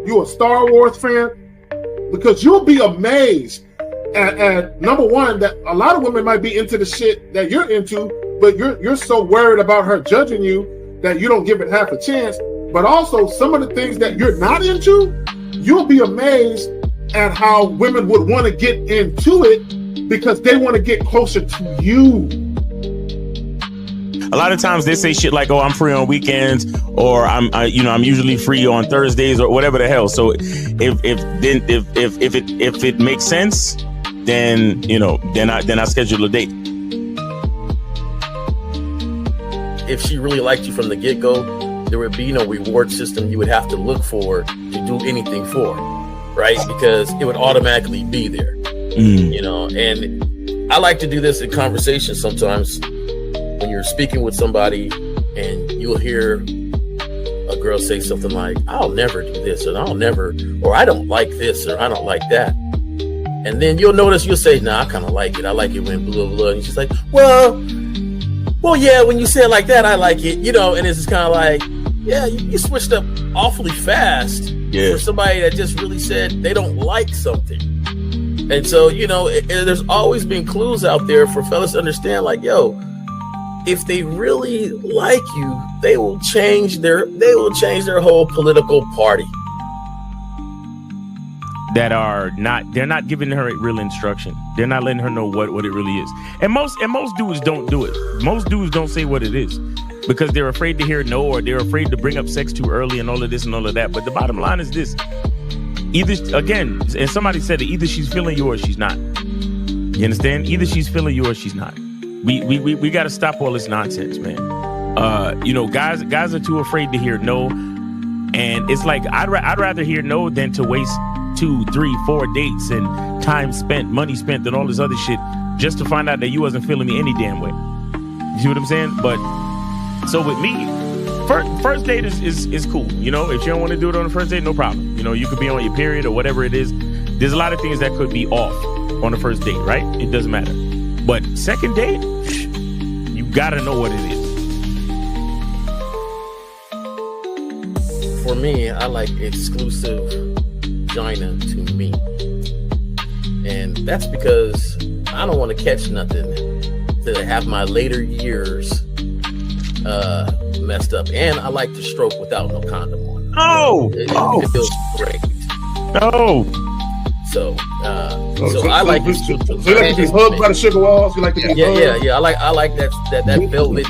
You a Star Wars fan? Because you'll be amazed at number one, that a lot of women might be into the shit that you're into, but you're so worried about her judging you that you don't give it half a chance. But also some of the things that you're not into, you'll be amazed at how women would want to get into it because they want to get closer to you. A lot of times they say shit like, "Oh, I'm free on weekends," or "I'm usually free on Thursdays," or whatever the hell. So if it makes sense, then I schedule a date. If she really liked you from the get-go, there would be no reward system you would have to look for to do anything for, right? Because it would automatically be there, And I like to do this in conversation sometimes. When you're speaking with somebody and you'll hear a girl say something like, "I'll never do this," or "I don't like this," or "I don't like that." And then you'll notice, you'll say, "Nah, I kind of like it. I like it when blah, blah, blah." And she's like, well, yeah, when you say it like that, I like it, and it's just kind of like, yeah, you switched up awfully fast for somebody that just really said they don't like something. And so, there's always been clues out there for fellas to understand, like, yo, if they really like you, they will change their whole political party. They're not giving her real instruction. They're not letting her know what it really is. And most dudes don't do it. Most dudes don't say what it is because they're afraid to hear no, or they're afraid to bring up sex too early and all of this and all of that. But the bottom line is this. Either, again, and somebody said it, either she's feeling you or she's not. You understand? Either she's feeling you or she's not. We got to stop all this nonsense, man. Guys are too afraid to hear no, and it's like I'd rather hear no than to waste 2, 3, 4 dates and time spent, money spent, and all this other shit just to find out that you wasn't feeling me any damn way. You see what I'm saying? But so with me, first date is cool. If you don't want to do it on the first date, no problem. You could be on your period or whatever it is. There's a lot of things that could be off on the first date, right? It doesn't matter. But second date, you gotta know what it is. For me, I like exclusive vagina to me. And that's because I don't want to catch nothing to have my later years messed up. And I like to stroke without no condom on. It feels great. So I like this. So you like to be hugged by the sugar walls? You like to be hugged? Yeah. I like that velvet,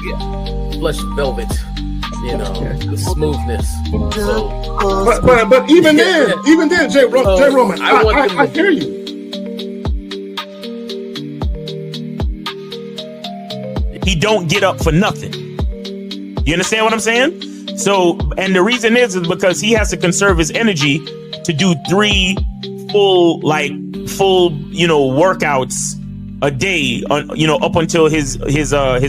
plush velvet. The smoothness. So, but even then, J. Roman, I hear you. He don't get up for nothing. You understand what I'm saying? So, and the reason is because he has to conserve his energy to do 3 full workouts a day up until his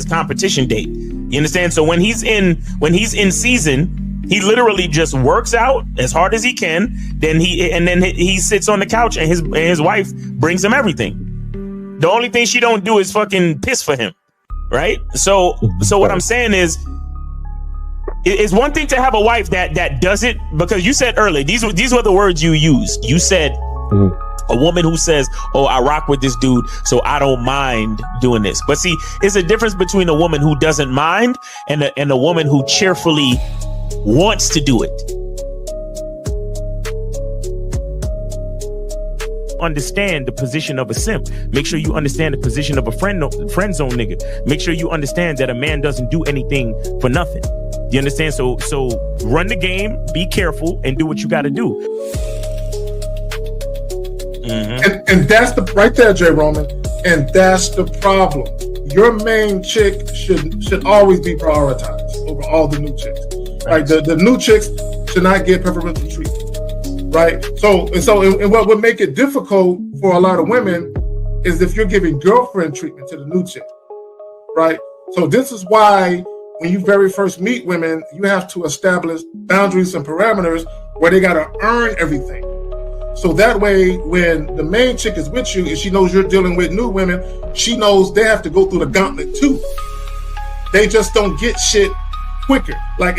competition date. You understand? So when he's in season, he literally just works out as hard as he can. Then he sits on the couch and his wife brings him everything. The only thing she don't do is fucking piss for him, right? So what I'm saying is, it's one thing to have a wife that does it, because you said earlier, these were the words you used. You said a woman who says, "Oh, I rock with this dude, so I don't mind doing this." But see, it's a difference between a woman who doesn't mind and a woman who cheerfully wants to do it. Understand the position of a simp. Make sure you understand the position of a friend zone nigga. Make sure you understand that a man doesn't do anything for nothing. You understand? So run the game, be careful, and do what you got to do. And that's right there, J. Roman. And that's the problem. Your main chick should always be prioritized over all the new chicks. Right? The new chicks should not get preferential treatment. Right? So what would make it difficult for a lot of women is if you're giving girlfriend treatment to the new chick. Right? So this is why when you very first meet women, you have to establish boundaries and parameters where they got to earn everything. So that way, when the main chick is with you and she knows you're dealing with new women, she knows they have to go through the gauntlet too. They just don't get shit quicker. Like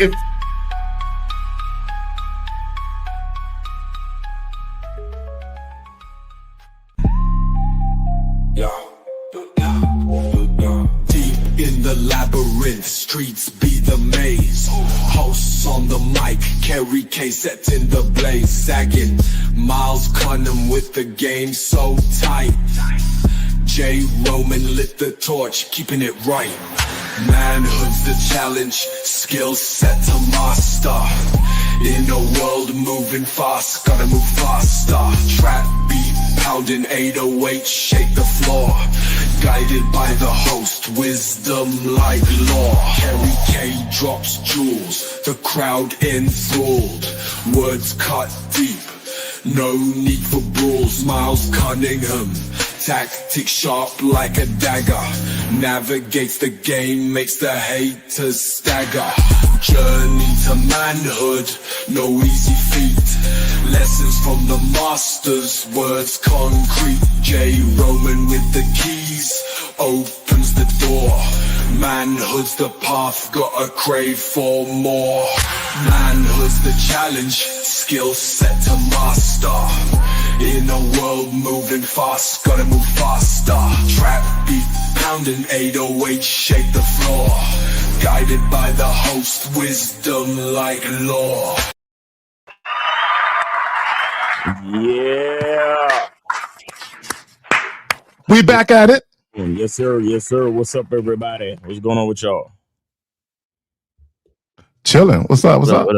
Kerry K set in the blaze, sagging. Miles Cunham with the game so tight. J. Roman lit the torch, keeping it right. Manhood's the challenge, skill set to master. In a world moving fast, gotta move faster. Trap beat, pounding 808, shake the floor. Guided by the host, wisdom like law. Kerry K drops jewels, the crowd enthralled. Words cut deep, no need for brawls. Miles Cunningham, tactics sharp like a dagger. Navigates the game, makes the haters stagger. Journey to manhood, no easy feat. Lessons from the masters, words concrete. J. Roman with the keys, opens the door. Manhood's the path, gotta crave for more. Manhood's the challenge, skill set to master. In a world moving fast, gotta move faster. Trap beat, pounding 808, shake the floor. Guided by the host, wisdom like law. Yeah. We back at it. Yes, sir. Yes, sir. What's up, everybody? What's going on with y'all? Chilling. What's up? What's up? All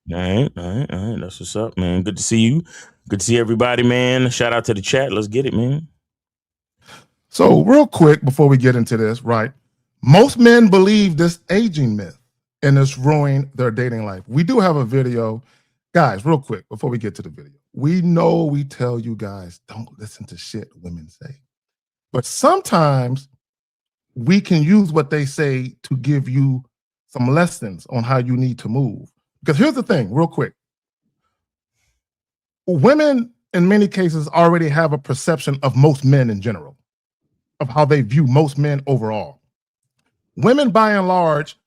right. That's what's up, man. Good to see you. Good to see everybody, man. Shout out to the chat. Let's get it, man. So real quick before we get into this, right? Most men believe this aging myth and it's ruining their dating life. We do have a video. Guys, real quick before we get to the video. We know we tell you guys don't listen to shit women say. But sometimes we can use what they say to give you some lessons on how you need to move. Because here's the thing, real quick. Women, in many cases, already have a perception of most men in general, of how they view most men overall. Women, by and large,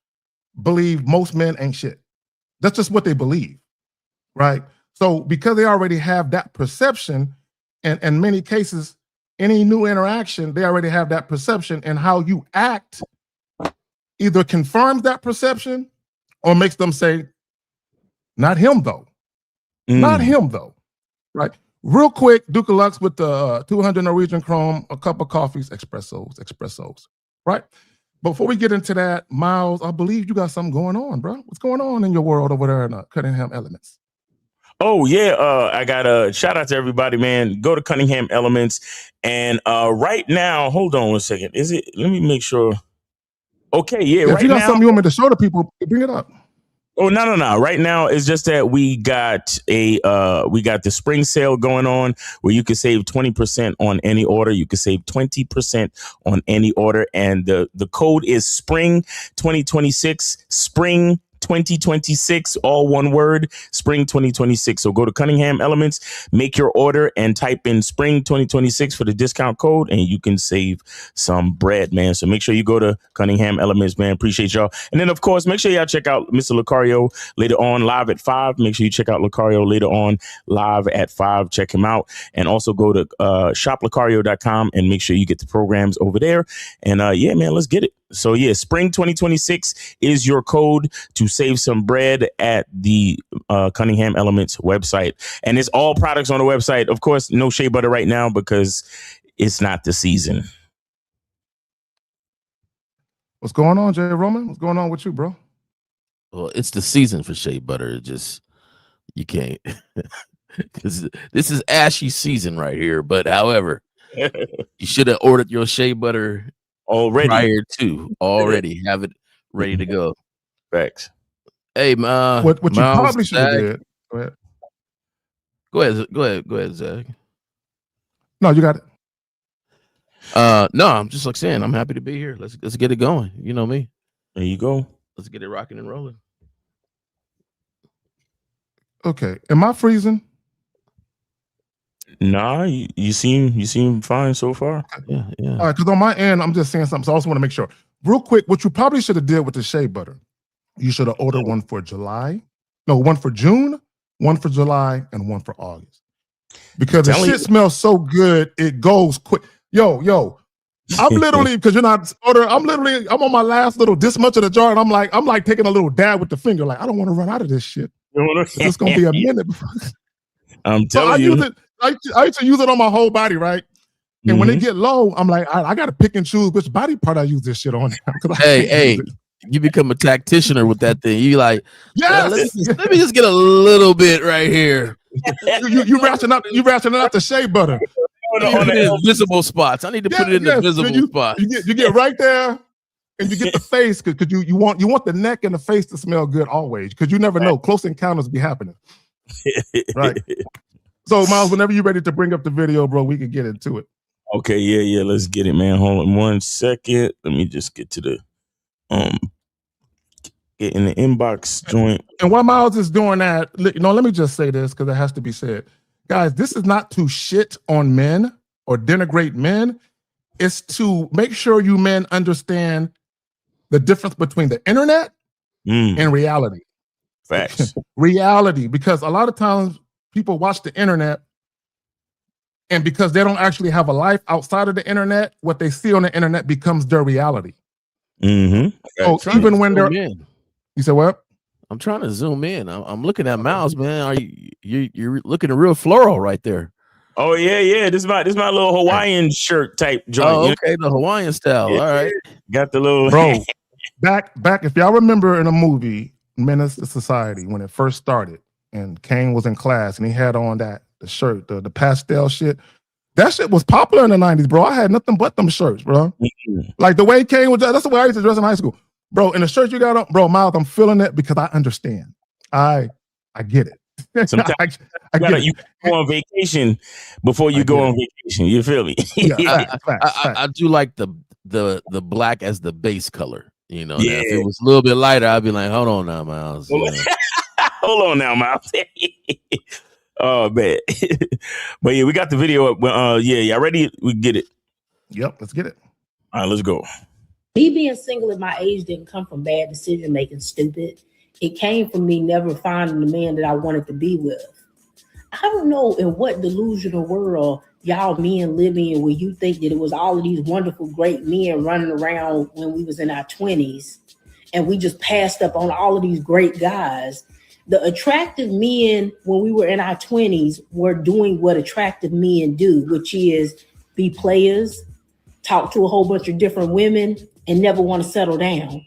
believe most men ain't shit. That's just what they believe, right? So because they already have that perception, and in many cases, any new interaction, they already have that perception, and how you act either confirms that perception or makes them say, not him though. Not him though, right? Real quick, Duke of Lux with the 200 Norwegian Chrome, a cup of coffees, espressos, right? Before we get into that, Miles, I believe you got something going on, bro. What's going on in your world over there in Cunningham Elements? Oh, yeah. I got a shout out to everybody, man. Go to Cunningham Elements. And right now, hold on one second. Is it? Let me make sure. Okay, yeah. If right you got now, something you want me to show the people, bring it up. Oh, no. Right now, it's just that we got the spring sale going on where you can save 20% on any order. You can save 20% on any order. And the code is spring 2026, spring 2026, all one word, spring 2026. So go to Cunningham Elements, make your order and type in spring 2026 for the discount code and you can save some bread, man. So make sure you go to Cunningham Elements, man. Appreciate y'all. And then, of course, make sure y'all check out Mr. Lucario later on live at 5. Make sure you check out Lucario later on live at 5. Check him out. And also go to shoplucario.com and make sure you get the programs over there. And yeah, man, let's get it. So yeah, spring 2026 is your code to save some bread at the Cunningham Elements website. And it's all products on the website. Of course, no shea butter right now because it's not the season. What's going on, Jay Roman? What's going on with you, bro? Well, it's the season for shea butter. It just, you can't. This is ashy season right here. But however, you should have ordered your shea butter already already have it ready to go. Facts. Hey, what you Miles, probably should have did. Go ahead, Zach. No, you got it. No, I'm just like saying, I'm happy to be here. Let's get it going. You know me. There you go. Let's get it rocking and rolling. Okay. Am I freezing? Nah, you seem fine so far. Yeah. All right, because on my end, I'm just saying something. So I also want to make sure. Real quick, what you probably should have did with the shea butter, you should have ordered one for July. No, one for June, one for July, and one for August. Because the shit smells so good, it goes quick. Yo. I'm literally, because you're not order, I'm on my last little this much of the jar, and I'm like taking a little dab with the finger, like I don't want to run out of this shit. It's just gonna be a minute. I'm So telling you. use it. I used to use it on my whole body, right? And when it get low, I'm like, I got to pick and choose which body part I use this shit on. Hey, you become a tactititioner with that thing. You like, yes. Let me just get a little bit right here. You rationing out the shea butter. On the visible spots. I need to put it in the visible spots. You get right there, and you get the face because you want the neck and the face to smell good always, because you never know, close encounters be happening. Right. So Miles, whenever you're ready to bring up the video, bro, we can get into it. Okay, yeah, let's get it, man. Hold on 1 second. Let me just get to the get in the inbox joint. And while Miles is doing that, let me just say this because it has to be said. Guys, this is not to shit on men or denigrate men. It's to make sure you men understand the difference between the internet and reality. Facts. Reality, because a lot of times people watch the internet, and because they don't actually have a life outside of the internet, what they see on the internet becomes their reality. So even when they're in. You said what? I'm trying to zoom in. I'm looking at Miles, man. Are you're looking real floral right there? Oh yeah. This is my little Hawaiian shirt type joint. Oh, okay, the Hawaiian style. All right, got the little bro. back. If y'all remember in a movie, Menace to Society, when it first started, and Kane was in class and he had on the shirt, the pastel shit. That shit was popular in the 90s, bro. I had nothing but them shirts, bro. Like the way Kane was, that's the way I used to dress in high school. Bro, in the shirt you got on, bro, Miles, I'm feeling it because I understand. I get it. Sometimes you go on vacation before you go on vacation. You feel me? I do like the black as the base color. You know, if it was a little bit lighter, I'd be like, hold on now, Miles. Hold on now, Miles. Oh man. But yeah, we got the video up. Y'all ready? We get it. Yep, let's get it. All right, let's go. Me being single at my age didn't come from bad decision making, stupid. It came from me never finding the man that I wanted to be with. I don't know in what delusional world y'all men live in where you think that it was all of these wonderful, great men running around when we was in our 20s and we just passed up on all of these great guys. The attractive men when we were in our 20s were doing what attractive men do, which is be players, talk to a whole bunch of different women, and never want to settle down.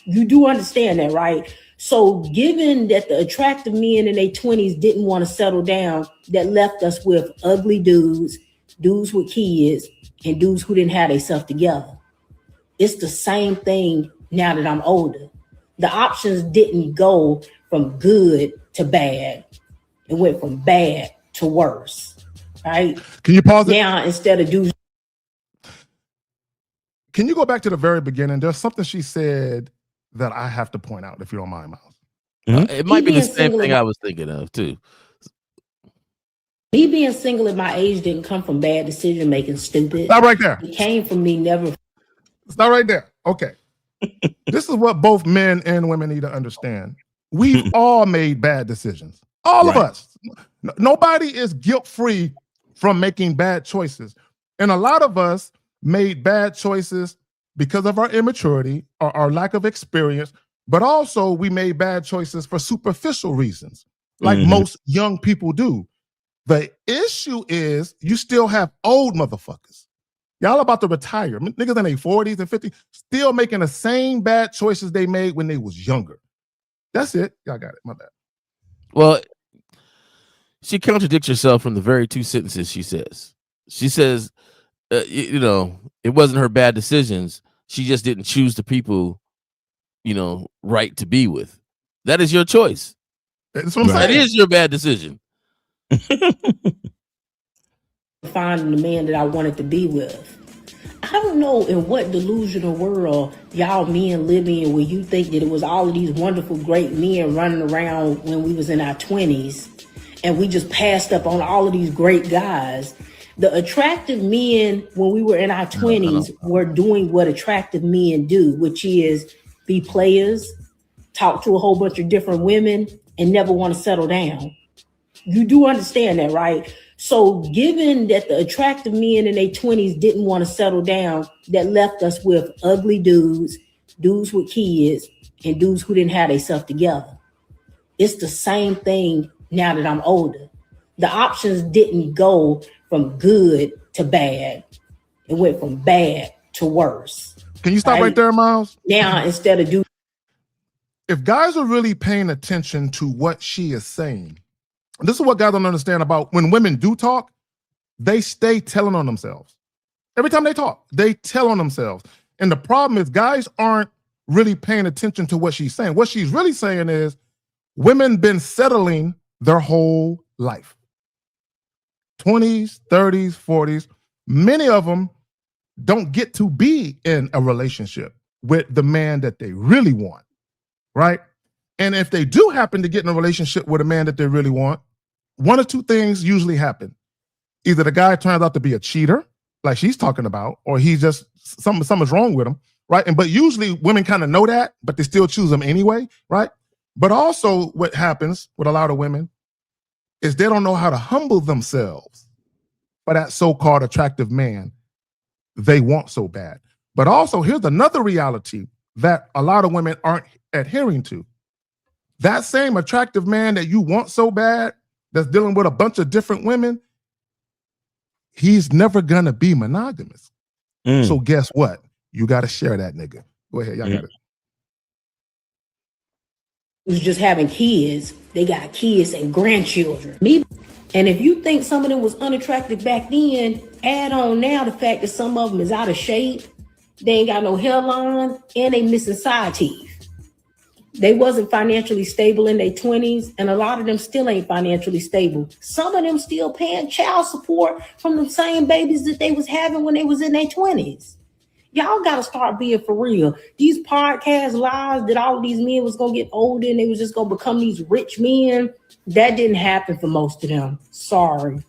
You do understand that, right? So given that the attractive men in their 20s didn't want to settle down, that left us with ugly dudes with kids, and dudes who didn't have themselves together. It's the same thing now that I'm older. The options didn't go from good to bad. It went from bad to worse, right? Can you pause it? Now, instead of dudes. Can you go back to the very beginning? There's something she said that I have to point out, if you don't mind, Miles. It might be the same thing I was thinking of, too. Me being single at my age didn't come from bad decision making, stupid. Stop right there. It came from me never. Stop right there. Okay. This is what both men and women need to understand. We've all made bad decisions. All of us. Nobody is guilt-free from making bad choices. And a lot of us made bad choices because of our immaturity or our lack of experience, but also we made bad choices for superficial reasons, like most young people do. The issue is you still have old motherfuckers. Y'all about to retire. Niggas in their 40s and 50s still making the same bad choices they made when they was younger. That's it. Y'all got it. My bad. Well, she contradicts herself from the very two sentences she says. She says, it wasn't her bad decisions. She just didn't choose the people, right to be with. That is your choice. That's what I'm saying. That is your bad decision. Finding the man that I wanted to be with. I don't know in what delusional world y'all men live in where you think that it was all of these wonderful, great men running around when we was in our 20s and we just passed up on all of these great guys. The attractive men when we were in our 20s were doing what attractive men do, which is be players, talk to a whole bunch of different women, and never want to settle down. You do understand that, right? So given that the attractive men in their 20s didn't want to settle down, that left us with ugly dudes with kids, and dudes who didn't have themselves together. It's the same thing now that I'm older. The options didn't go from good to bad. It went from bad to worse. Can you stop right there, Miles? Now, instead of do. If guys are really paying attention to what she is saying, this is what guys don't understand about when women do talk, they stay telling on themselves. Every time they talk, they tell on themselves. And the problem is guys aren't really paying attention to what she's saying. What she's really saying is women been settling their whole life. 20s, 30s, 40s. Many of them don't get to be in a relationship with the man that they really want, right? And if they do happen to get in a relationship with a man that they really want, one or two things usually happen. Either the guy turns out to be a cheater, like she's talking about, or he's just something's wrong with him, right? But usually women kind of know that, but they still choose him anyway, right? But also what happens with a lot of women is they don't know how to humble themselves for that so-called attractive man they want so bad. But also, here's another reality that a lot of women aren't adhering to. That same attractive man that you want so bad, that's dealing with a bunch of different women, he's never gonna be monogamous. So guess what? You got to share that nigga. Go ahead, y'all got it. Who's just having kids, they got kids and grandchildren. And if you think some of them was unattractive back then, add on now the fact that some of them is out of shape, they ain't got no hairline, and they missing side teeth. They wasn't financially stable in their 20s, and a lot of them still ain't financially stable. Some of them still paying child support from the same babies that they was having when they was in their 20s. Y'all got to start being for real. These podcast lies that all of these men was going to get older and they was just going to become these rich men, that didn't happen for most of them. Sorry.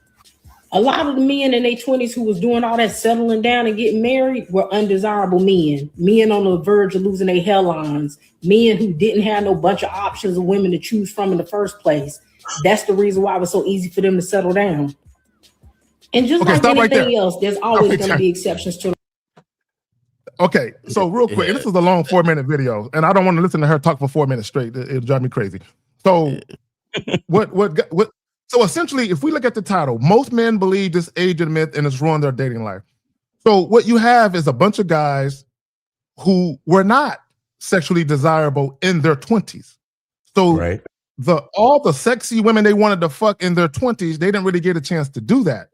A lot of the men in their 20s who was doing all that settling down and getting married were undesirable men. Men on the verge of losing their hairlines. Men who didn't have no bunch of options of women to choose from in the first place. That's the reason why it was so easy for them to settle down. And just like anything else, there's always going to be exceptions to. Okay, so real quick, and this is a long 4-minute video, and I don't want to listen to her talk for 4 minutes straight. It'll drive me crazy. So what? So essentially, if we look at the title, most men believe this age myth and it's ruined their dating life. So what you have is a bunch of guys who were not sexually desirable in their 20s. So all the sexy women they wanted to fuck in their 20s, they didn't really get a chance to do that.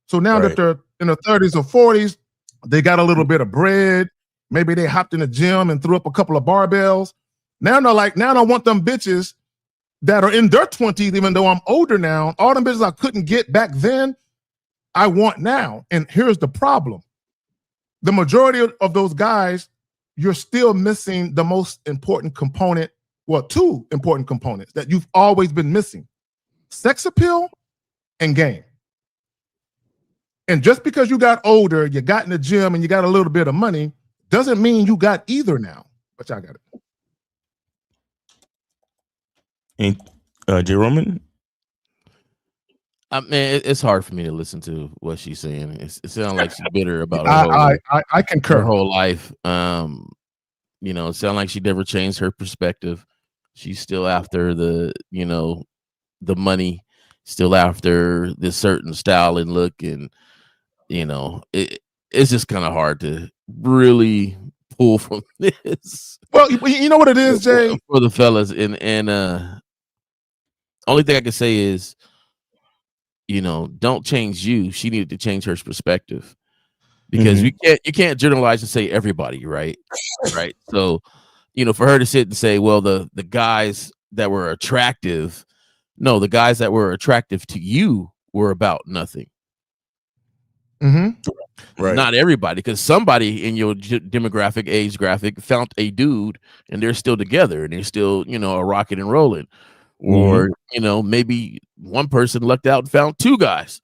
So now that they're in their 30s or 40s, they got a little bit of bread. Maybe they hopped in the gym and threw up a couple of barbells. Now they're like, now I want them bitches that are in their 20s, even though I'm older now. All them bitches I couldn't get back then, I want now. And here's the problem. The majority of those guys, you're still missing the most important component, well, two important components that you've always been missing. Sex appeal and game. And just because you got older, you got in the gym, and you got a little bit of money, doesn't mean you got either now. But y'all got it. And J. Roman? I mean, it's hard for me to listen to what she's saying. It sounds like she's bitter about her I concur. Her whole life. You know, it sounds like she never changed her perspective. She's still after the money, still after this certain style and look, and it's just kind of hard to really pull from this. Well, you know what it is, Jay, for the fellas, and only thing I can say is, don't change you. She needed to change her perspective, because you can't generalize and say everybody, right? Right. So, for her to sit and say, well, the guys that were attractive, no, the guys that were attractive to you were about nothing. Right. Not everybody, because somebody in your demographic, age graphic found a dude and they're still together and they're still, a rocking and rolling. Or, maybe one person lucked out and found two guys.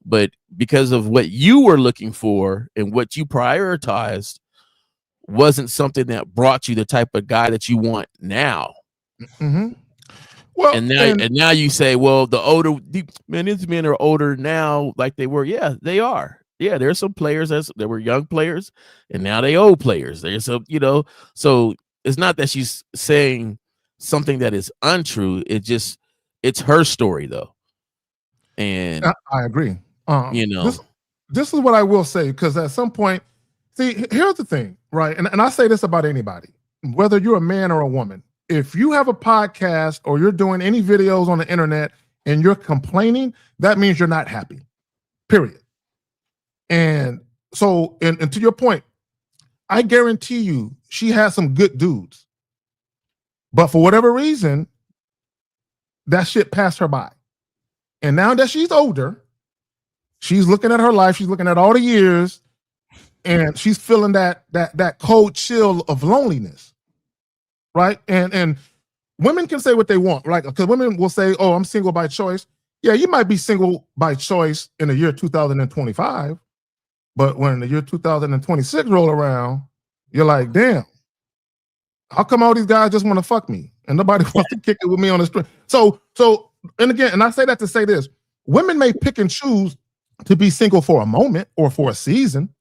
But because of what you were looking for and what you prioritized wasn't something that brought you the type of guy that you want now. Well, and now you say, well, these men are older now like they were. Yeah, they are. Yeah, there's some players that were young players and now they old players. There's some, so it's not that she's saying something that is untrue. It's her story though. And I agree. This is what I will say, because at some point, see, here's the thing, right? And I say this about anybody, whether you're a man or a woman. If you have a podcast or you're doing any videos on the internet and you're complaining, that means you're not happy, period. And so, and to your point, I guarantee you she has some good dudes. But for whatever reason, that shit passed her by. And now that she's older, she's looking at her life, she's looking at all the years, and she's feeling that cold chill of loneliness. Right? And women can say what they want, right? Because women will say, "Oh, I'm single by choice." Yeah, you might be single by choice in the year 2025, but when the year 2026 roll around, you're like, "Damn, how come all these guys just want to fuck me and nobody wants to kick it with me on the street?" So, and again, and I say that to say this: women may pick and choose to be single for a moment or for a season,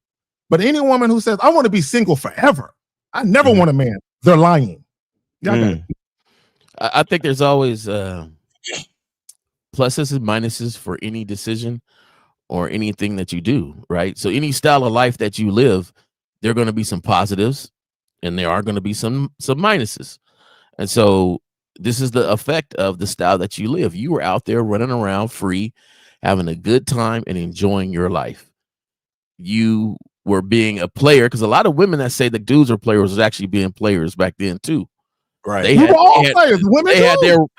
but any woman who says, "I want to be single forever, I never want a man," they're lying. I think there's always pluses and minuses for any decision or anything that you do, right? So any style of life that you live, there are going to be some positives and there are going to be some minuses. And so this is the effect of the style that you live. You were out there running around free, having a good time and enjoying your life. You were being a player, because a lot of women that say the dudes are players was actually being players back then too. Right. They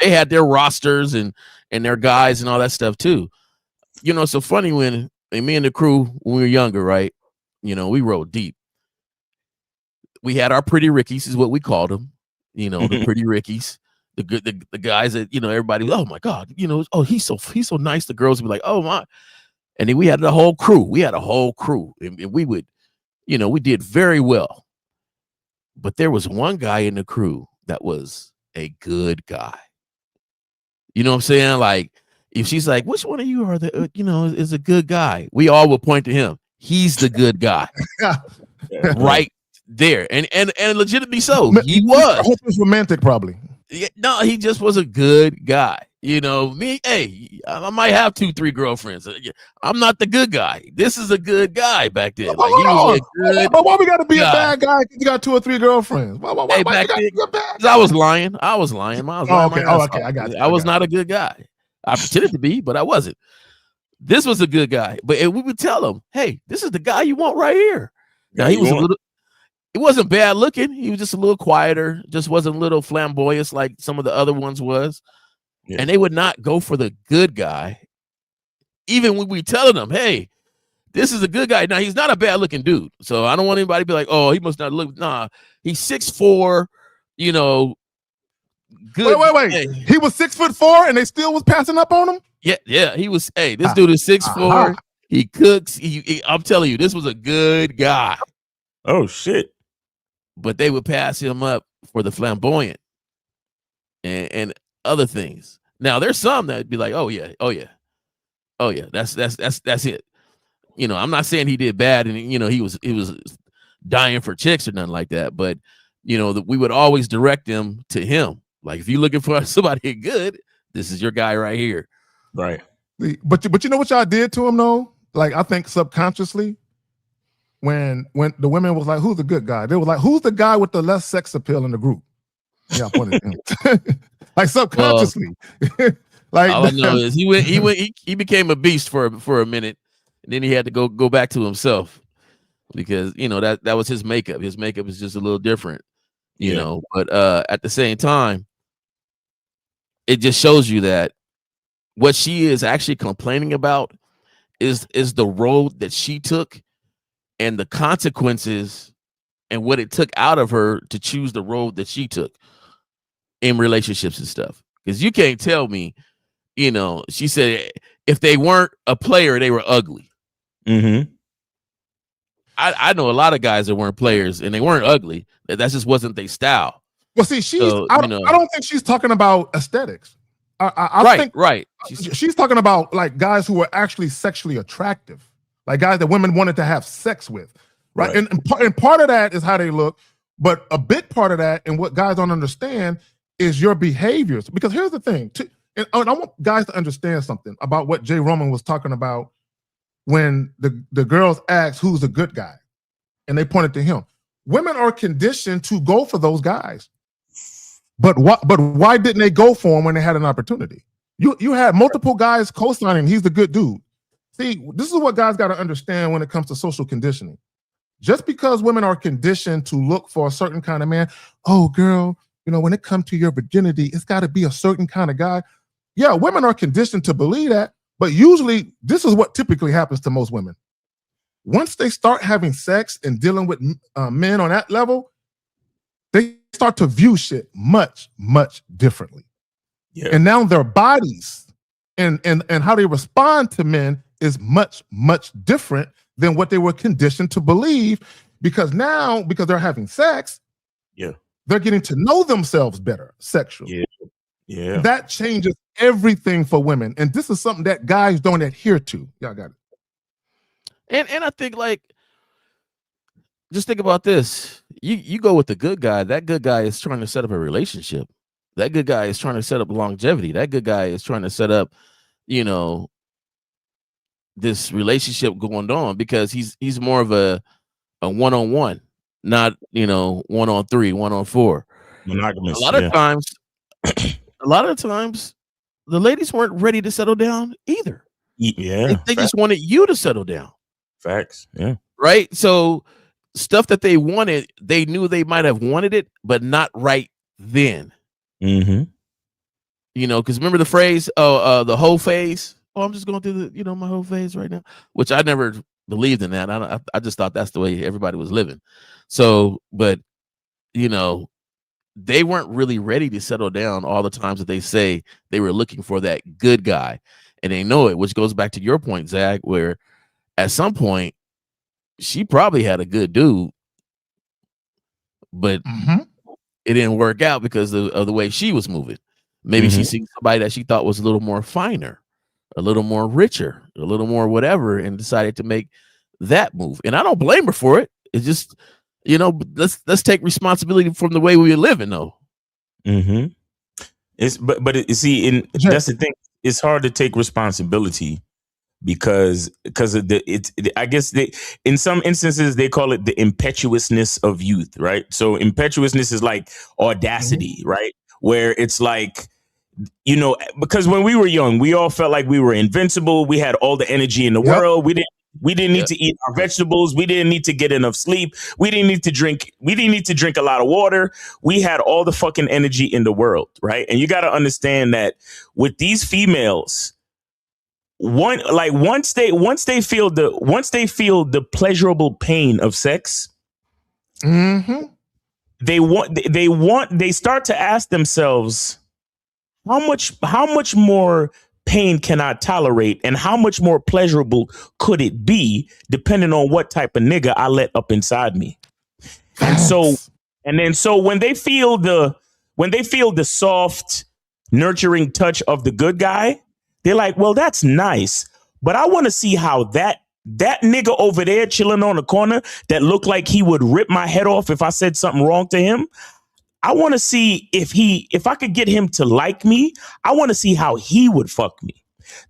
had their rosters and their guys and all that stuff too. You know, it's so funny when me and the crew, when we were younger, right? You know, we rode deep. We had our pretty Rickies, is what we called them. You know, the pretty Rickies, the guys that, you know, everybody, oh my God, you know, oh, he's so nice. The girls would be like, oh my. And then we had the whole crew. And we would, you know, we did very well. But there was one guy in the crew that was a good guy. You know what I'm saying? Like, if she's like, which one of you are the, is a good guy? We all would point to him. He's the good guy. Right there. And legitimately so. He was. I hope it's romantic, probably. Yeah, no, he just was a good guy. You know, me, hey, I might have 2-3 girlfriends. I'm not the good guy. This is a good guy back then. Like, he was a good but why we got to be a bad guy if you got 2 or 3 girlfriends? Why back then, I was lying. I was lying. I got you. I was not a good guy. I pretended to be, but I wasn't. This was a good guy. But we would tell him, hey, this is the guy you want right here. Now, he wasn't bad looking. He was just a little quieter, just wasn't a little flamboyant like some of the other ones was. Yeah. And they would not go for the good guy, even when we telling them, hey, this is a good guy. Now, he's not a bad looking dude. So I don't want anybody to be like, oh, he must not look. Nah, he's 6'4", you know. Good. Wait. Hey. He was 6'4" and they still was passing up on him? Yeah. He was, hey, this dude is 6'4". He cooks. I'm telling you, this was a good guy. Oh, shit. But they would pass him up for the flamboyant and other things. Now there's some that'd be like, oh yeah, that's it. You know, I'm not saying he did bad and you know he was dying for chicks or nothing like that, but you know we would always direct them to him. Like, if you're looking for somebody good, this is your guy right here. Right. But you know what y'all did to him though? Like, I think subconsciously, when the women was like, who's the good guy? They were like, who's the guy with the less sex appeal in the group? Yeah, I pointed him. Like, subconsciously. Like, all I know is he became a beast for a minute, and then he had to go back to himself because you know that was his makeup. His makeup is just a little different, you know. But at the same time, it just shows you that what she is actually complaining about is the road that she took and the consequences and what it took out of her to choose the road that she took in relationships and stuff. Because you can't tell me, you know, she said if they weren't a player, they were ugly. Mm-hmm. I know a lot of guys that weren't players and they weren't ugly. That just wasn't their style. Well, see, I don't think she's talking about aesthetics. I think she's talking about like guys who were actually sexually attractive, like guys that women wanted to have sex with, right? And part of that is how they look, but a big part of that and what guys don't understand is your behaviors. Because here's the thing, and I want guys to understand something about what Jay Roman was talking about when the girls asked who's the good guy, and they pointed to him. Women are conditioned to go for those guys, but why didn't they go for him when they had an opportunity? You had multiple guys co-signing he's the good dude. See, this is what guys got to understand when it comes to social conditioning. Just because women are conditioned to look for a certain kind of man, oh girl, when it comes to your virginity, it's got to be a certain kind of guy. Yeah, women are conditioned to believe that, but usually this is what typically happens to most women. Once they start having sex and dealing with men on that level, they start to view shit much, much differently. Yeah. And now their bodies and how they respond to men is much, much different than what they were conditioned to believe, because they're having sex, they're getting to know themselves better sexually. Yeah. That changes everything for women. And this is something that guys don't adhere to. Y'all got it. And I think, like, just think about this. You go with the good guy. That good guy is trying to set up a relationship. That good guy is trying to set up longevity. That good guy is trying to set up, this relationship going on, because he's more of a one-on-one, not 1-on-3, 1-on-4. Monogamous. A lot of times the ladies weren't ready to settle down either. Yeah. They just wanted you to settle down. Facts. Yeah. Right. So stuff that they wanted, they knew they might have wanted it, but not right then. Mm-hmm. Because remember the phrase, the whole phase. Oh, I'm just going through the, my whole phase right now, which I never believed in that. I just thought that's the way everybody was living. So, but, they weren't really ready to settle down all the times that they say they were looking for that good guy, and they know it, which goes back to your point, Zach, where at some point she probably had a good dude, but it didn't work out because of the way she was moving. Maybe she seen somebody that she thought was a little more finer, a little more richer, a little more whatever, and decided to make that move. And I don't blame her for it. It's just, let's take responsibility from the way we were living, though. Mm-hmm. That's the thing. It's hard to take responsibility because of I guess in some instances they call it the impetuousness of youth, right? So impetuousness is like audacity, right? Where it's like, because when we were young, we all felt like we were invincible. We had all the energy in the world. We didn't need to eat our vegetables. We didn't need to get enough sleep. We didn't need to drink a lot of water. We had all the fucking energy in the world, right? And you got to understand that with these females, once they feel the pleasurable pain of sex, they start to ask themselves, how much more pain can I tolerate, and how much more pleasurable could it be, depending on what type of nigga I let up inside me. And so when they feel the soft, nurturing touch of the good guy, they're like, well, that's nice, but I want to see how that nigga over there chilling on the corner that looked like he would rip my head off if I said something wrong to him. I want to see if I could get him to like me. I want to see how he would fuck me.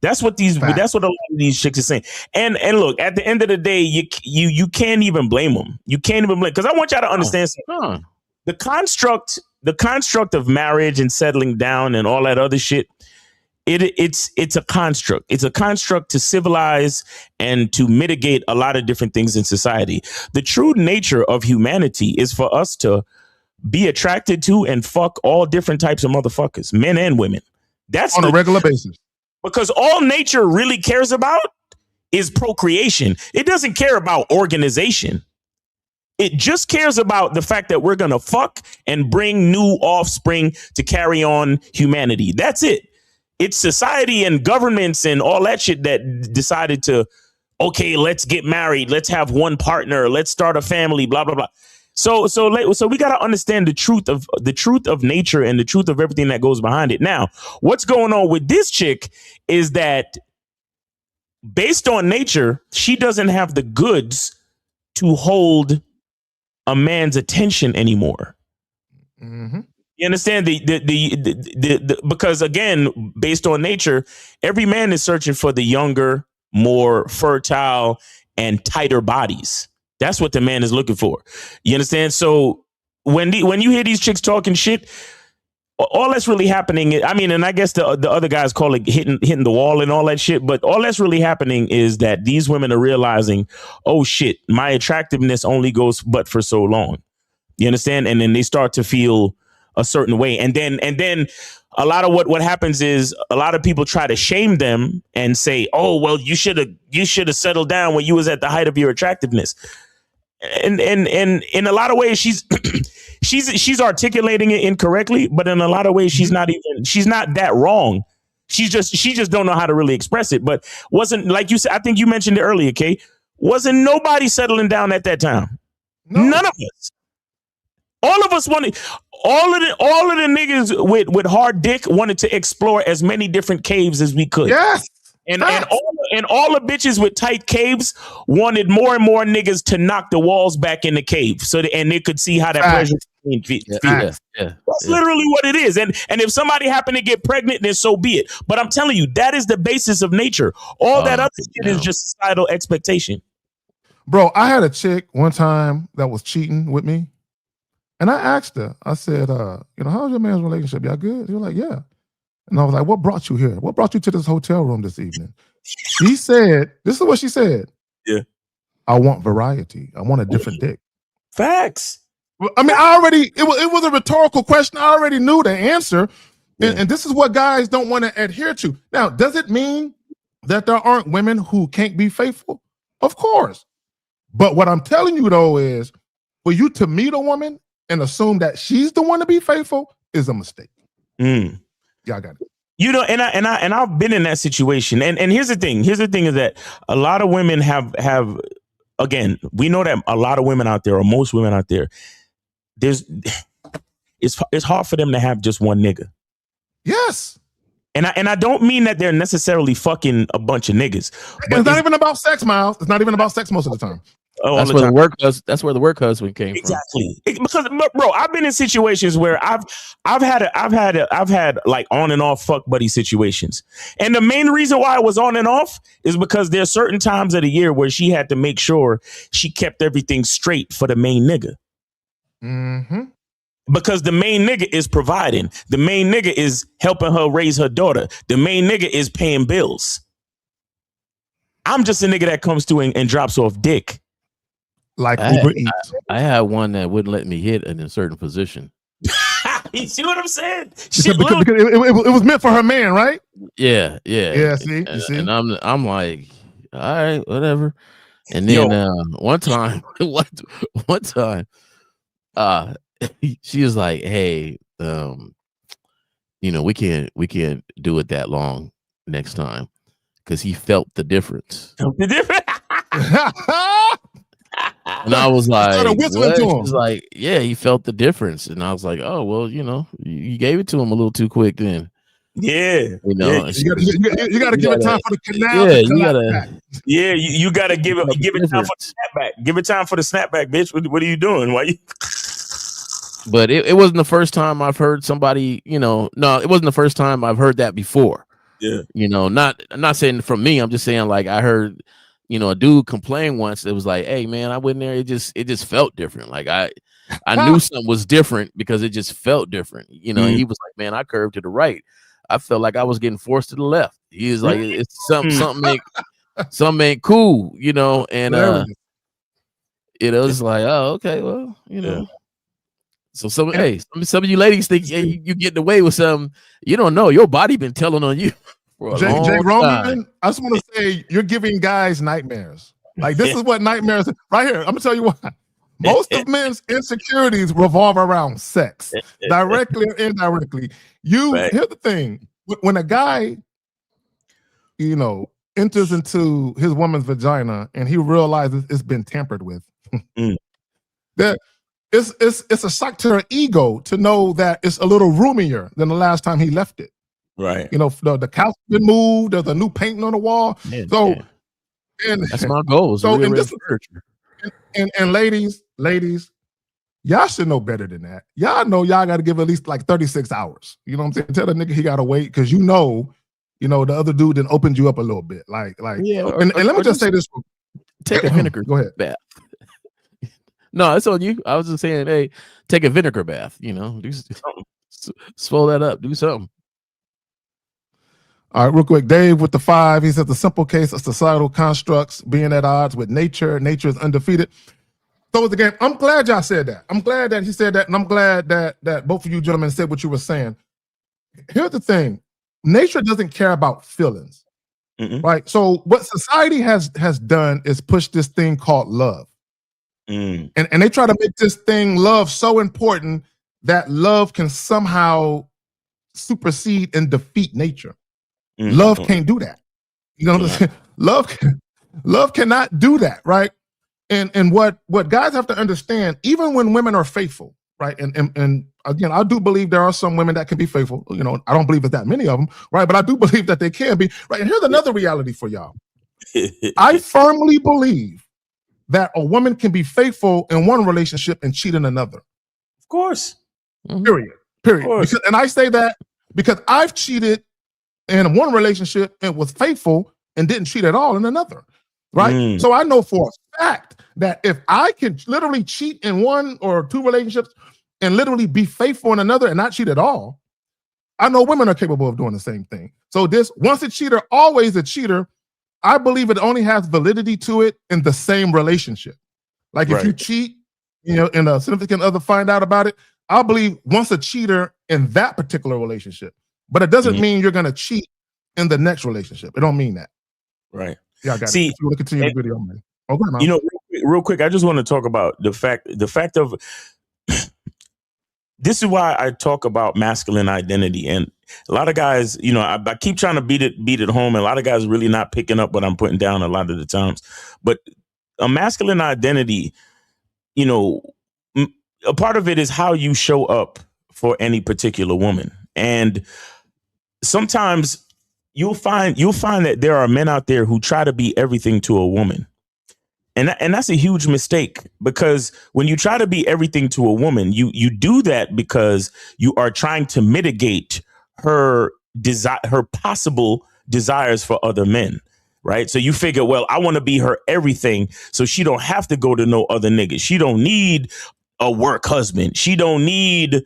That's what a lot of these chicks are saying. And look, at the end of the day, you can't even blame them. You can't even blame, because I want y'all to understand something. The construct of marriage and settling down and all that other shit. It's a construct. It's a construct to civilize and to mitigate a lot of different things in society. The true nature of humanity is for us to be attracted to and fuck all different types of motherfuckers, men and women. That's on a regular basis. Because all nature really cares about is procreation. It doesn't care about organization. It just cares about the fact that we're going to fuck and bring new offspring to carry on humanity. That's it. It's society and governments and all that shit that decided to, okay, let's get married. Let's have one partner. Let's start a family, blah, blah, blah. So we got to understand the truth of nature and the truth of everything that goes behind it. Now, what's going on with this chick is that based on nature, she doesn't have the goods to hold a man's attention anymore. You understand because again, based on nature, every man is searching for the younger, more fertile, and tighter bodies. That's what the man is looking for. You understand? So when you hear these chicks talking shit, all that's really happening. I mean, and I guess the other guys call it hitting the wall and all that shit. But all that's really happening is that these women are realizing, oh shit, my attractiveness only goes but for so long. You understand? And then they start to feel a certain way. And then a lot of what happens is a lot of people try to shame them and say, oh, well, you should have settled down when you was at the height of your attractiveness. And in a lot of ways, she's articulating it incorrectly, but in a lot of ways, she's not that wrong. She just don't know how to really express it. But wasn't, like you said, I think you mentioned it earlier, Kay, wasn't nobody settling down at that time. No. None of us. All of us wanted, all of the niggas with hard dick wanted to explore as many different caves as we could. Yes. And all the bitches with tight caves wanted more and more niggas to knock the walls back in the cave and they could see how that pleasure feels. That's literally what it is. And if somebody happened to get pregnant, then so be it. But I'm telling you, that is the basis of nature. All that other shit is just societal expectation. Bro, I had a chick one time that was cheating with me. And I asked her, I said, how's your man's relationship? Y'all good? She was like, yeah. And I was like, what brought you here? What brought you to this hotel room this evening? She said, this is what she said. Yeah. I want variety. I want a different dick. Facts. I mean, it was a rhetorical question. I already knew the answer. And this is what guys don't want to adhere to. Now, does it mean that there aren't women who can't be faithful? Of course. But what I'm telling you, though, is for you to meet a woman and assume that she's the one to be faithful is a mistake. Yeah, I got it. You know, and I've been in that situation. And here's the thing. Here's the thing is that a lot of women have again, we know that a lot of women out there, or most women out there, it's hard for them to have just one nigga. Yes. And I don't mean that they're necessarily fucking a bunch of niggas. But it's not even about sex, Miles. It's not even about sex most of the time. That's where the work husband came from. Because, bro, I've been in situations where I've had like on and off fuck buddy situations, and the main reason why I was on and off is because there's certain times of the year where she had to make sure she kept everything straight for the main nigga. Mm-hmm. Because the main nigga is providing, the main nigga is helping her raise her daughter, the main nigga is paying bills. I'm just a nigga that comes through and drops off dick. Like Uber Eats. I had one that wouldn't let me hit in a certain position. You see what I'm saying? Because it was meant for her man, right? Yeah. See, you see? And I'm like, all right, whatever. And then one time, she was like, hey, we can't do it that long next time, because he felt the difference. And I was like, She's like, yeah, he felt the difference. And I was like, oh, well, you gave it to him a little too quick then. Yeah. You got to give it time for the canal. You got to give it time for the snapback. Give it time for the snapback, bitch. What are you doing? Why you? But it wasn't the first time I've heard somebody, no, it wasn't the first time I've heard that before. Yeah. I'm not saying from me. I'm just saying, like, I heard, a dude complain once. It was like, hey man, I went there. It just felt different. Like I knew something was different because it just felt different. And he was like, man, I curved to the right. I felt like I was getting forced to the left. He was like, it's something ain't cool, and it was like, oh, okay, well, So some of you ladies think you getting away with something you don't know. Your body been telling on you for a long time. Roman, I just want to say you're giving guys nightmares. Like, this is what nightmares right here. I'm gonna tell you why. Most of men's insecurities revolve around sex, directly or indirectly. Here's the thing: when a guy, enters into his woman's vagina and he realizes it's been tampered with, that it's a shock to her ego to know that it's a little roomier than the last time he left it. Right. The couch been moved. There's a new painting on the wall. And that's my goal. And ladies, Y'all should know better than that. Y'all know y'all got to give at least like 36 hours. You know what I'm saying? Tell the nigga he got to wait because you know, the other dude then opened you up a little bit. Like, Yeah, and let me just say this. Take a vinegar Go ahead. bath. No, it's on you. I was just saying, hey, take a vinegar bath. Do something. Swell that up. Do something. All right, real quick. Dave with the 5. He says the simple case of societal constructs being at odds with nature. Nature is undefeated. So is the game. I'm glad y'all said that. I'm glad that he said that, and I'm glad that both of you gentlemen said what you were saying. Here's the thing: nature doesn't care about feelings, right? So what society has done is push this thing called love, and they try to make this thing love so important that love can somehow supersede and defeat nature. Love can't do that. You know what I'm saying? Love cannot do that, right? And what guys have to understand, even when women are faithful, right? And again, I do believe there are some women that can be faithful. I don't believe it's that many of them, right? But I do believe that they can be, right? And here's another reality for y'all. I firmly believe that a woman can be faithful in one relationship and cheat in another. Of course. Period. And I say that because I've cheated in one relationship and was faithful and didn't cheat at all in another, right? So I know for a fact that if I can literally cheat in one or two relationships and literally be faithful in another and not cheat at all, I know women are capable of doing the same thing. So this, once a cheater, always a cheater, I believe it only has validity to it in the same relationship. Like if you cheat, and a significant other find out about it, I believe once a cheater in that particular relationship. But it doesn't mean you're going to cheat in the next relationship. It don't mean that. Right. Yeah, I got it. If you want to continue the video, man. Okay, man. Real quick, I just want to talk about the fact of this is why I talk about masculine identity. And a lot of guys, I keep trying to beat it home. And a lot of guys really not picking up what I'm putting down a lot of the times. But a masculine identity, a part of it is how you show up for any particular woman. And sometimes you'll find that there are men out there who try to be everything to a woman. And that's a huge mistake, because when you try to be everything to a woman, you do that because you are trying to mitigate her possible desires for other men. Right. So you figure, well, I want to be her everything, so she don't have to go to no other niggas. She don't need a work husband. She don't need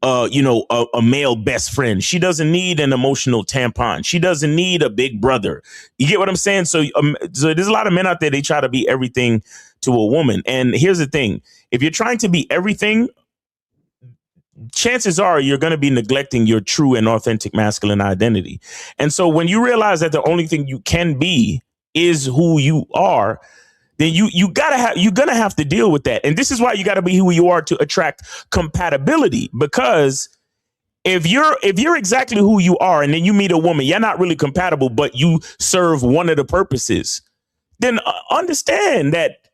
a male best friend. She doesn't need an emotional tampon. She doesn't need a big brother. You get what I'm saying? So there's a lot of men out there, they try to be everything to a woman. And here's the thing. If you're trying to be everything, chances are you're going to be neglecting your true and authentic masculine identity. And so when you realize that the only thing you can be is who you are, then you're gonna have to deal with that. And this is why you got to be who you are to attract compatibility. Because if you're exactly who you are, and then you meet a woman, you're not really compatible, but you serve one of the purposes, then understand that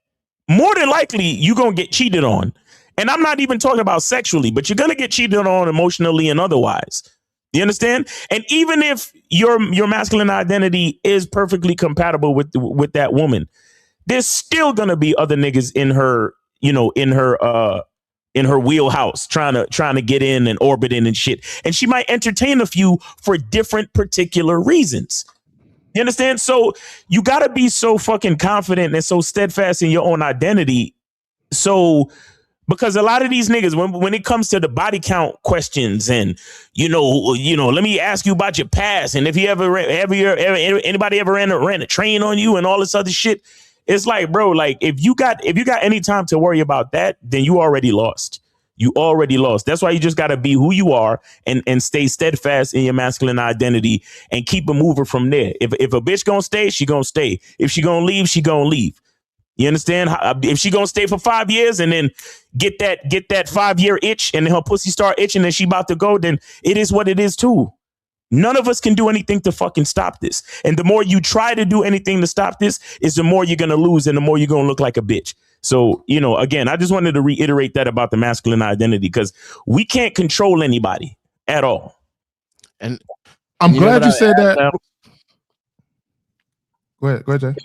more than likely you're gonna get cheated on. And I'm not even talking about sexually, but you're gonna get cheated on emotionally and otherwise. You understand? And even if your masculine identity is perfectly compatible with that woman, there's still gonna be other niggas in her, in her wheelhouse trying to get in and orbit in and shit. And she might entertain a few for different particular reasons. You understand? So you gotta be so fucking confident and so steadfast in your own identity. So because a lot of these niggas, when it comes to the body count questions and, let me ask you about your past. And if you anybody ever ran a train on you and all this other shit. It's like, bro, like if you got any time to worry about that, then you already lost. You already lost. That's why you just got to be who you are and stay steadfast in your masculine identity and keep a mover from there. If a bitch gonna stay, she gonna stay. If she gonna leave, she gonna leave. You understand? If she gonna stay for 5 years and then get that 5-year itch and then her pussy start itching and she about to go, then it is what it is too. None of us can do anything to fucking stop this. And the more you try to do anything to stop this, is the more you're going to lose and the more you're going to look like a bitch. So, again, I just wanted to reiterate that about the masculine identity, because we can't control anybody at all. And I'm glad you said that. Go ahead, Jay.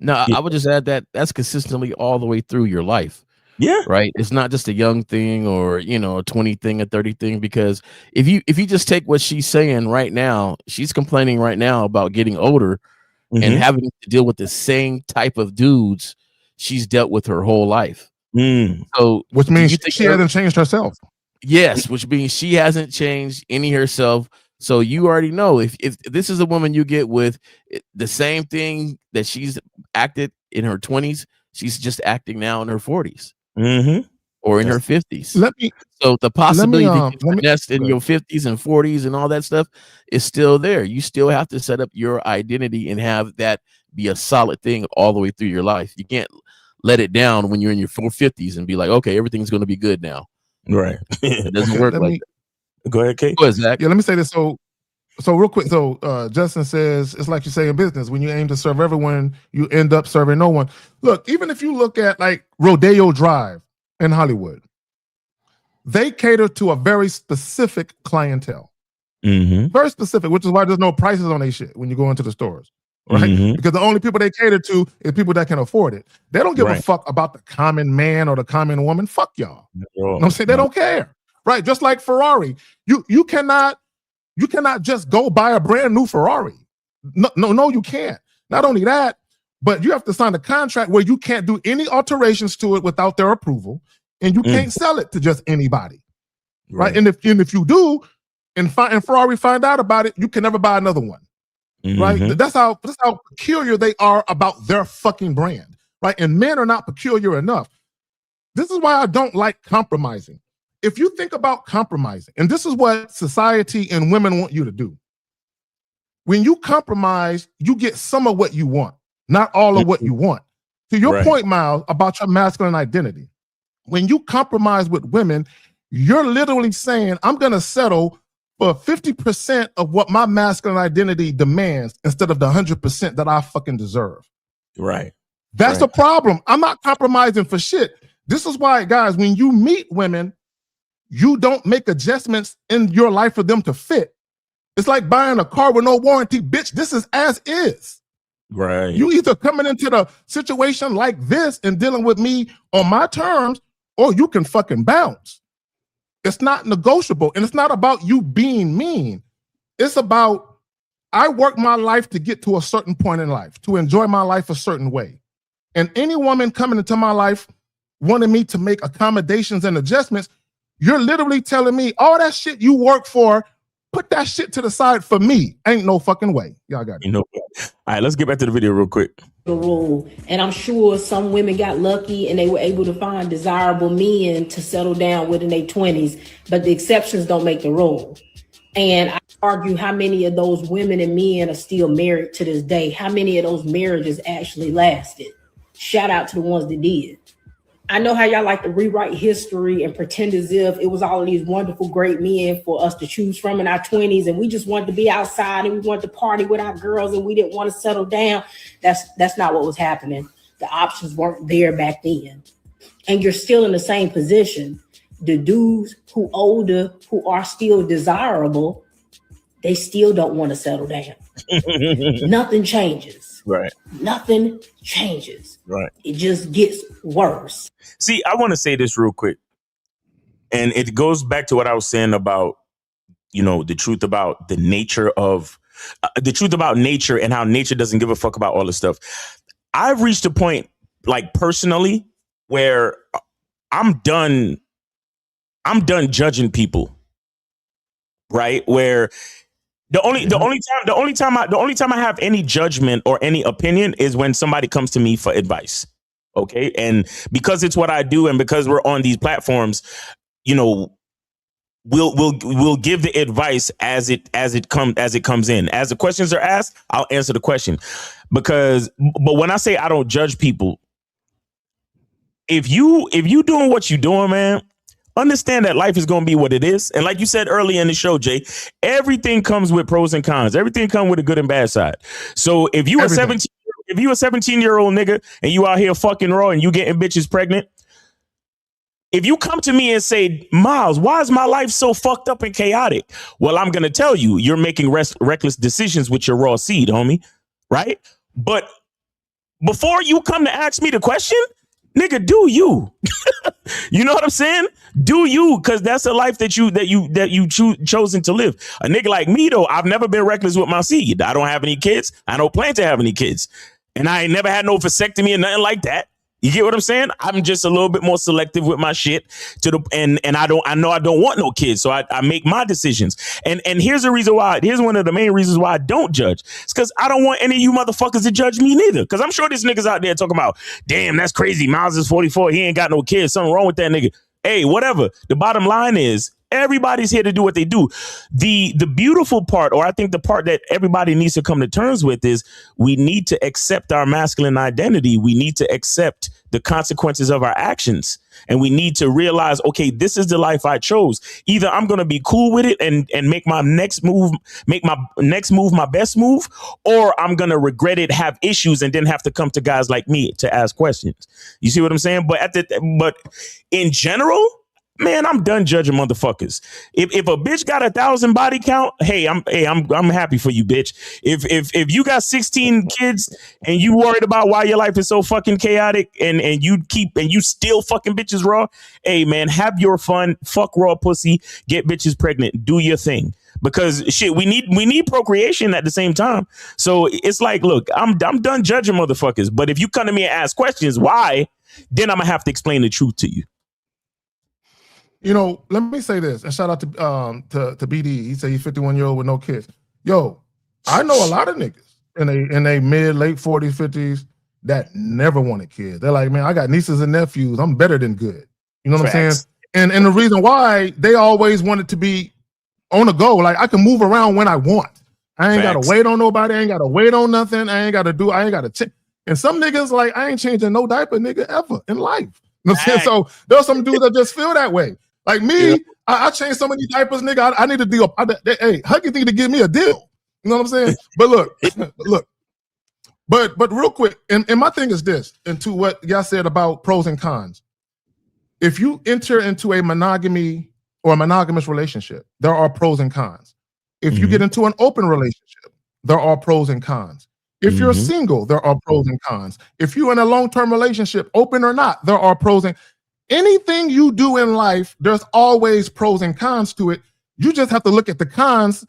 No, I would just add that that's consistently all the way through your life. Yeah. Right. It's not just a young thing or, you know, a 20 thing, a 30 thing, because if you just take what she's saying right now, she's complaining right now about getting older and having to deal with the same type of dudes she's dealt with her whole life. So which means she hasn't changed herself. Yes, which means she hasn't changed any herself. So you already know if this is a woman you get with the same thing that she's acted in her 20s, she's just acting now in her 40s or in her 50s. So the possibility to get finessed in your 50s and 40s and all that stuff is still there. You still have to set up your identity and have that be a solid thing all the way through your life. You can't let it down when you're in your 50s and be like, okay, everything's going to be good now. Right. It doesn't work like that. Go ahead, Kate. Go ahead, Zach. Yeah, let me say this. So real quick. So Justin says, it's like you say in business, when you aim to serve everyone, you end up serving no one. Look, even if you look at like Rodeo Drive in Hollywood, they cater to a very specific clientele. Very specific, which is why there's no prices on their shit when you go into the stores. Right? Because the only people they cater to is people that can afford it. They don't give a fuck about the common man or the common woman. Fuck y'all. You know what I'm saying? They don't care. Right? Just like Ferrari. You cannot just go buy a brand new Ferrari. No, you can't. Not only that, but you have to sign a contract where you can't do any alterations to it without their approval, and you can't sell it to just anybody. Right? And if you do, and Ferrari find out about it, you can never buy another one. Right? That's how peculiar they are about their fucking brand. Right? And men are not peculiar enough. This is why I don't like compromising. If you think about compromising, and this is what society and women want you to do. When you compromise, you get some of what you want, not all of what you want. To your point, Miles, about your masculine identity. When you compromise with women, you're literally saying, I'm going to settle for 50% of what my masculine identity demands instead of the 100% that I fucking deserve. Right. That's the problem. I'm not compromising for shit. This is why, guys, when you meet women, you don't make adjustments in your life for them to fit. It's like buying a car with no warranty. Bitch, this is as is. Right. You either coming into the situation like this and dealing with me on my terms, or you can fucking bounce. It's not negotiable. And it's not about you being mean. It's about, I work my life to get to a certain point in life, to enjoy my life a certain way. And any woman coming into my life wanting me to make accommodations and adjustments, you're literally telling me all that shit you work for, put that shit to the side for me. Ain't no fucking way. Y'all got it. All right, let's get back to the video real quick. The rule, and I'm sure some women got lucky and they were able to find desirable men to settle down with in their 20s, but the exceptions don't make the rule. And I argue how many of those women and men are still married to this day. How many of those marriages actually lasted? Shout out to the ones that did. I know how y'all like to rewrite history and pretend as if it was all of these wonderful, great men for us to choose from in our 20s, and we just wanted to be outside and we wanted to party with our girls and we didn't want to settle down. That's not what was happening. The options weren't there back then. And you're still in the same position. The dudes who older, who are still desirable, they still don't want to settle down. Nothing changes. Right. Nothing changes. Right. It just gets worse. See, I want to say this real quick. And it goes back to what I was saying about, the truth about the nature of nature and how nature doesn't give a fuck about all this stuff. I've reached a point, like personally, where I'm done judging people. Right? Where the only time I have any judgment or any opinion is when somebody comes to me for advice. Okay. And because it's what I do, and because we're on these platforms, we'll give the advice as it comes in. As the questions are asked, I'll answer the question. But when I say I don't judge people, if you doing what you're doing, man, understand that life is going to be what it is. And like you said earlier in the show, Jay, everything comes with pros and cons. Everything comes with a good and bad side. So if you a 17-year-old nigga and you out here fucking raw and you getting bitches pregnant, if you come to me and say, Miles, why is my life so fucked up and chaotic? Well, I'm going to tell you, you're making reckless decisions with your raw seed, homie. Right? But before you come to ask me the question, nigga, do you. You know what I'm saying? Do you, because that's a life that you chosen to live. A nigga like me though, I've never been reckless with my seed. I don't have any kids. I don't plan to have any kids, and I ain't never had no vasectomy or nothing like that. You get what I'm saying? I'm just a little bit more selective with my shit and I know I don't want no kids. So I make my decisions. And here's the reason why. Here's one of the main reasons why I don't judge. It's because I don't want any of you motherfuckers to judge me neither. Because I'm sure there's niggas out there talking about, damn, that's crazy. Miles is 44. He ain't got no kids. Something wrong with that nigga. Hey, whatever. The bottom line is, everybody's here to do what they do. The beautiful part, or I think the part that everybody needs to come to terms with, is we need to accept our masculine identity. We need to accept the consequences of our actions. And we need to realize, okay, this is the life I chose. Either I'm going to be cool with it and make my next move my best move, or I'm going to regret it, have issues, and then have to come to guys like me to ask questions. You see what I'm saying? But in general, man, I'm done judging motherfuckers. If a bitch got 1,000 body count, I'm happy for you, bitch. If you got 16 kids and you worried about why your life is so fucking chaotic and you still fucking bitches raw, hey man, have your fun, fuck raw pussy, get bitches pregnant, do your thing. Because shit, we need procreation at the same time. So it's like, look, I'm done judging motherfuckers. But if you come to me and ask questions, why, then I'm gonna have to explain the truth to you. You know, let me say this, and shout out to BD. He said he's 51-year-old with no kids. Yo, I know a lot of niggas in a mid, late 40s, 50s that never wanted kids. They're like, man, I got nieces and nephews. I'm better than good. You know what I'm saying? And the reason why, they always wanted to be on the go. Like, I can move around when I want. I ain't got to wait on nobody. I ain't got to wait on nothing. I ain't got to change. And some niggas, like, I ain't changing no diaper, nigga, ever in life. You know what I'm saying? So there's some dudes that just feel that way. Like me, I changed so many diapers, nigga. I need a deal. Hey, Huggy need to give me a deal. You know what I'm saying? But look, but real quick, and my thing is this, and to what y'all said about pros and cons. If you enter into a monogamy or a monogamous relationship, there are pros and cons. If you get into an open relationship, there are pros and cons. If you're single, there are pros and cons. If you're in a long-term relationship, open or not, there are pros and anything you do in life, there's always pros and cons to it. You just have to look at the cons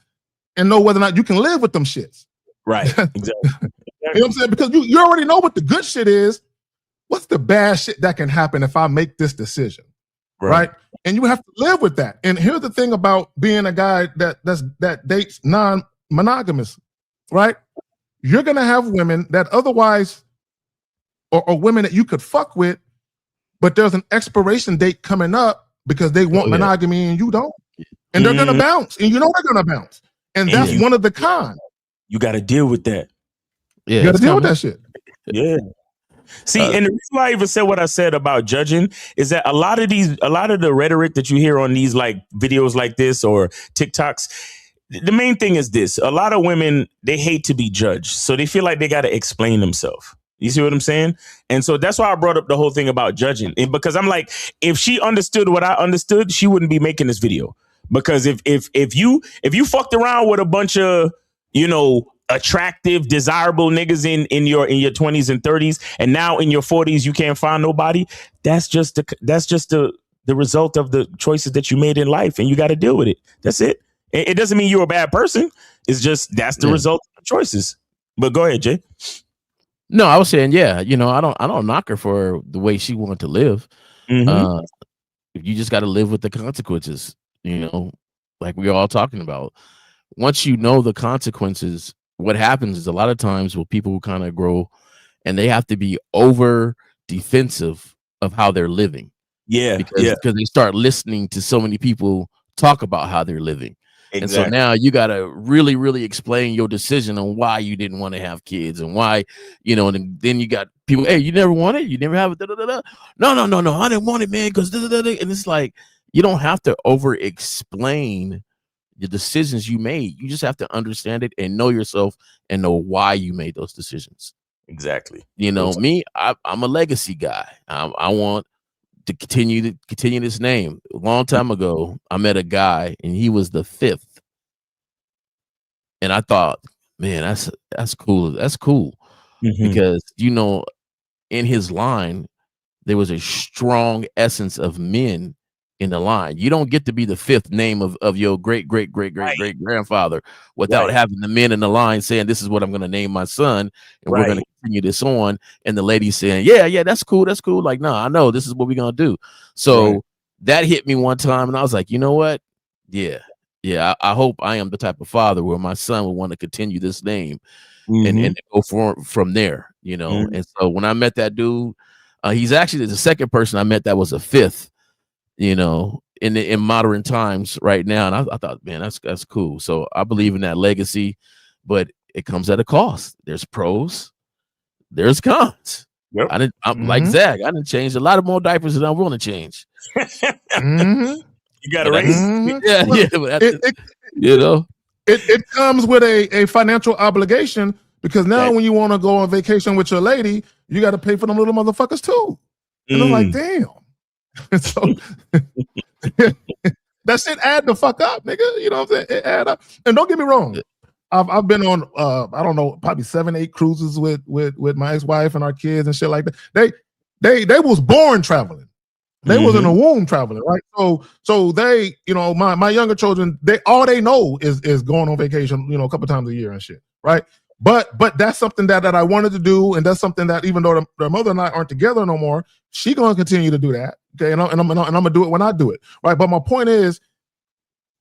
and know whether or not you can live with them shits. Right. Exactly. You know what I'm saying? Because you already know what the good shit is. What's the bad shit that can happen if I make this decision? Right? And you have to live with that. And here's the thing about being a guy that dates non-monogamous, right? You're gonna have women that otherwise, or women that you could fuck with, but there's an expiration date coming up because they want monogamy and you don't. And they're going to bounce. And you know they're going to bounce. And that's one of the cons. You got to deal with that. Yeah, you got to deal with that shit. Yeah. See, and the reason why I even said what I said about judging is that a lot of the rhetoric that you hear on these like videos like this or TikToks, the main thing is this. A lot of women, they hate to be judged. So they feel like they got to explain themselves. You see what I'm saying? And so that's why I brought up the whole thing about judging. And because I'm like, if she understood what I understood, she wouldn't be making this video. Because if you fucked around with a bunch of, you know, attractive, desirable niggas in your 20s and 30s, and now in your 40s you can't find nobody, that's just the result of the choices that you made in life, and you got to deal with it. That's it. It doesn't mean you're a bad person. It's just that's the result of the choices. But go ahead, Jay. No, I was saying, you know, I don't knock her for the way she wanted to live. You just got to live with the consequences, you know, like we're all talking about. Once you know the consequences, what happens is a lot of times with people who kind of grow and they have to be over defensive of how they're living. Yeah. Because they start listening to so many people talk about how they're living. Exactly. And so now you got to really, really explain your decision on why you didn't want to have kids and why, you know, and then you got people, hey, you never want it? You never have it? Da, da, da, da. No, I didn't want it, man, because and it's like, you don't have to over explain the decisions you made. You just have to understand it and know yourself and know why you made those decisions. Exactly. You know, me, I'm a legacy guy. I want to continue this name. A long time ago, I met a guy and he was the 5th. And I thought, man, that's cool. That's cool. Because, you know, in his line, there was a strong essence of men in the line. You don't get to be the fifth name of your great grandfather without having the men in the line saying, this is what I'm going to name my son, and we're going to continue this on. And the lady saying, yeah, that's cool. Like, no, I know this is what we're going to do. So that hit me one time, and I was like, you know what? Yeah. I hope I am the type of father where my son will want to continue this name and go from there, you know. And so when I met that dude, he's actually the second person I met that was a fifth, you know, in modern times right now. And I thought, man, that's cool. So I believe in that legacy, but it comes at a cost. There's pros, there's cons. Yep. I'm like Zach. I didn't change a lot of more diapers than I want to change. You got to raise. You know, it comes with a financial obligation, because now when you want to go on vacation with your lady, you got to pay for them little motherfuckers too. And I'm like, damn. So that shit add the fuck up, nigga. You know what I'm saying? It add up. And don't get me wrong, I've been on I don't know, probably 7-8 cruises with my ex-wife and our kids and shit like that. They was born traveling. They was in the womb traveling, right? So they, you know, my younger children, all they know is going on vacation, you know, a couple times a year and shit, right? But that's something that I wanted to do, and that's something that, even though their mother and I aren't together no more, she gonna continue to do that, okay? And I'm gonna do it when I do it, right? But my point is,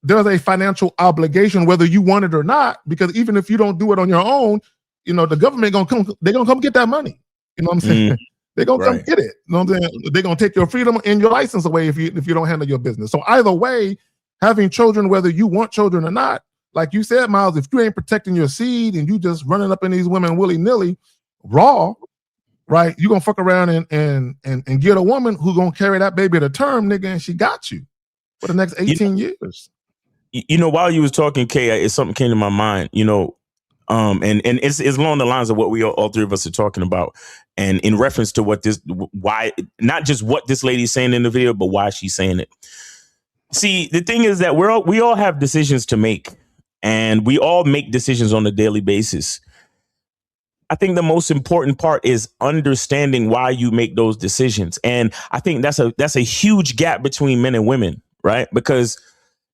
there's a financial obligation whether you want it or not, because even if you don't do it on your own, you know, the government they're gonna come get that money. You know what I'm saying? They're gonna come get it. You know what I'm saying? They're gonna take your freedom and your license away if you don't handle your business. So either way, having children, whether you want children or not, like you said, Miles, if you ain't protecting your seed and you just running up in these women willy-nilly, raw, right? You're gonna fuck around and get a woman who's gonna carry that baby to term, nigga, and she got you for the next 18 years. You know, while you was talking, Kay, something came to my mind, you know, and it's along the lines of what we all three of us are talking about, and in reference to why not just what this lady's saying in the video, but why she's saying it. See, the thing is that we all have decisions to make, and we all make decisions on a daily basis. I think the most important part is understanding why you make those decisions, and I think that's a huge gap between men and women, right? Because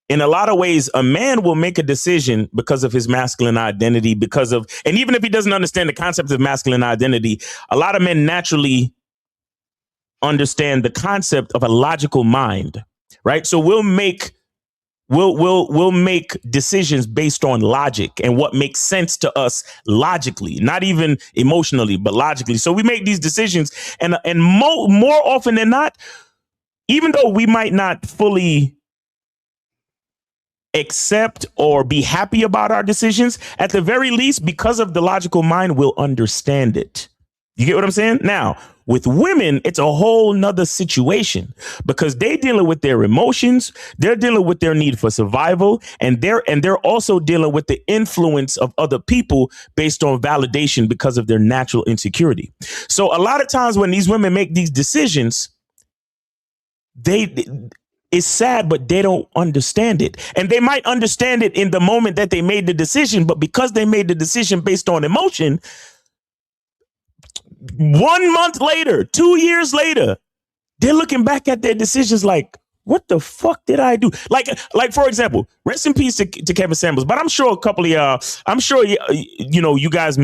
in a lot of ways, a man will make a decision because of his masculine identity, and even if he doesn't understand the concept of masculine identity, a lot of men naturally understand the concept of a logical mind, right? So we'll make decisions based on logic and what makes sense to us logically, not even emotionally, but logically. So we make these decisions, and more often than not, even though we might not fully accept or be happy about our decisions, at the very least, because of the logical mind, we'll understand it. You get what I'm saying? Now, with women, it's a whole nother situation, because they're dealing with their emotions, they're dealing with their need for survival, and they're also dealing with the influence of other people based on validation because of their natural insecurity. So a lot of times when these women make these decisions, it's sad, but they don't understand it. And they might understand it in the moment that they made the decision, but because they made the decision based on emotion, 1 month later, 2 years later, they're looking back at their decisions like, what the fuck did I do? Like for example, rest in peace to Kevin Samuels, but I'm sure a couple of y'all, you know, you guys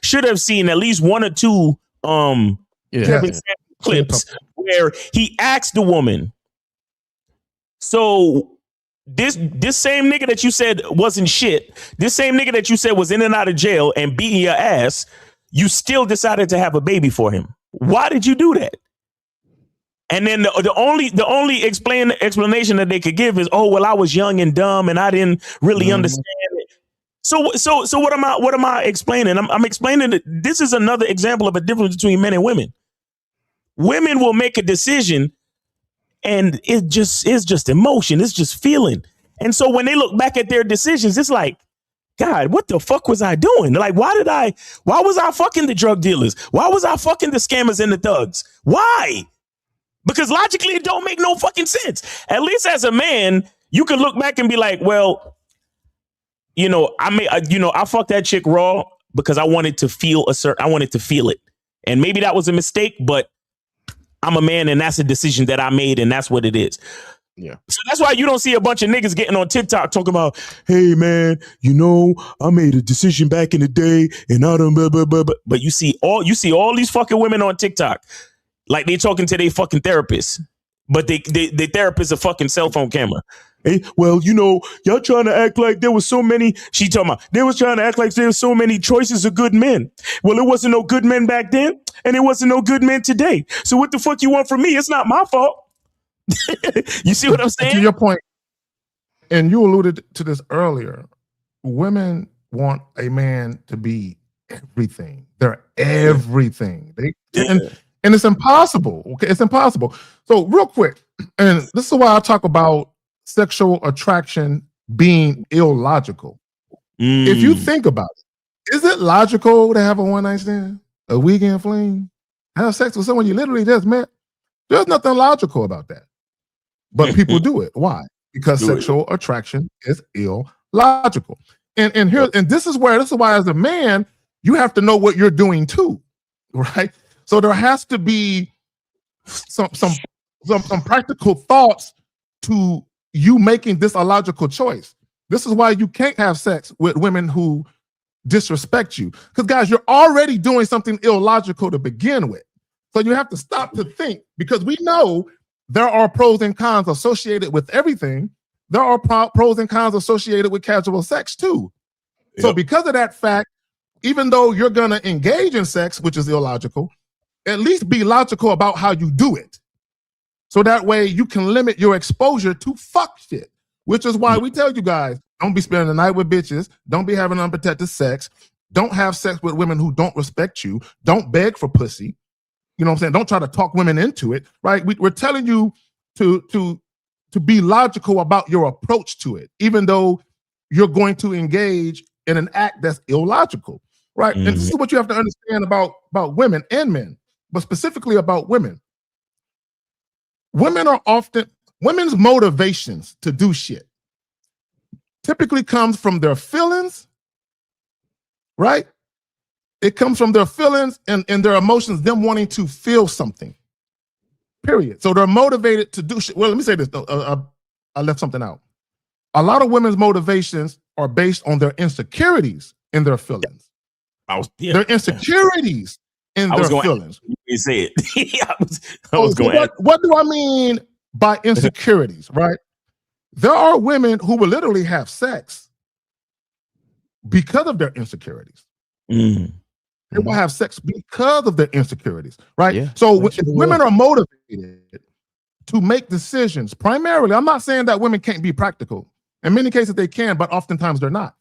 should have seen at least one or two Kevin Samuels clips where he asked the woman, so this same nigga that you said wasn't shit, this same nigga that you said was in and out of jail and beating your ass, you still decided to have a baby for him. Why did you do that? And then the only explanation that they could give is, oh, well, I was young and dumb and I didn't really understand it. So what am I explaining? I'm explaining that this is another example of a difference between men and women. Women will make a decision and it's just emotion. It's just feeling. And so when they look back at their decisions, it's like, God, what the fuck was I doing? Like, why was I fucking the drug dealers? Why was I fucking the scammers and the thugs? Why? Because logically, it don't make no fucking sense. At least as a man, you can look back and be like, well, you know, I fucked that chick raw because I wanted to feel I wanted to feel it. And maybe that was a mistake, but I'm a man and that's a decision that I made and that's what it is. Yeah. So that's why you don't see a bunch of niggas getting on TikTok talking about, hey man, you know, I made a decision back in the day and I don't blah, blah, blah, blah. But you see all these fucking women on TikTok like they talking to their fucking therapist, but they therapist a fucking cell phone camera. Hey, well, you know, y'all trying to act like there was so many. She talking about they was trying to act like there was so many choices of good men. Well, it wasn't no good men back then, and it wasn't no good men today. So what the fuck you want from me? It's not my fault. You see what I'm saying? To your point, and you alluded to this earlier, women want a man to be everything. They're everything. And it's impossible. Okay, it's impossible. So real quick, and this is why I talk about sexual attraction being illogical. If you think about it, is it logical to have a one-night stand, a weekend fling, have sex with someone you literally just met? There's nothing logical about that. But people do it. Why? Because sexual attraction is illogical. And this is why as a man, you have to know what you're doing too, right? So there has to be some practical thoughts to you making this a logical choice. This is why you can't have sex with women who disrespect you. Because guys, you're already doing something illogical to begin with. So you have to stop to think, because we know there are pros and cons associated with everything. There are pros and cons associated with casual sex too. Yep. So because of that fact, even though you're going to engage in sex, which is illogical, at least be logical about how you do it. So that way you can limit your exposure to fuck shit, which is why we tell you guys, don't be spending the night with bitches. Don't be having unprotected sex. Don't have sex with women who don't respect you. Don't beg for pussy. You know what I'm saying? Don't try to talk women into it, right? We're telling you to be logical about your approach to it, even though you're going to engage in an act that's illogical, right? And this is what you have to understand about women and men, but specifically about women. Women's motivations to do shit typically comes from their feelings, right? It comes from their feelings and their emotions, them wanting to feel something, period. So they're motivated to do shit. Well, let me say this, though. I left something out. A lot of women's motivations are based on their insecurities in their feelings. Their insecurities in their feelings. You say it. I was going. What do I mean by insecurities, right? There are women who will literally have sex because of their insecurities. They will have sex because of their insecurities, right? Yeah, so if women are motivated to make decisions, primarily, I'm not saying that women can't be practical. In many cases they can, but oftentimes they're not.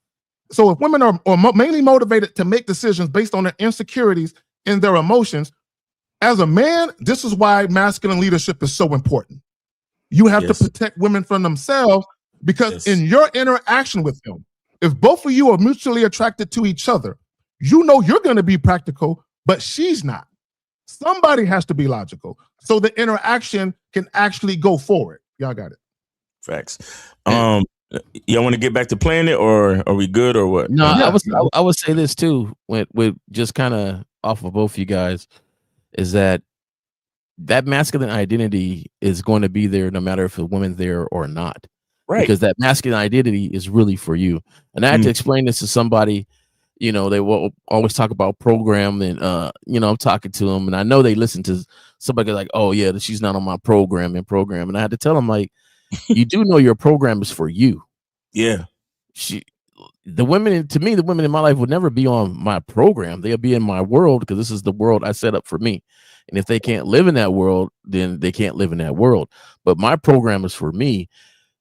So if women are mainly motivated to make decisions based on their insecurities and their emotions, as a man, this is why masculine leadership is so important. You have to protect women from themselves, because in your interaction with them, if both of you are mutually attracted to each other, you know you're going to be practical, but she's not. Somebody has to be logical so the interaction can actually go forward. Y'all got it. Facts. Y'all want to get back to playing it, or are we good, or what? No, I would say this too, with just kind of off of both of you guys, is that masculine identity is going to be there no matter if a woman's there or not. Right. Because that masculine identity is really for you. And I had to explain this to somebody. You know, they will always talk about program, and I'm talking to them, and I know they listen to somebody like, oh yeah, she's not on my program. And I had to tell them, like, you do know your program is for you. Yeah. The women in my life would never be on my program. They'll be in my world, because this is the world I set up for me. And if they can't live in that world, then they can't live in that world. But my program is for me,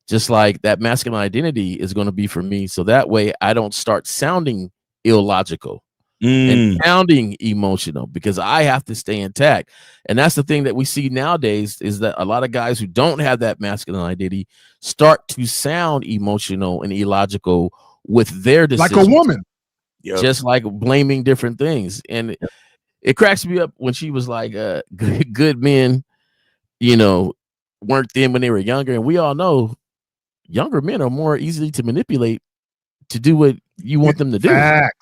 just like that masculine identity is going to be for me. So that way I don't start sounding illogical and sounding emotional, because I have to stay intact. And that's the thing that we see nowadays, is that a lot of guys who don't have that masculine identity start to sound emotional and illogical with their decisions. Like a woman. Just like blaming different things. And it cracks me up when she was like, good men, weren't them when they were younger. And we all know younger men are more easily to manipulate to do what you want them to do. Facts.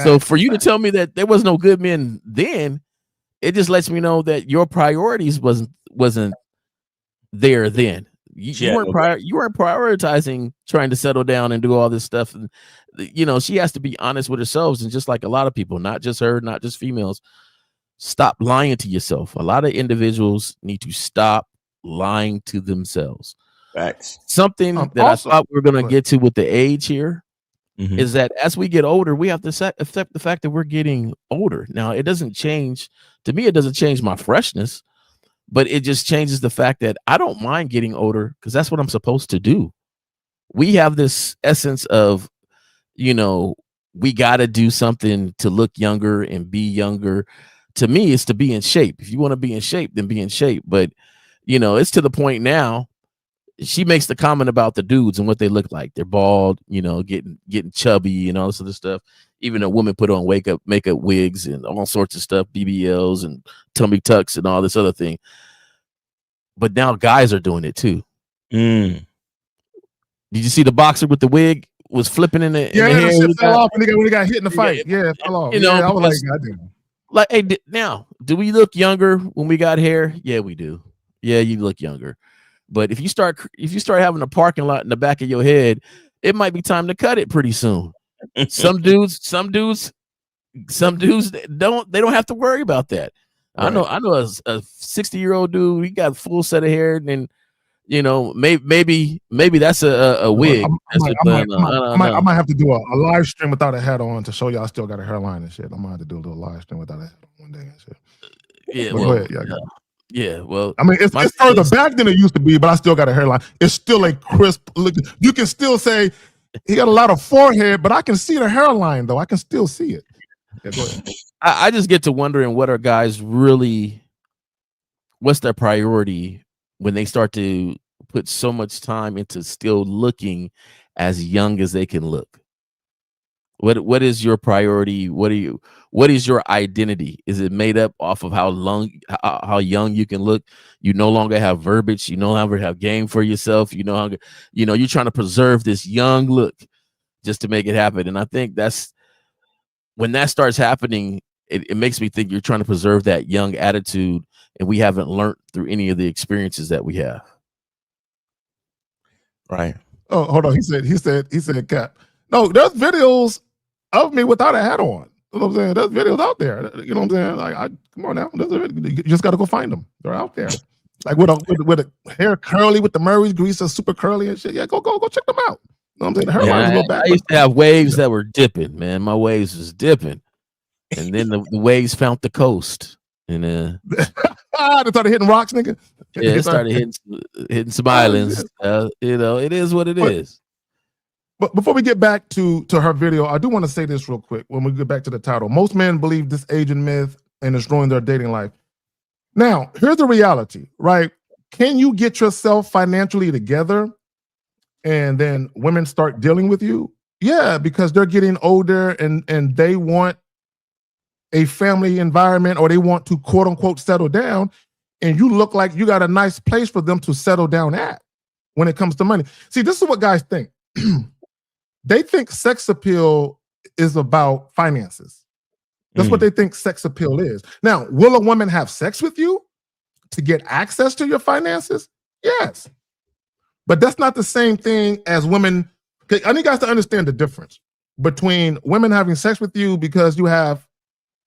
So for you to tell me that there was no good men then, it just lets me know that your priorities wasn't there then. You weren't prioritizing trying to settle down and do all this stuff. And she has to be honest with herself, and just like a lot of people, not just her, not just females, stop lying to yourself. A lot of individuals need to stop lying to themselves. Facts. Something that also, I thought we were going to get to with the age here is that as we get older, we have to accept the fact that we're getting older. Now, it doesn't change, to me, it doesn't change my freshness, but it just changes the fact that I don't mind getting older because that's what I'm supposed to do. We have this essence of, we got to do something to look younger and be younger. To me, it's to be in shape. If you want to be in shape, then be in shape. But, it's to the point now. She makes the comment about the dudes and what they look like. They're bald, getting chubby and all this other stuff. Even a woman put on makeup wigs and all sorts of stuff, BBLs and tummy tucks and all this other thing. But now guys are doing it too. Did you see the boxer with the wig was flipping in the hair? Shit fell off when he got hit in the fight. Yeah, it fell off. I was like, goddamn. Like, hey, now, do we look younger when we got hair? Yeah, we do. Yeah, you look younger. But if you start having a parking lot in the back of your head, it might be time to cut it pretty soon. Some dudes don't have to worry about that. Right. I know a 60-year-old dude, he got a full set of hair, and maybe that's a wig. I might have to do a live stream without a hat on to show you I still got a hairline and shit. I might have to do a little live stream without a hat on one day and shit. Yeah, go ahead. Yeah, well, I mean, it's further back than it used to be, but I still got a hairline. It's still a crisp look. You can still say he got a lot of forehead, but I can see the hairline, though. I can still see it. Yeah, go ahead. I just get to wondering what are guys really, what's their priority when they start to put so much time into still looking as young as they can look. What is your priority? What is your identity? Is it made up off of how young you can look? You no longer have verbiage. You no longer have game for yourself. You're trying to preserve this young look just to make it happen. And I think that's when that starts happening, it makes me think you're trying to preserve that young attitude, and we haven't learned through any of the experiences that we have. Right. Oh, hold on. He said, Cap. No, there's videos of me without a hat on. You know what I'm saying? There's videos out there. You know what I'm saying? Like, come on now. You just got to go find them. They're out there. Like with a hair curly with the Murray's grease, super curly and shit. Yeah, go check them out. You know what I'm saying? The hairline's a little back. I used to have waves that were dipping, man. My waves was dipping. And then the waves found the coast. And they started hitting rocks, nigga. Yeah, it started hitting some islands. It is what it is. But before we get back to her video, I do want to say this real quick when we get back to the title. Most men believe this aging myth and it's ruining their dating life. Now, here's the reality, right? Can you get yourself financially together and then women start dealing with you? Yeah, because they're getting older and they want a family environment, or they want to quote unquote settle down, and you look like you got a nice place for them to settle down at when it comes to money. See, this is what guys think. They think sex appeal is about finances. That's what they think sex appeal is. Now, will a woman have sex with you to get access to your finances? Yes. But that's not the same thing as women. I need you guys to understand the difference between women having sex with you because you have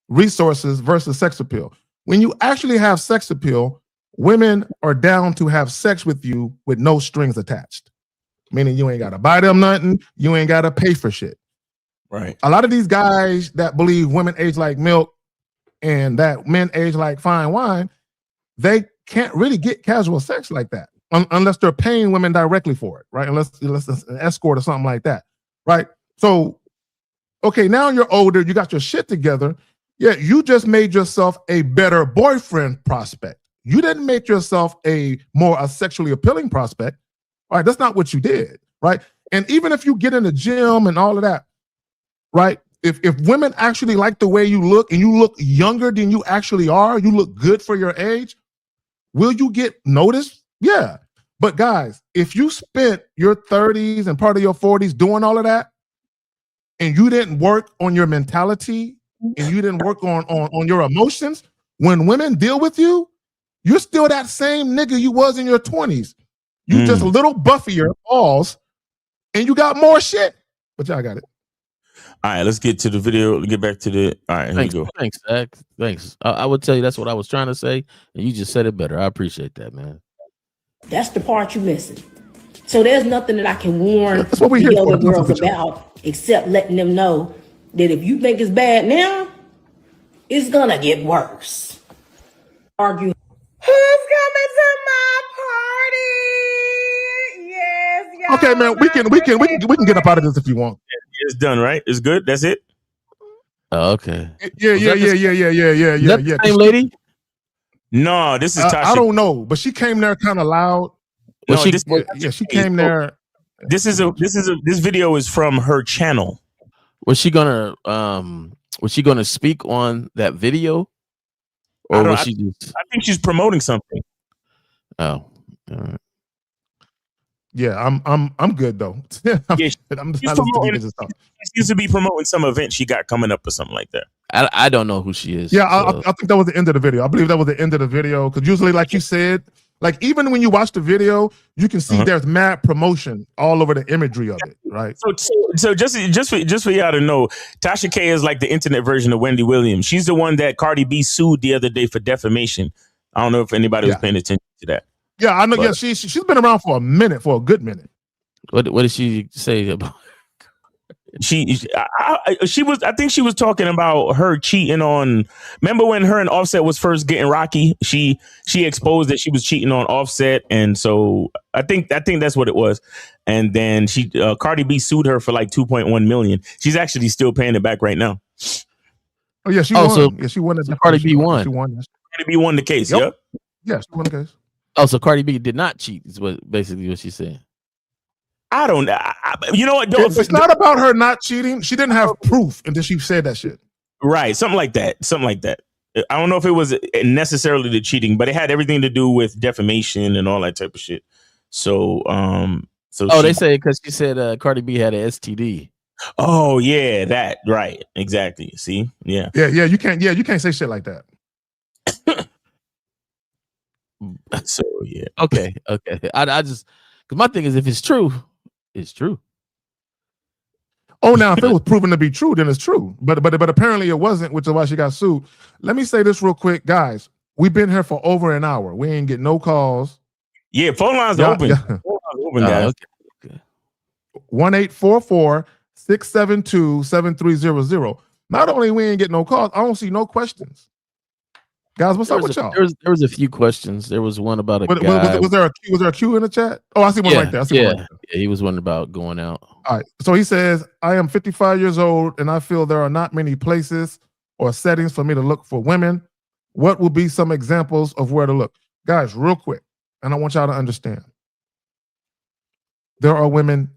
resources versus sex appeal. When you actually have sex appeal, women are down to have sex with you with no strings attached. Meaning you ain't got to buy them nothing. You ain't got to pay for shit. Right. A lot of these guys that believe women age like milk and that men age like fine wine, they can't really get casual sex like that unless they're paying women directly for it, right? Unless it's an escort or something like that, right? So, okay, now you're older, you got your shit together. Yeah, you just made yourself a better boyfriend prospect. You didn't make yourself a sexually appealing prospect. All right, that's not what you did, right? And even if you get in the gym and all of that, right? If women actually like the way you look and you look younger than you actually are, you look good for your age, will you get noticed? Yeah. But guys, if you spent your 30s and part of your 40s doing all of that, and you didn't work on your mentality and you didn't work on your emotions, when women deal with you, you're still that same nigga you was in your 20s. You just a little buffier, balls, and you got more shit. But y'all got it. All right, let's get to the video. Get back to the. All right, here we go. Thanks, Zach. Thanks. I would tell you that's what I was trying to say, and you just said it better. I appreciate that, man. That's the part you missing. So there's nothing that I can warn That's what we hear the other for. girls about except letting them know that if you think it's bad now, it's gonna get worse. Argue. Who's coming to my party? Yes, y'all. Okay, man, we can get up out of this if you want. It's done, right? It's good. That's it. Oh, okay. Yeah. Is that the same lady? No, this is Tasha. I don't know, but she came there kind of loud. No, she came there. This video is from her channel. Was she gonna speak on that video, or was she just? I think she's promoting something. Oh, all right. Yeah, I'm good though. Yeah, I'm just she's she seems to be promoting some event she got coming up or something like that. I don't know who she is. Yeah, so. I think that was the end of the video. I believe that was the end of the video because usually, like you said, like even when you watch the video, you can see there's mad promotion all over the imagery of it, right? So just for y'all to know, Tasha K is like the internet version of Wendy Williams. She's the one that Cardi B sued the other day for defamation. I don't know if anybody was paying attention to that. Yeah, I know. But, yeah, she's been around for a good minute. What did she say about? I think she was talking about her cheating on. Remember when her and Offset was first getting rocky? She exposed that she was cheating on Offset, and so I think that's what it was. And then Cardi B sued her for like 2.1 million. She's actually still paying it back right now. Oh yeah, she won. So, yeah, she won. So Cardi B won. She won. Cardi B won the case. Yep. Yeah, she won the case. Oh, so Cardi B did not cheat. Is what she's saying. I don't. You know what? It's not about her not cheating. She didn't have proof until she said that shit. Right, something like that. I don't know if it was necessarily the cheating, but it had everything to do with defamation and all that type of shit. So, they say because she said Cardi B had an STD. Oh yeah, that right, exactly. See, yeah. You can't say shit like that. So yeah. Okay. I just because my thing is if it's true, it's true. Oh, now if it was proven to be true, then it's true. But apparently it wasn't, which is why she got sued. Let me say this real quick, guys. We've been here for over an hour. We ain't get no calls. Yeah, phone lines are open. Phone lines open, guys. Okay. 1-844-672-7300. Not only we ain't get no calls, I don't see no questions. Guys, what's up with y'all? There was a few questions. There was one about a guy. Was there a queue in the chat? Oh, I see one right there. Yeah, he was one about going out. All right. So he says, I am 55 years old and I feel there are not many places or settings for me to look for women. What will be some examples of where to look? Guys, real quick, and I want y'all to understand. There are women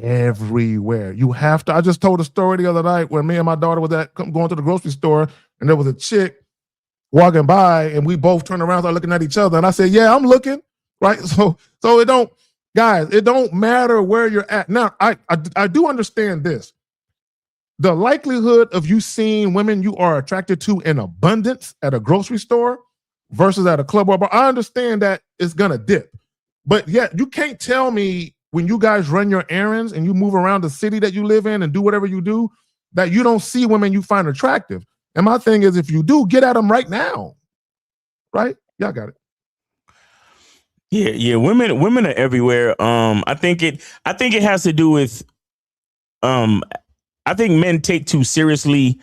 everywhere. You have to. I just told a story the other night where me and my daughter was going to the grocery store and there was a chick walking by and we both turned around, started looking at each other. And I said, yeah, I'm looking, right? So it don't matter where you're at. Now, I do understand this. The likelihood of you seeing women you are attracted to in abundance at a grocery store versus at a club or bar, I understand that it's going to dip. But yet you can't tell me when you guys run your errands and you move around the city that you live in and do whatever you do, that you don't see women you find attractive. And my thing is, if you do, get at them right now. Right? Y'all got it. Yeah. Women are everywhere. I think it has to do with I think men take too seriously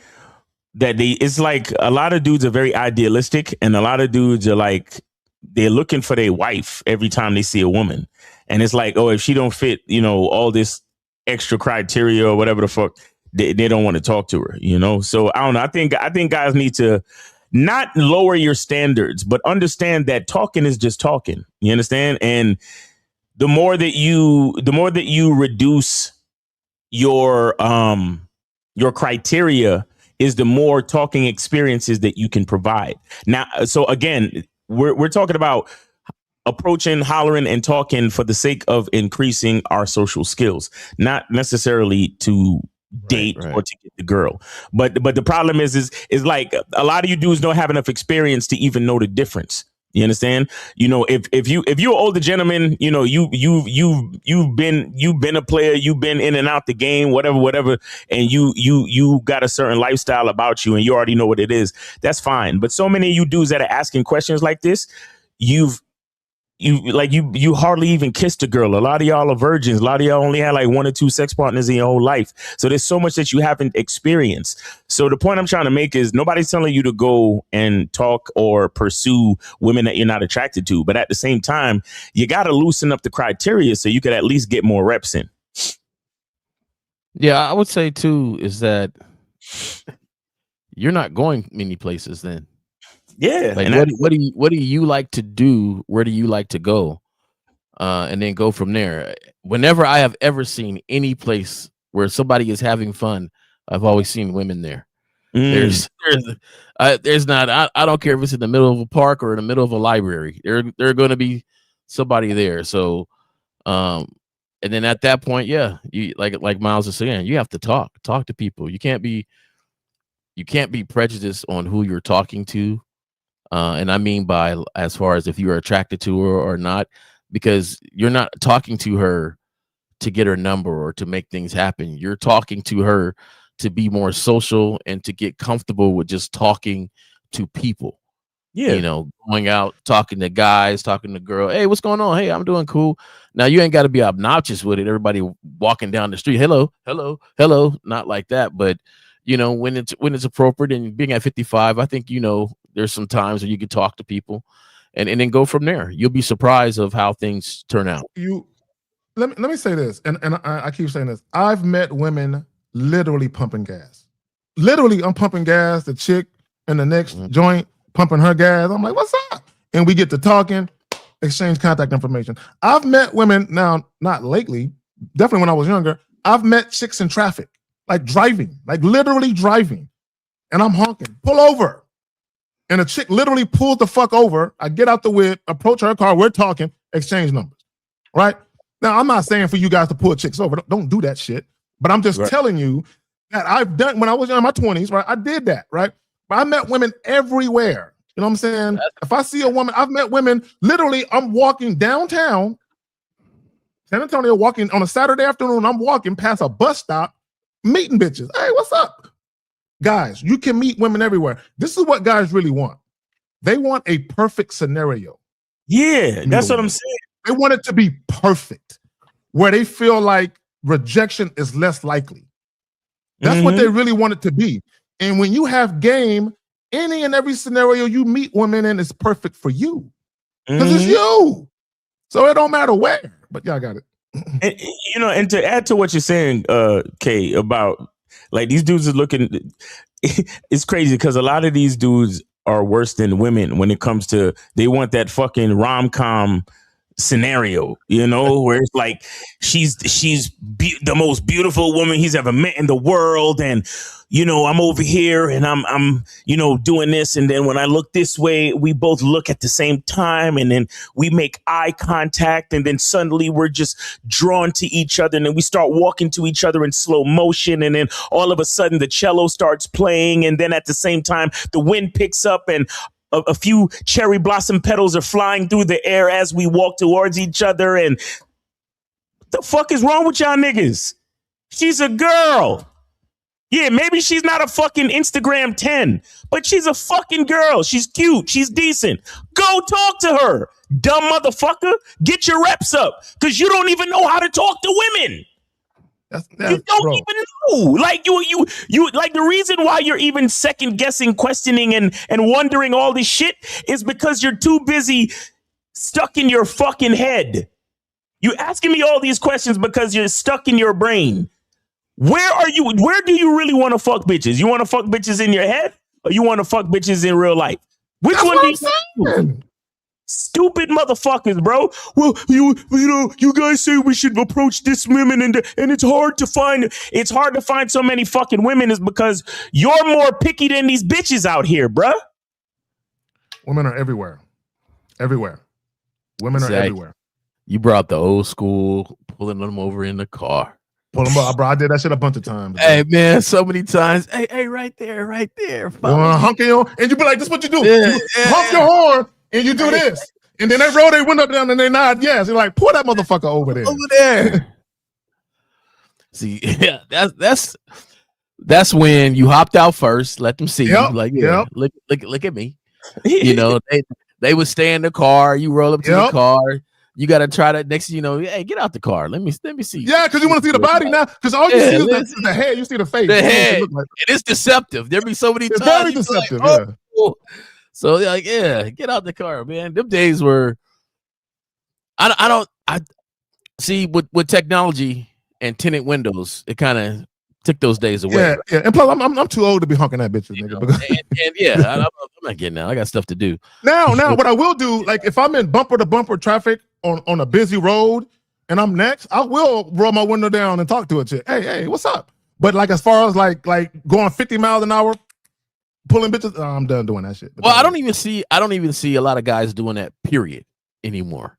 that it's like a lot of dudes are very idealistic and a lot of dudes are like they're looking for their wife every time they see a woman. And it's like, oh, if she don't fit, all this extra criteria or whatever the fuck, they don't want to talk to her, So I don't know. I think guys need to not lower your standards, but understand that talking is just talking. You understand? And the more that you reduce your criteria is the more talking experiences that you can provide. Now, so again, we're talking about approaching, hollering, and talking for the sake of increasing our social skills, not necessarily to date right. or to get the girl. But the problem is like a lot of you dudes don't have enough experience to even know the difference. You understand? You know, if you're an older gentleman, you know, you've been a player, you've been in and out the game, whatever, and you got a certain lifestyle about you and you already know what it is. That's fine. But so many of you dudes that are asking questions like this, you hardly even kissed a girl. A lot of y'all are virgins. A lot of y'all only had like 1 or 2 sex partners in your whole life. So there's so much that you haven't experienced. So the point I'm trying to make is nobody's telling you to go and talk or pursue women that you're not attracted to. But at the same time, you got to loosen up the criteria so you could at least get more reps in. Yeah, I would say too is that you're not going many places then. Yeah. Like what do you like to do? Where do you like to go? And then go from there. Whenever I have ever seen any place where somebody is having fun, I've always seen women there. There's not. I don't care if it's in the middle of a park or in the middle of a library. There are going to be somebody there. So, and then at that point, yeah, you like Miles is saying, you have to talk to people. You can't be prejudiced on who you're talking to. And I mean by as far as if you are attracted to her or not, because you're not talking to her to get her number or to make things happen. You're talking to her to be more social and to get comfortable with just talking to people. Yeah. You know, going out, talking to guys, talking to girls. Hey, what's going on? Hey, I'm doing cool. Now you ain't got to be obnoxious with it. Everybody walking down the street. Hello. Not like that. But you know, when it's appropriate, and being at 55, I think, you know, there's some times where you can talk to people and then go from there. You'll be surprised of how things turn out. Let me say this, and I keep saying this. I've met women literally pumping gas. Literally, I'm pumping gas. The chick in the next joint pumping her gas. I'm like, what's up? And we get to talking, exchange contact information. I've met women now, not lately, definitely when I was younger. I've met chicks in traffic, like driving, like literally driving, and I'm honking, pull over. And a chick literally pulls the fuck over. I get out the whip, approach her car, we're talking, exchange numbers, right? Now, I'm not saying for you guys to pull chicks over. Don't do that shit. But I'm just telling you that I've done, when I was in my 20s, right? I did that, right? But I met women everywhere. You know what I'm saying? If I see a woman, I've met women, literally, I'm walking downtown, San Antonio, walking on a Saturday afternoon, I'm walking past a bus stop, meeting bitches. Hey, what's up? Guys, you can meet women everywhere. This is what guys really want. They want a perfect scenario. Yeah, that's what I'm saying. They want it to be perfect, where they feel like rejection is less likely. That's what they really want it to be. And when you have game, any and every scenario you meet women in is perfect for you. Because it's you. So it don't matter where. But y'all got it. And, you know, and to add to what you're saying, Kay, about like these dudes are looking, it's crazy because a lot of these dudes are worse than women when it comes to, they want that fucking rom-com scenario, you know, where it's like she's the most beautiful woman he's ever met in the world, and you know, I'm over here and I'm you know, doing this, and then when I look this way, we both look at the same time, and then we make eye contact, and then suddenly we're just drawn to each other, and then we start walking to each other in slow motion, and then all of a sudden the cello starts playing, and then at the same time the wind picks up, and a few cherry blossom petals are flying through the air as we walk towards each other. And what the fuck is wrong with y'all niggas? She's a girl. Yeah, maybe she's not a fucking Instagram 10, but she's a fucking girl. She's cute. She's decent. Go talk to her, dumb motherfucker. Get your reps up, because you don't even know how to talk to women. You don't even know. Like you like, the reason why you're even second guessing, questioning, and wondering all this shit is because you're too busy stuck in your fucking head. You asking me all these questions because you're stuck in your brain. Where do you really want to fuck bitches? You want to fuck bitches in your head, or you want to fuck bitches in real life? Which one do you think? Stupid motherfuckers, bro. Well, you know, you guys say we should approach this women, and it's hard to find so many fucking women is because you're more picky than these bitches out here, bro. Women are everywhere. Everywhere. Women are everywhere. You brought the old school, pulling them over in the car. Pull them up, bro. I did that shit a bunch of times. Bro. Hey man, so many times. Hey, right there. You honk your, and you be like, "This is what you do. You honk your horn, and you do this." And then they roll their window down, and they nod yes. You're like, "Pull that motherfucker over there." Over there. See, yeah, that's when you hopped out first. Let them see you. Like, look at me. You know, they would stay in the car. You roll up to the car. You got to try that next. You know, hey, get out the car. Let me see. Yeah, because you want to see the body now. Because all you see is the head. You see the face. The head. Like. It is deceptive. There be so many times. Very deceptive. Like, oh. So like, get out the car, man. Them days were. I see with technology and tinted windows, it kind of took those days away. Yeah. And plus, I'm too old to be honking at bitches, nigga. And I'm not getting out. I got stuff to do. Now, what I will do, like if I'm in bumper to bumper traffic on a busy road and I'm next, I will roll my window down and talk to a chick. Hey, what's up? But like as far as like going 50 miles an hour, pulling bitches, I'm done doing that shit. Well, I don't even see a lot of guys doing that period anymore.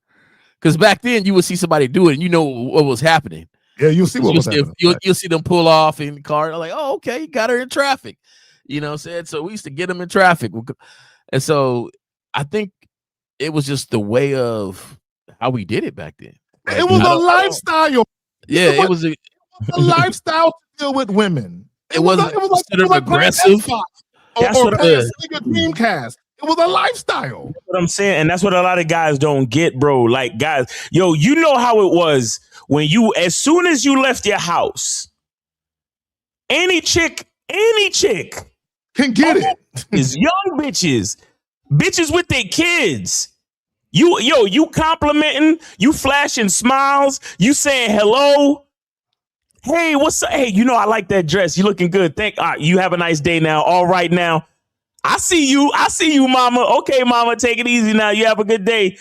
Because back then you would see somebody do it and you know what was happening. Yeah, you'll see what was happening. You'll see them pull off in the car. Like, oh, okay, you got her in traffic. You know what I'm saying? So we used to get them in traffic. And so I think it was just the way of how we did it back then. Like, it was a lifestyle. Yeah, it was a lifestyle to deal with women. It wasn't considered aggressive. That's what Dreamcast. It was a lifestyle. That's what I'm saying. And that's what a lot of guys don't get, bro. Like, guys, you know how it was when as soon as you left your house, any chick can get it. Is young bitches with their kids. You complimenting, you flashing smiles, you saying hello. Hey, what's up? Hey, I like that dress. You looking good. You have a nice day now. All right now. I see you, mama. Okay, mama, take it easy now. You have a good day.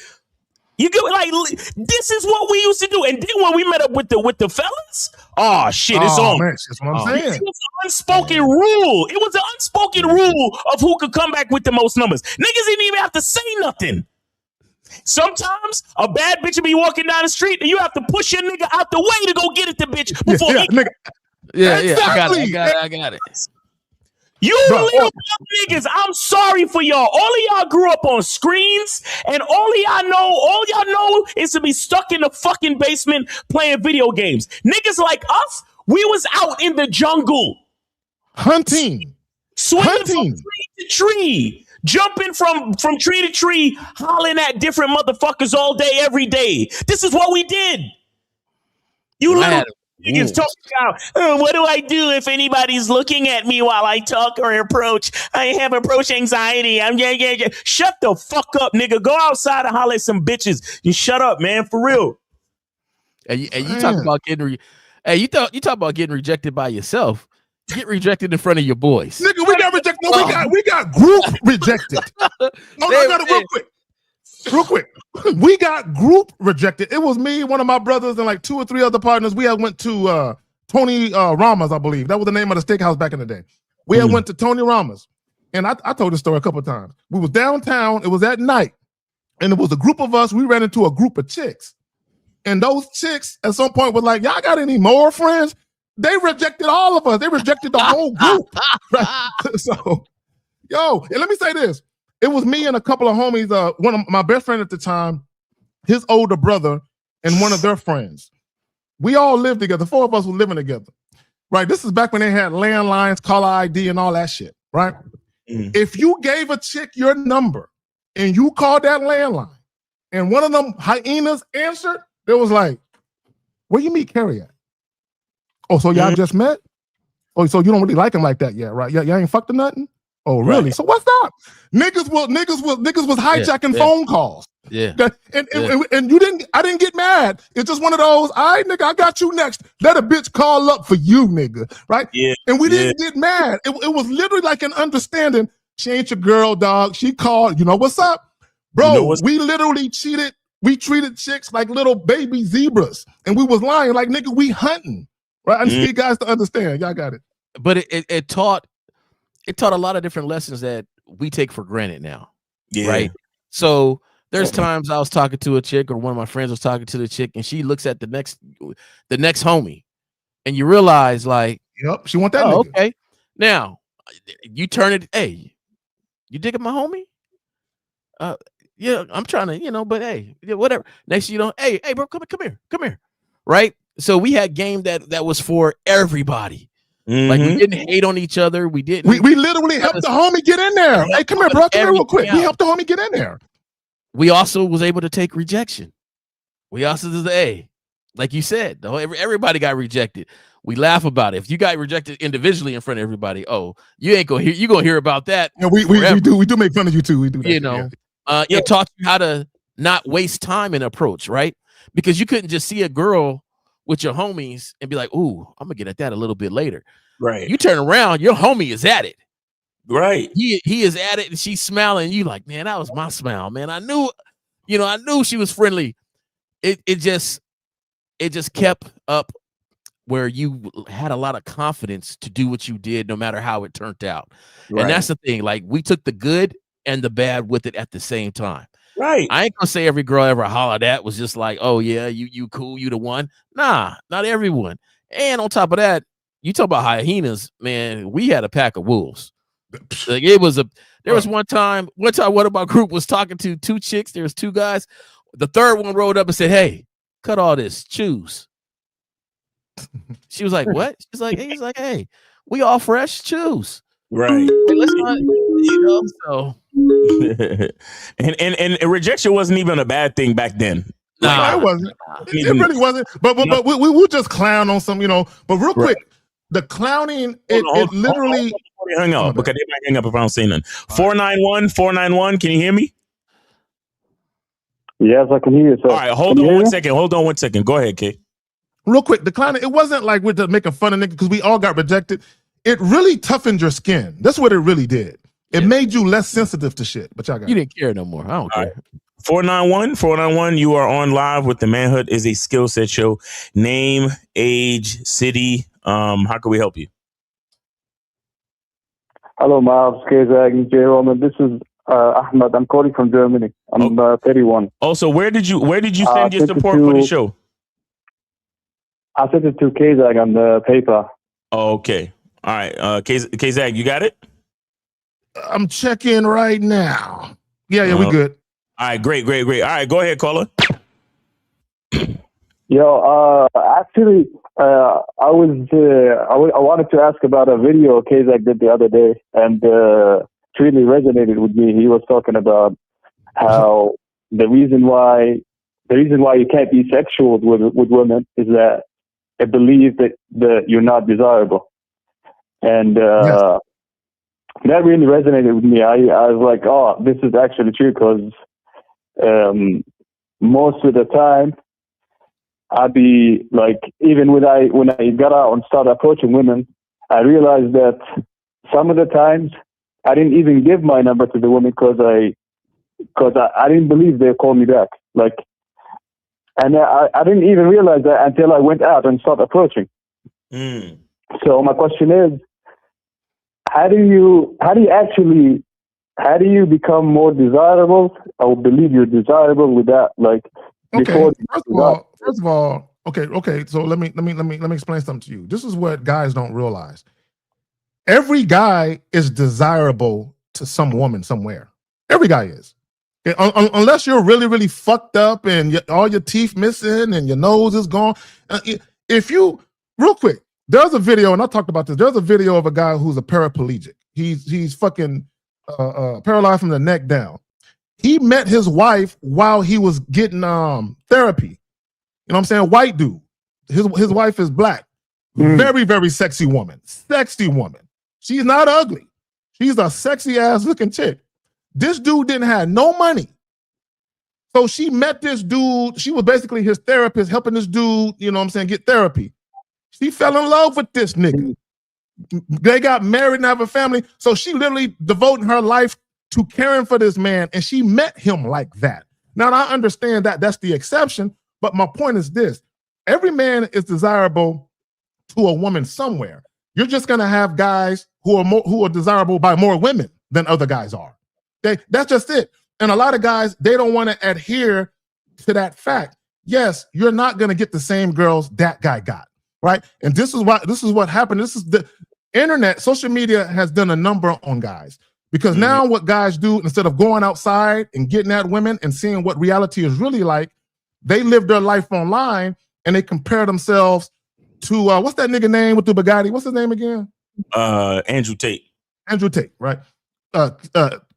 You get like this is what we used to do. And then when we met up with the fellas, oh shit, it's on. Man, that's what I'm saying. It was an unspoken rule. It was an unspoken rule of who could come back with the most numbers. Niggas didn't even have to say nothing. Sometimes a bad bitch will be walking down the street and you have to push your nigga out the way to go get at the bitch before exactly. I got it. You little niggas, I'm sorry for y'all. All of y'all grew up on screens, and all y'all know is to be stuck in the fucking basement playing video games. Niggas like us, we was out in the jungle. Hunting. Swinging from tree to tree. Jumping from tree to tree, hollering at different motherfuckers all day, every day. This is what we did. You little niggas talking about, what do I do if anybody's looking at me while I talk or approach? I have approach anxiety. Shut the fuck up, nigga. Go outside and holler at some bitches. You shut up, man, for real. And you talk about getting you talk about getting rejected by yourself. Get rejected in front of your boys. Nigga, we got rejected. No, we got group rejected. I got it real quick. We got group rejected. It was me, one of my brothers, and like 2 or 3 other partners. We had went to Tony Rama's, I believe. That was the name of the steakhouse back in the day. We had went to Tony Rama's. And I told this story a couple of times. We was downtown. It was at night. And it was a group of us. We ran into a group of chicks. And those chicks at some point were like, y'all got any more friends? They rejected all of us. They rejected the whole group. Right? So, and let me say this. It was me and a couple of homies, one of my best friend at the time, his older brother, and one of their friends. We all lived together. 4 of us were living together. Right? This is back when they had landlines, caller ID, and all that shit. Right? If you gave a chick your number and you called that landline and one of them hyenas answered, it was like, where you meet Carrie at? Oh, so y'all just met? Oh, so you don't really like him like that yet, right? Y'all ain't fucked or nothing? Oh, really? Right. So what's up? Niggas was hijacking phone calls. Yeah. And you didn't, I didn't get mad. It's just one of those, all right, nigga, I got you next. Let a bitch call up for you, nigga. Right? Yeah. And we didn't get mad. It was literally like an understanding. She ain't your girl, dog. She called, what's up? Bro, we literally cheated. We treated chicks like little baby zebras. And we was lying like, nigga, we hunting. Right? I need you guys to understand. Y'all got it. But it taught a lot of different lessons that we take for granted now. Yeah. Right. So there's times I was talking to a chick, or one of my friends was talking to the chick, and she looks at the next homie and you realize like, Yep, she want that oh, nigga. okay. Now you turn it. Hey, you digging my homie? Yeah, I'm trying to, but hey, yeah, whatever. Next, hey, bro, come here. Right. So we had game that was for everybody. Like we didn't hate on each other. We didn't. We literally helped the homie get in there. Hey, come here, bro. Come here real quick. We helped the homie get in there. We also was able to take rejection. We also did like you said, everybody got rejected. We laugh about it. If you got rejected individually in front of everybody, you ain't gonna hear. You gonna hear about that. Yeah, we do make fun of you too. We do that. It taught you how to not waste time in approach, right? Because you couldn't just see a girl with your homies and be like, "Ooh, I'm gonna get at that a little bit later." Right. You turn around, your homie is at it. Right. He is at it, and she's smiling. You like, man, that was my smile, man. I knew she was friendly. It just kept up where you had a lot of confidence to do what you did, no matter how it turned out. Right. And that's the thing. Like we took the good and the bad with it at the same time. Right. I ain't gonna say every girl ever hollered at was just like, oh yeah, you cool, you the one. Nah, not everyone. And on top of that, you talk about hyenas, man. We had a pack of wolves. Like there was one time one of my group was talking to two chicks. There was two guys. The third one rolled up and said, "Hey, cut all this, choose." She was like, "What?" He's like, "Hey, we all fresh, choose." Right. Hey, let's not, so. and rejection wasn't even a bad thing back then. Nah, it wasn't. It really wasn't. But we would just clown on some, But real quick, the clowning, it literally hung up because they might hang up if I don't say nothing. 491, can you hear me? Yes, I can hear you, sir. All right, hold on one second. Go ahead, Kay. Real quick, the clowning, it wasn't like we're just making fun of niggas because we all got rejected. It really toughened your skin. That's what it really did. It made you less sensitive to shit. But y'all got you didn't care no more. I don't care. Right. 491, you are on live with the Manhood is a Skill Set show. Name, age, city. How can we help you? Hello, Miles, Kezag, J. Roman. This is Ahmed. I'm calling from Germany. I'm 31. Also, where did you send your support for the show? I sent it to Kezag on the paper. Oh, okay. All right. Kezag, you got it? I'm checking right now. Yeah, we good. All right, great. All right, go ahead, caller. Yo, actually, I wanted to ask about a video Kezak did the other day, and it really resonated with me. He was talking about how the reason why you can't be sexual with women is that they believe that you're not desirable, and that really resonated with me. I was like, oh, this is actually true, because most of the time I'd be like, even when I got out and started approaching women, I realized that some of the times I didn't even give my number to the women because I didn't believe they'd call me back. Like, and I didn't even realize that until I went out and started approaching. So my question is, how do you become more desirable or believe you're desirable with that? Like, okay, first of all, okay. So let me explain something to you. This is what guys don't realize. Every guy is desirable to some woman somewhere. Every guy is. Unless you're really, really fucked up and all your teeth missing and your nose is gone. Real quick, there's a video, and I talked about this. There's a video of a guy who's a paraplegic. He's fucking paralyzed from the neck down. He met his wife while he was getting therapy. You know what I'm saying? White dude. His wife is black. Very, very sexy woman. Sexy woman. She's not ugly. She's a sexy ass looking chick. This dude didn't have no money. So she met this dude. She was basically his therapist, helping this dude, you know what I'm saying, get therapy. She fell in love with this nigga. They got married and have a family. So she literally devoting her life to caring for this man, and she met him like that. Now, I understand that that's the exception, but my point is this. Every man is desirable to a woman somewhere. You're just going to have guys who are desirable by more women than other guys are. That's just it. And a lot of guys, they don't want to adhere to that fact. Yes, you're not going to get the same girls that guy got. right? And this is what happened. This is the internet, social media has done a number on guys. Because now what guys do, instead of going outside and getting at women and seeing what reality is really like, they live their life online and they compare themselves to what's that nigga name with the Bugatti? What's his name again? Andrew Tate. Andrew Tate, right?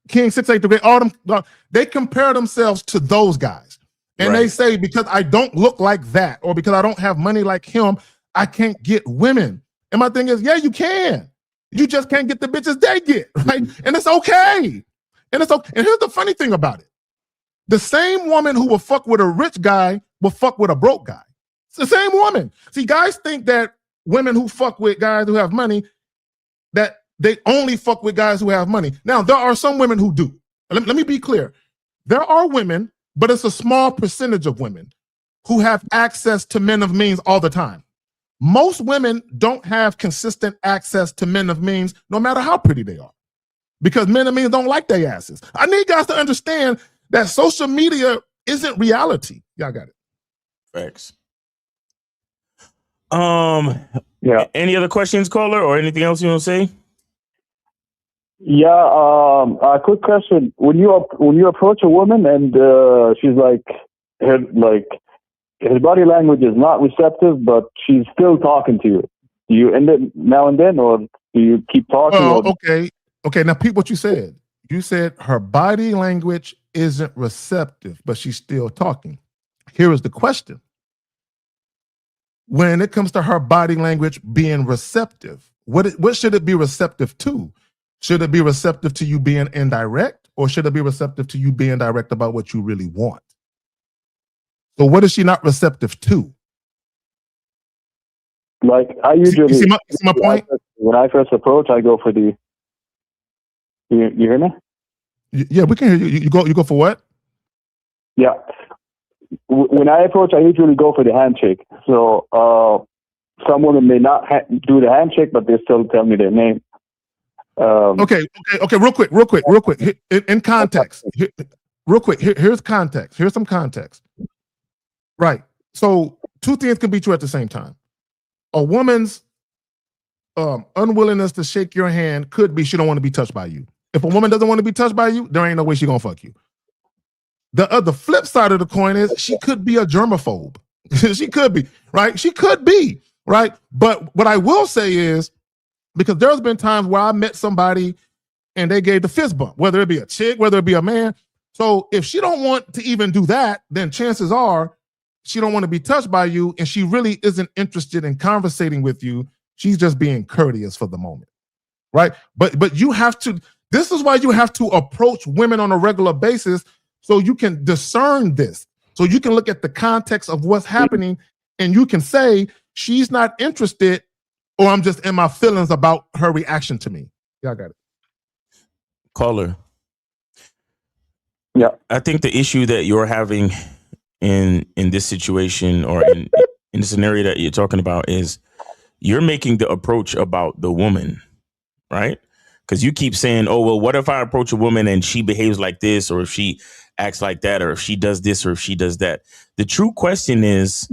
King 683, all them, they compare themselves to those guys. And they say, because I don't look like that, or because I don't have money like him, I can't get women. And my thing is, yeah, you can. You just can't get the bitches they get, right? And it's okay. And it's okay. And here's the funny thing about it. The same woman who will fuck with a rich guy will fuck with a broke guy. It's the same woman. See, guys think that women who fuck with guys who have money, that they only fuck with guys who have money. Now, there are some women who do. Let me be clear. There are women, but it's a small percentage of women who have access to men of means all the time. Most women don't have consistent access to men of means, no matter how pretty they are, because men of means don't like their asses. I need guys to understand that social media isn't reality. Y'all got it. Facts. Yeah. Any other questions, caller, or anything else you want to say? Yeah. A quick question: when you approach a woman and she's like, his body language is not receptive, but she's still talking to you. Do you end it now and then, or do you keep talking? Okay. Now, Pete, what you said. You said her body language isn't receptive, but she's still talking. Here is the question. When it comes to her body language being receptive, what should it be receptive to? Should it be receptive to you being indirect, or should it be receptive to you being direct about what you really want? So what is she not receptive to? Like, I usually, you see my point? When I first approach, I go for the. You hear me? Yeah, we can hear you. You go for what? Yeah. When I approach, I usually go for the handshake. So some women may not do the handshake, but they still tell me their name. Okay. Real quick. In context, real quick. Here's context. Here's some context. Right. So two things can be true at the same time. A woman's unwillingness to shake your hand could be she don't want to be touched by you. If a woman doesn't want to be touched by you, there ain't no way she gonna fuck you. The flip side of the coin is she could be a germaphobe. She could be, right? She could be, right? But what I will say is, because there's been times where I met somebody and they gave the fist bump, whether it be a chick, whether it be a man. So if she don't want to even do that, then chances are she don't want to be touched by you, and she really isn't interested in conversating with you. She's just being courteous for the moment, right? But you have to, this is why you have to approach women on a regular basis so you can discern this. So you can look at the context of what's happening and you can say, she's not interested, or I'm just in my feelings about her reaction to me. Y'all got it. Caller. Yeah. I think the issue that you're having in this situation, or in the scenario that you're talking about, is you're making the approach about the woman, right? Because you keep saying, oh, well, what if I approach a woman and she behaves like this, or if she acts like that, or if she does this, or if she does that? The true question is,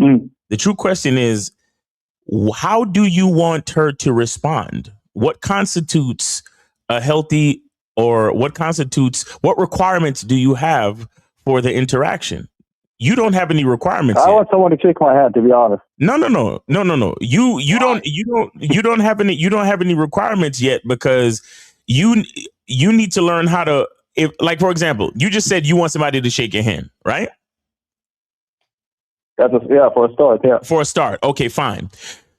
how do you want her to respond? What constitutes a healthy, or what requirements do you have for the interaction? You don't have any requirements. I want someone to shake my hand, to be honest. No. You don't have any requirements yet, because you need to learn how to, like, for example, you just said you want somebody to shake your hand, right? For a start, yeah. For a start. Okay, fine.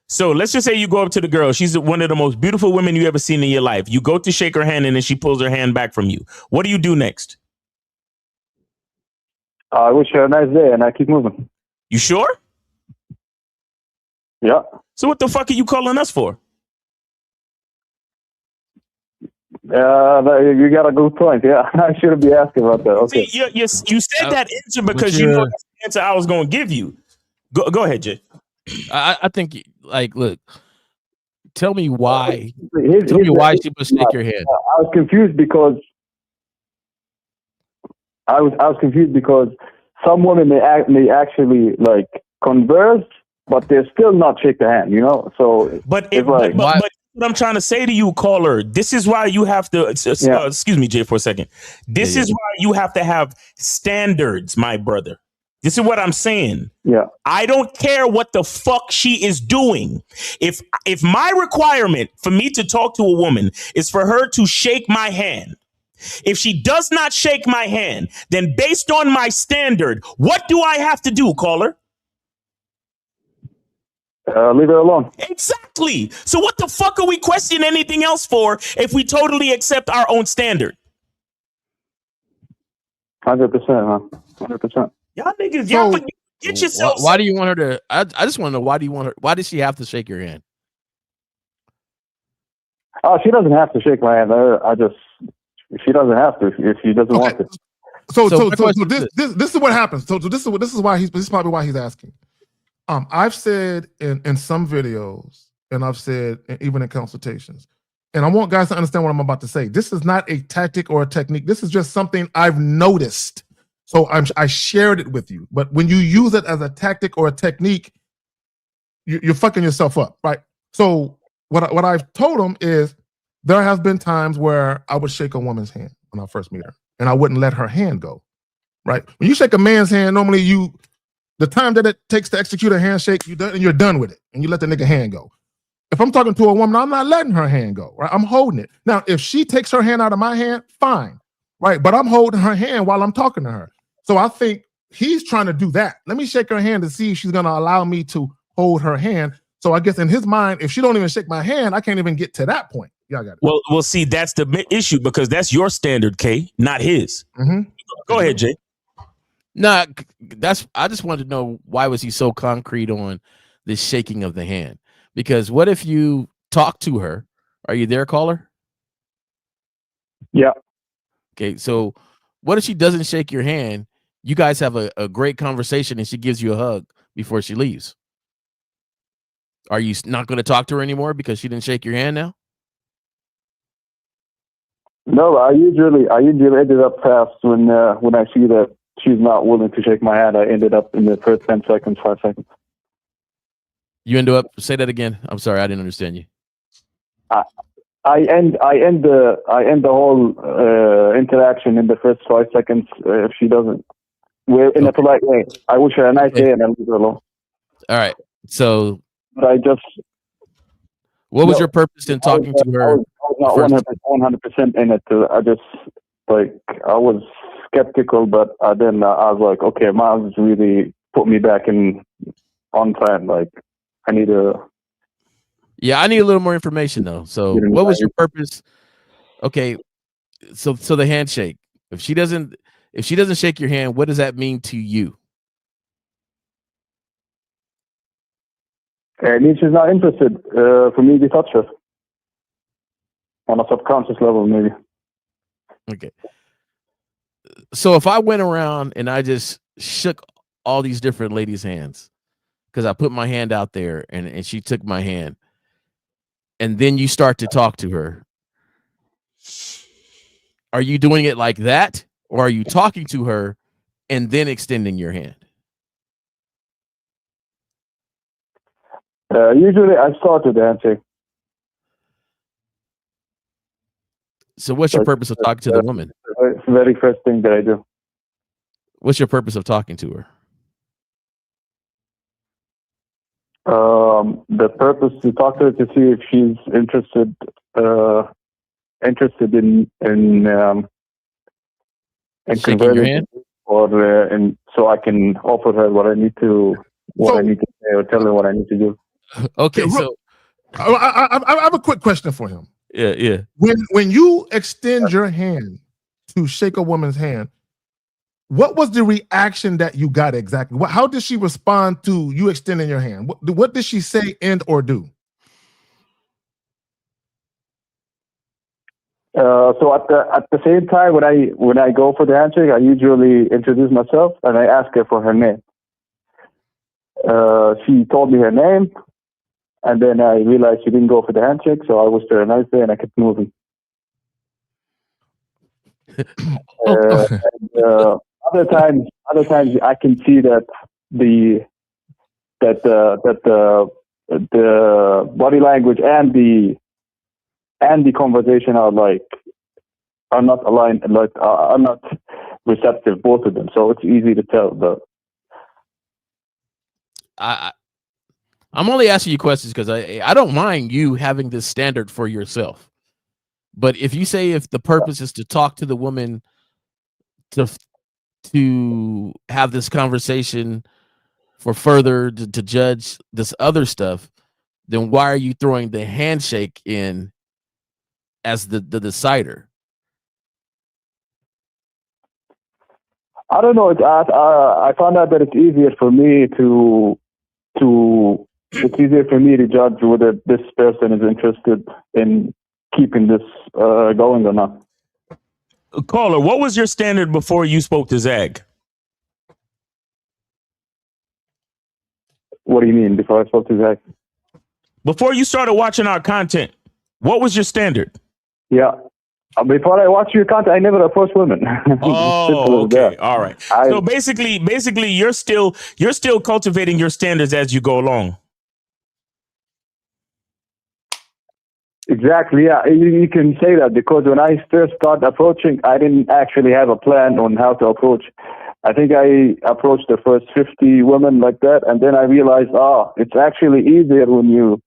So let's just say you go up to the girl. She's one of the most beautiful women you ever seen in your life. You go to shake her hand, and then she pulls her hand back from you. What do you do next? I wish her a nice day, and I keep moving. You sure? Yeah. So what the fuck are you calling us for? You got a good point. Yeah, I shouldn't be asking about that. Okay. See, you said that answer because you know that's the answer I was going to give you. Go ahead, Jay. I think, like, look, tell me why. Tell me why she would shake your hand. I was confused because some women may actually like converse, but they still not shake the hand, you know. So But it's like, what I'm trying to say to you, caller, this is why you have to. Excuse me, Jay, for a second. This is why you have to have standards, my brother. This is what I'm saying. yeah, I don't care what the fuck she is doing. If my requirement for me to talk to a woman is for her to shake my hand, if she does not shake my hand, then based on my standard, what do I have to do, caller? leave her alone. Exactly. So what the fuck are we questioning anything else for if we totally accept our own standard? 100%, man. 100%. Y'all niggas, So- y'all get yourself. Why do you want her to? I just want to know, why do you want her? Why does she have to shake your hand? Oh, she doesn't have to shake my hand. She doesn't have to if she doesn't want to. So my question is this is what happens. So this is why this is probably why he's asking. I've said in some videos, and I've said even in consultations, and I want guys to understand what I'm about to say. This is not a tactic or a technique. This is just something I've noticed. So I shared it with you. But when you use it as a tactic or a technique, you're fucking yourself up, right? So what I've told them is there has been times where I would shake a woman's hand when I first meet her, and I wouldn't let her hand go, right? When you shake a man's hand, normally the time that it takes to execute a handshake, you're done with it, and you let the nigga hand go. If I'm talking to a woman, I'm not letting her hand go, right? I'm holding it. Now, if she takes her hand out of my hand, fine, right? But I'm holding her hand while I'm talking to her. So I think he's trying to do that. Let me shake her hand to see if she's going to allow me to hold her hand. So I guess in his mind, if she don't even shake my hand, I can't even get to that point. Y'all got it. Well, see, that's the issue because that's your standard, K, not his. Mm-hmm. Go ahead, Jay. No, I just wanted to know, why was he so concrete on the shaking of the hand? Because what if you talk to her? Are you there, caller? Yeah. Okay, so what if she doesn't shake your hand? You guys have a great conversation and she gives you a hug before she leaves. Are you not going to talk to her anymore because she didn't shake your hand now? No, I usually ended up fast when I see that she's not willing to shake my hand. I ended up in the first 10 seconds, 5 seconds. You end up, say that again. I'm sorry, I didn't understand you. I end the whole interaction in the first 5 seconds if she doesn't. We're in a polite way. I wish her a nice day and I'll leave her alone. All right. So, but I just. What was your purpose in talking to her? I was not 100% in it. I just I was skeptical, but then I was like, okay, Miles really put me back on plan. Like, I need a. Yeah, I need a little more information though. So, what was your purpose? Okay, so the handshake. If she doesn't shake your hand, what does that mean to you? It means she's not interested for me to touch her on a subconscious level, maybe. Okay. So if I went around and I just shook all these different ladies' hands because I put my hand out there and she took my hand, and then you start to talk to her, are you doing it like that, or are you talking to her and then extending your hand? Usually I start with the handshake. So what's your purpose of talking to the woman? It's the very first thing that I do. What's your purpose of talking to her? The purpose to talk to her to see if she's interested in converting, or so I can offer her what I need to say, or tell her what I need to do. Okay, so I have a quick question for him. Yeah. When you extend your hand to shake a woman's hand, what was the reaction that you got exactly? How did she respond to you extending your hand? What did she say and or do? So at the same time, when I go for the handshake, I usually introduce myself and I ask her for her name. She told me her name, and then I realized she didn't go for the handshake, so I wished her a nice day and I kept moving. Other times I can see that the that the body language and the conversation are not aligned, are not receptive, both of them. So it's easy to tell. But I'm only asking you questions because I don't mind you having this standard for yourself. But if you say if the purpose is to talk to the woman to have this conversation for further to judge this other stuff, then why are you throwing the handshake in as the decider? I don't know. I found out that it's easier for me to judge whether this person is interested in keeping this going or not. Caller, what was your standard before you spoke to Zag? What do you mean before I spoke to Zach? Before you started watching our content, what was your standard? Yeah. Before I watch your content, I never approach women. Oh, okay. All right. So basically you're still cultivating your standards as you go along. Exactly. Yeah, you can say that, because when I first started approaching, I didn't actually have a plan on how to approach. I think I approached the first 50 women like that, and then I realized, it's actually easier when you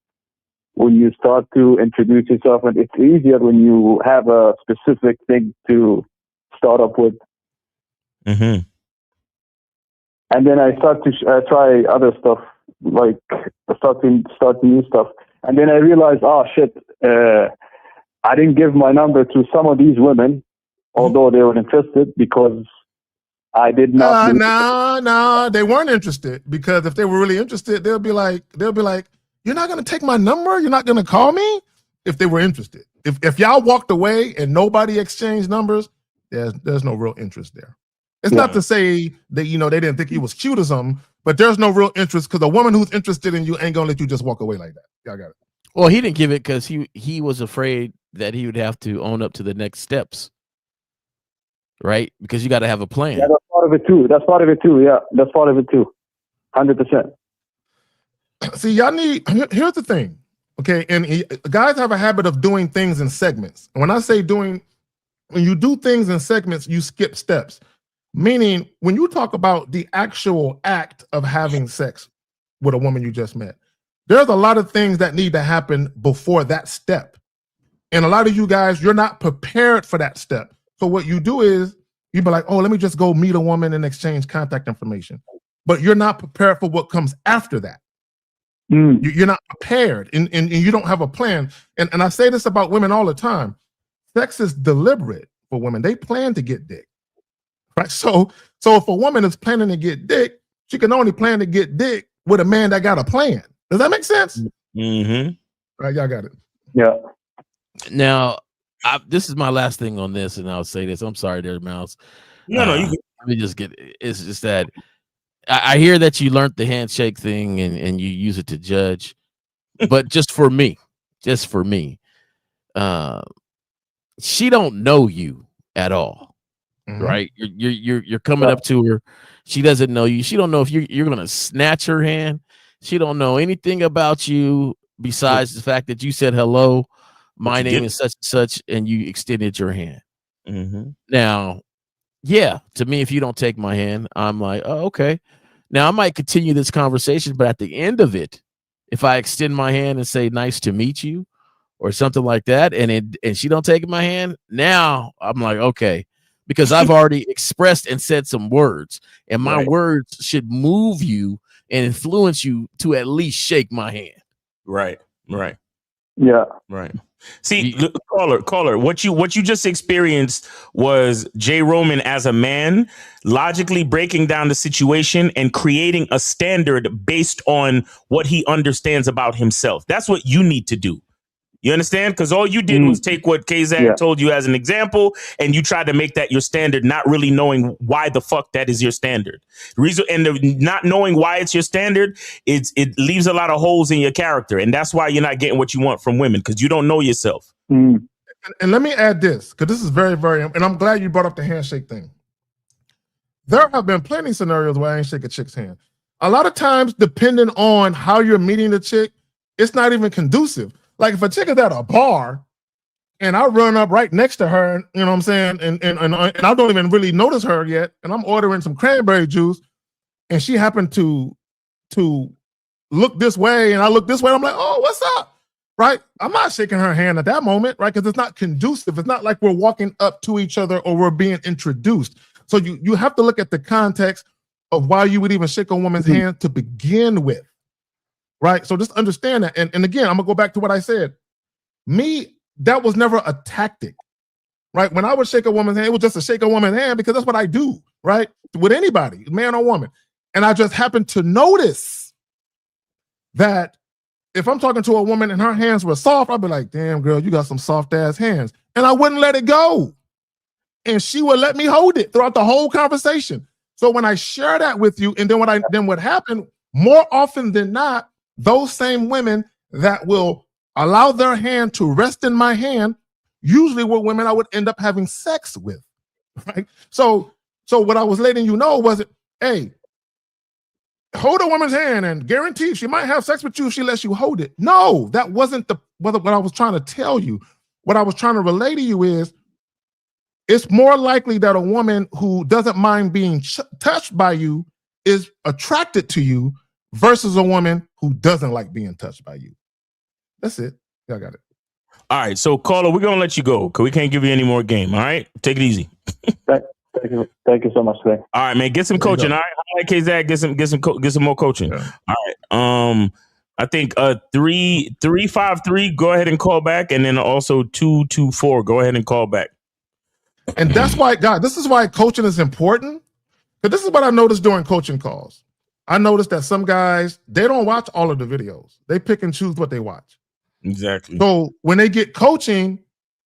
start to introduce yourself, and it's easier when you have a specific thing to start up with. Mm-hmm. And then I start to try other stuff, like start new stuff. And then I realized, I didn't give my number to some of these women, although they were interested, because I did not. No, they weren't interested, because if they were really interested, they'll be like, you're not going to take my number? You're not going to call me? If they were interested. If y'all walked away and nobody exchanged numbers, there's no real interest there. It's not to say that, they didn't think he was cute or something, but there's no real interest, because a woman who's interested in you ain't going to let you just walk away like that. Y'all got it. Well, he didn't give it because he was afraid that he would have to own up to the next steps. Right? Because you got to have a plan. Yeah, that's part of it too. Yeah, that's part of it too. 100%. See, here's the thing. Okay. And guys have a habit of doing things in segments. And when I say when you do things in segments, you skip steps. Meaning, when you talk about the actual act of having sex with a woman you just met, there's a lot of things that need to happen before that step. And a lot of you guys, you're not prepared for that step. So what you do is you be like, let me just go meet a woman and exchange contact information. But you're not prepared for what comes after that. You're not prepared, and you don't have a plan. And I say this about women all the time. Sex is deliberate for women. They plan to get dick. Right? So if a woman is planning to get dick, she can only plan to get dick with a man that got a plan. Does that make sense? Mm-hmm. Right, y'all got it. Yeah. Now, this is my last thing on this, and I'll say this. I'm sorry there, Mouse. No, let me just get it. It's just that I hear that you learned the handshake thing and you use it to judge. But just for me, she don't know you at all. Mm-hmm. Right? You're coming up to her. She doesn't know you. She don't know if you're gonna snatch her hand. She don't know anything about you besides the fact that you said hello. My name is such and such, and you extended your hand. Mm-hmm. Now, to me, if you don't take my hand, I'm like, oh, okay. Now I might continue this conversation, but at the end of it, if I extend my hand and say nice to meet you or something like that, and she don't take my hand, now I'm like, okay, because I've already expressed and said some words, and my words should move you and influence you to at least shake my hand. Right. Yeah. Right. See, caller, what you just experienced was Jay Roman as a man logically breaking down the situation and creating a standard based on what he understands about himself. That's what you need to do. You understand? Because all you did was take what Kazak told you as an example, and you tried to make that your standard, not really knowing why the fuck that is your standard. Not knowing why it's your standard, it leaves a lot of holes in your character, and that's why you're not getting what you want from women, because you don't know yourself. And let me add this, because this is very, very, and I'm glad you brought up the handshake thing. There have been plenty of scenarios where I ain't shake a chick's hand. a lot of times, depending on how you're meeting the chick, it's not even conducive. Like if a chick is at a bar and I run up right next to her, you know what I'm saying, and I don't even really notice her yet, and I'm ordering some cranberry juice, and she happened to look this way, and I look this way, I'm like, oh, what's up? Right? I'm not shaking her hand at that moment, right? Because it's not conducive. It's not like we're walking up to each other or we're being introduced. So you have to look at the context of why you would even shake a woman's hand to begin with, right? So just understand that. And again, I'm gonna go back to what I said. Me, that was never a tactic, right? When I would shake a woman's hand, it was just to shake a woman's hand because that's what I do, right? With anybody, man or woman. And I just happened to notice that if I'm talking to a woman and her hands were soft, I'd be like, damn, girl, you got some soft ass hands. And I wouldn't let it go. And she would let me hold it throughout the whole conversation. So when I share that with you, and then what happened, more often than not, those same women that will allow their hand to rest in my hand usually were women I would end up having sex with, right? So what I was letting you know was, hey, hold a woman's hand and guarantee she might have sex with you if she lets you hold it. No, that wasn't what I was trying to tell you. What I was trying to relay to you is, it's more likely that a woman who doesn't mind being touched by you is attracted to you versus a woman who doesn't like being touched by you. That's it. Yeah, I got it. All right, so caller, we're gonna let you go because we can't give you any more game. All right, take it easy. Thank you so much, man. All right, man, get some coaching. All right, K-Zach, get some more coaching. Yeah. All right. I think 353. Go ahead and call back, and then also 224. Go ahead and call back. And that's why, God, this is why coaching is important. Because this is what I noticed during coaching calls. I noticed that some guys, they don't watch all of the videos. They pick and choose what they watch. Exactly. So when they get coaching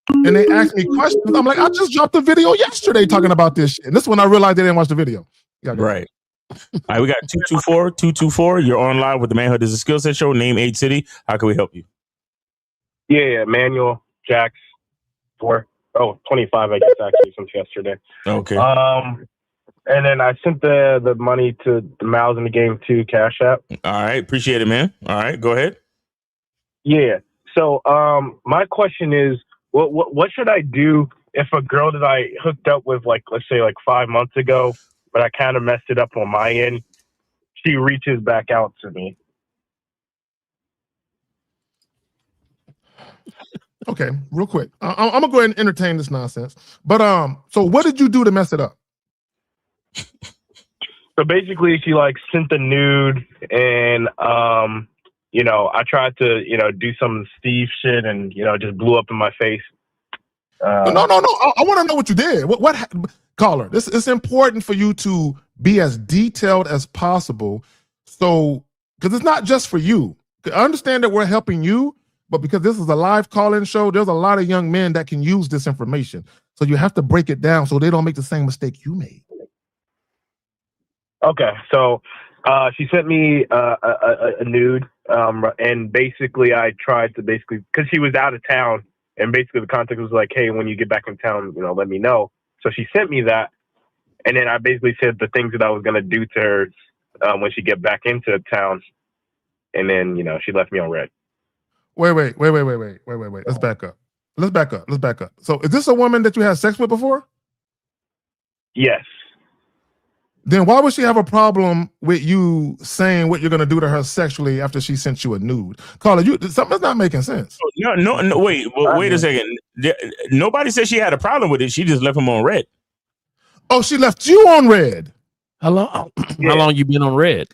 and they ask me questions, I'm like, I just dropped a video yesterday talking about this shit. And this is when I realized they didn't watch the video. Yeah, right. All right, we got 224. You're on live with the Manhood is a Skill Set Show, name Age City. How can we help you? Yeah, Manuel Jax 25, I guess, actually, since yesterday. Okay. And then I sent the money to the Miles in the Game 2 Cash App. All right, appreciate it, man. All right, go ahead. Yeah. So my question is, what should I do if a girl that I hooked up with, like, let's say, like 5 months ago, but I kind of messed it up on my end, she reaches back out to me? Okay, real quick. I'm gonna go ahead and entertain this nonsense. But so what did you do to mess it up? So basically, she like sent the nude, and I tried to do some Steve shit, and just blew up in my face. No. I want to know what you did. What caller? It's important for you to be as detailed as possible. So, because it's not just for you. I understand that we're helping you. But because this is a live call-in show, there's a lot of young men that can use this information. So you have to break it down so they don't make the same mistake you made. Okay, so she sent me a nude, and basically I tried to because she was out of town, and basically the context was like, hey, when you get back in town, let me know. So she sent me that, and then I basically said the things that I was going to do to her when she get back into town, and then, she left me on red. Wait. Let's back up. So is this a woman that you had sex with before? Yes. Then why would she have a problem with you saying what you're going to do to her sexually after she sent you a nude? Carla, something's not making sense. No, wait a second. Nobody said she had a problem with it. She just left him on red. Oh, she left you on red. How long you been on red?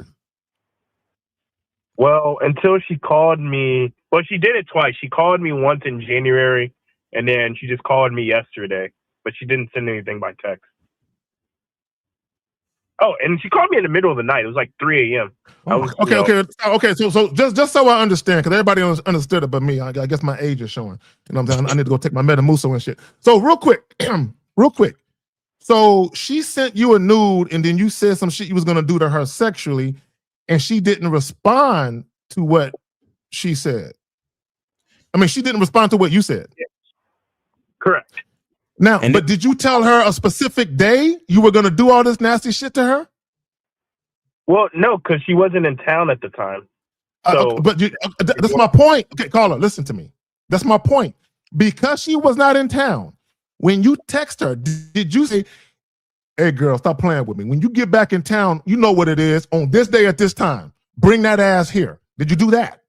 Well, until she called me. Well, she did it twice. She called me once in January, and then she just called me yesterday, but she didn't send anything by text. Oh, and she called me in the middle of the night. It was like 3 a.m. Okay. So just so I understand, because everybody understood it but me. I guess my age is showing. You know what I'm saying? I need to go take my Metamucil and shit. So real quick. So she sent you a nude, and then you said some shit you was going to do to her sexually, and she didn't respond to what she said. I mean, she didn't respond to what you said. Yeah. Correct. Now, but did you tell her a specific day you were going to do all this nasty shit to her? Well, no, because she wasn't in town at the time. So, that's my point. Okay, caller, listen to me. That's my point. Because she was not in town, when you text her, did you say, "Hey, girl, stop playing with me. When you get back in town, you know what it is. On this day at this time, bring that ass here." Did you do that?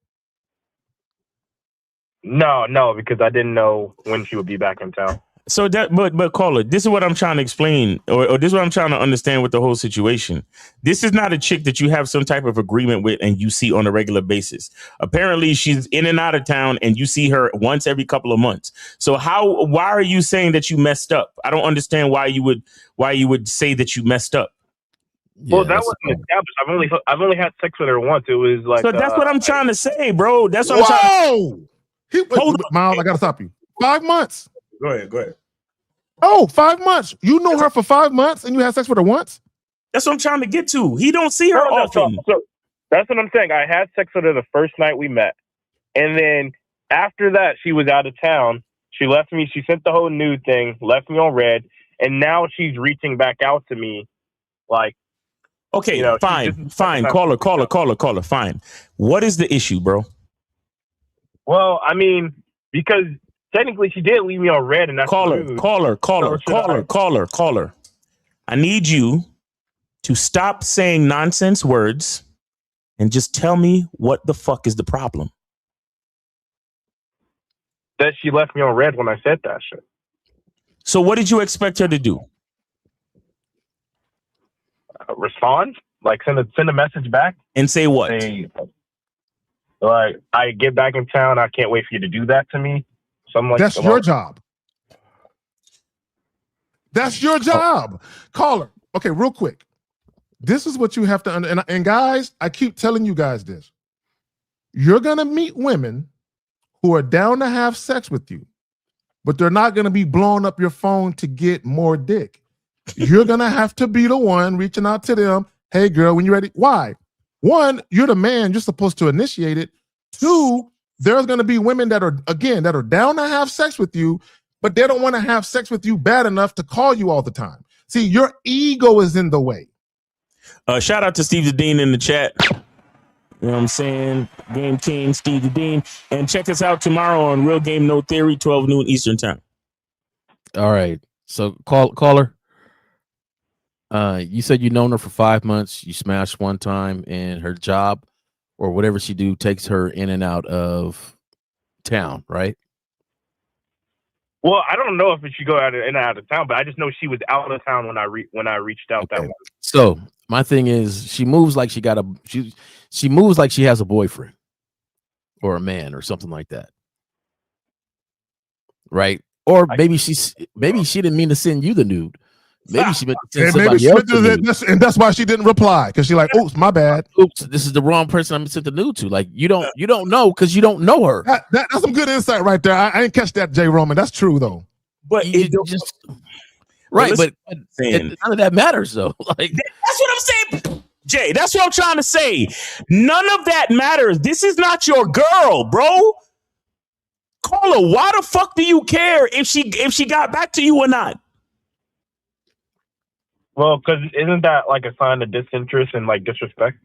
no, because I didn't know when she would be back in town. So that, but caller, this is what I'm trying to explain, or this is what I'm trying to understand with the whole situation. This is not a chick that you have some type of agreement with and you see on a regular basis. Apparently, she's in and out of town, and you see her once every couple of months. So why are you saying that you messed up? I don't understand why you would say that you messed up. Well, that wasn't established. I've only had sex with her once. It was like so. That's what I'm trying to say, bro. That's what I'm trying. Hold on, Miles. I gotta stop you. 5 months. Go ahead. Oh, 5 months. You know her for 5 months and you had sex with her once? That's what I'm trying to get to. He don't see her often. So that's what I'm saying. I had sex with her the first night we met. And then after that, she was out of town. She left me. She sent the whole nude thing, left me on red. And now she's reaching back out to me like, okay, fine. Caller. Fine. What is the issue, bro? Well, I mean, because technically she did leave me on red, and that's caller. I need you to stop saying nonsense words and just tell me what the fuck is the problem. That she left me on red when I said that shit. So what did you expect her to do? Respond? Like send a message back? And say what? Like, I get back in town. I can't wait for you to do that to me. Something like that's your job. That's your job. Caller. Okay, real quick. This is what you have to and guys, I keep telling you guys this. You're going to meet women who are down to have sex with you, but they're not going to be blowing up your phone to get more dick. You're going to have to be the one reaching out to them. Hey, girl, when you're ready. Why? One, you're the man. You're supposed to initiate it. Two, there's going to be women that are down to have sex with you, but they don't want to have sex with you bad enough to call you all the time. See, your ego is in the way. Shout out to Steve the Dean in the chat. You know what I'm saying? Game King, Steve the Dean. And check us out tomorrow on Real Game No Theory, 12 noon Eastern time. All right. So caller. You said you known her for 5 months. You smashed one time, and her job or whatever she do takes her in and out of town, right? Well, I don't know if she go in and out of town, but I just know she was out of town when I reached out that one. So my thing is, she moves like she moves like she has a boyfriend or a man or something like that, right? Or maybe she didn't mean to send you the nude. Maybe she meant to send somebody else. And that's why she didn't reply, because she's like, "Oops, my bad. Oops, this is the wrong person I'm sent the nude to." Like you don't know because you don't know her. That's some good insight right there. I ain't catch that, Jay Roman. That's true though. But it just right. But none of that matters though. Like that's what I'm saying, Jay. That's what I'm trying to say. None of that matters. This is not your girl, bro. Caller, why the fuck do you care if she got back to you or not? Well, because isn't that like a sign of disinterest and like disrespect?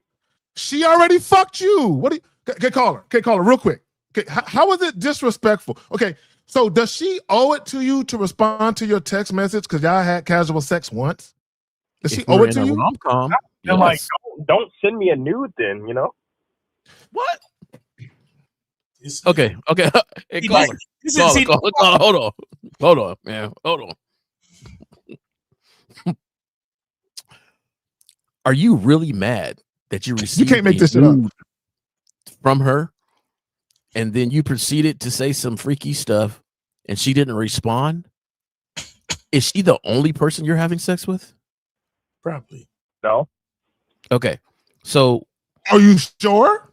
She already fucked you. What do you? Okay, caller, real quick. Okay, how is it disrespectful? Okay, so does she owe it to you to respond to your text message because y'all had casual sex once? Does she owe it to you? Rom-com, yes. Like, don't send me a nude then, you know? What? Okay. Hey, caller, hold on, man. Hold on. Are you really mad that you received you can't make this shit up from her, and then you proceeded to say some freaky stuff, and she didn't respond? Is she the only person you're having sex with? Probably. No. Okay. So, are you sure?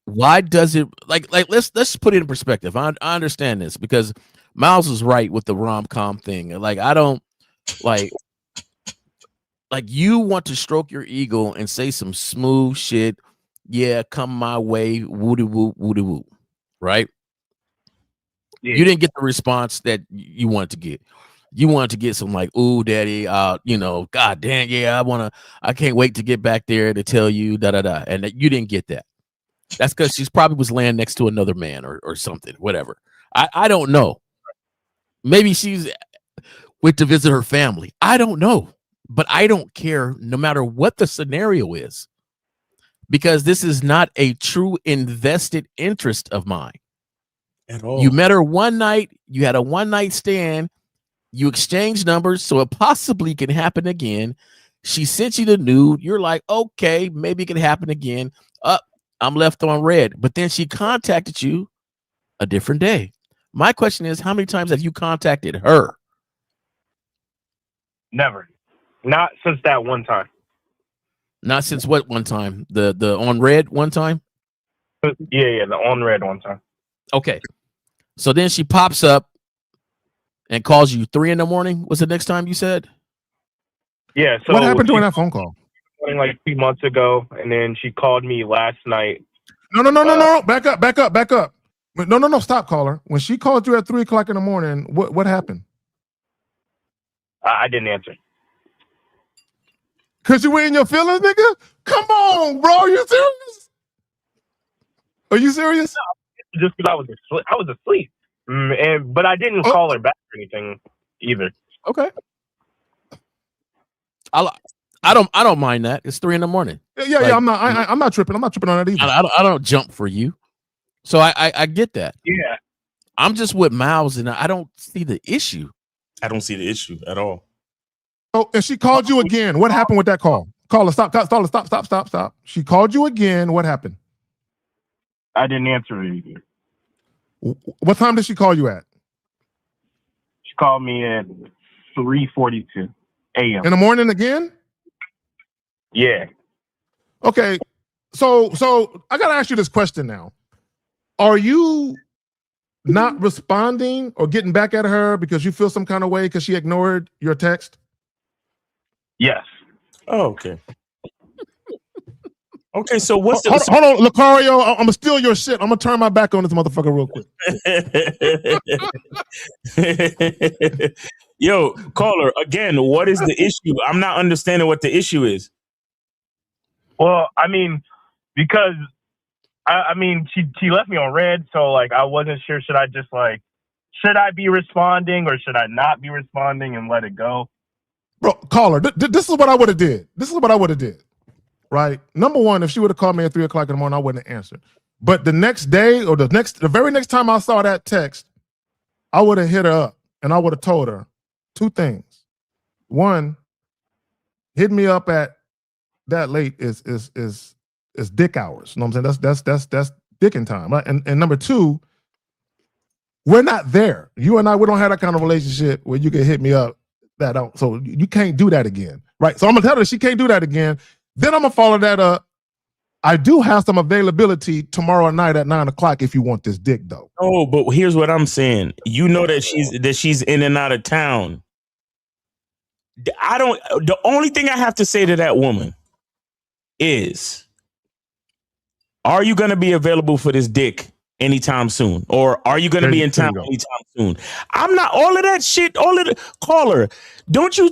Why does it like let's put it in perspective. I understand this because Miles is right with the rom-com thing. Like I don't like you want to stroke your ego and say some smooth shit. Yeah, come my way, woody woo, right? Yeah. You didn't get the response that you wanted to get. You wanted to get some like, ooh, daddy, you know, god damn, yeah, I can't wait to get back there to tell you da da da, and that you didn't get that. That's because she's probably was laying next to another man or something, whatever. I don't know. Maybe she's went to visit her family. I don't know, but I don't care no matter what the scenario is, because this is not a true invested interest of mine. At all. You met her one night, you had a one night stand, you exchanged numbers, so it possibly can happen again. She sent you the nude. You're like, okay, maybe it can happen again. I'm left on red. But then she contacted you a different day. My question is, how many times have you contacted her? Never. Not since that one time. Not since what one time? The on red one time? Yeah, the on red one time. Okay. So then she pops up and calls you 3 a.m. Was the next time you said? Yeah. So what happened during that phone call? Like 2 months ago, and then she called me last night. No. Back up. No. Stop, caller. When she called you at 3 o'clock in the morning, what happened? I didn't answer. Cause you were in your feelings, nigga? Come on, bro. Are you serious? Are you serious? No, just because I was asleep, but I didn't call her back or anything either. Okay. I don't mind that. It's 3 a.m. Yeah. Like, I'm not tripping. I'm not tripping on that either. I don't jump for you. So I get that. Yeah. I'm just with Miles, and I don't see the issue. I don't see the issue at all. Oh, and she called you again. What happened with that call? Caller, stop. She called you again. What happened? I didn't answer it either. What time did she call you at? She called me at 3:42 a.m. In the morning again? Yeah. Okay. So I gotta ask you this question now. Are you not responding or getting back at her because you feel some kind of way because she ignored your text? Yes. Oh, okay. Okay, so what's the hold on, Lucario? I'm gonna steal your shit. I'm gonna turn my back on this motherfucker real quick. Yo, caller, again, what is the issue? I'm not understanding what the issue is. Well, I mean, because she left me on red, so like I wasn't sure. Should I be responding or should I not be responding and let it go? Bro, caller, this is what I would have did. Right? Number one, if she would have called me at 3 o'clock in the morning, I wouldn't have answered. But the next day or the very next time I saw that text, I would have hit her up and I would have told her 2 things. One, hit me up at that late is dick hours. You know what I'm saying? That's dicking time. Right? And number 2, we're not there. You and we don't have that kind of relationship where you can hit me up that out. So you can't do that again. Right? So I'm gonna tell her she can't do that again. Then I'm gonna follow that up. I do have some availability tomorrow night at 9 o'clock if you want this dick, though. Oh, but here's what I'm saying. You know that she's in and out of town. The only thing I have to say to that woman is, are you gonna be available for this dick anytime soon? Or are you gonna be in town anytime soon? I'm not all of that shit, all of the caller. Don't you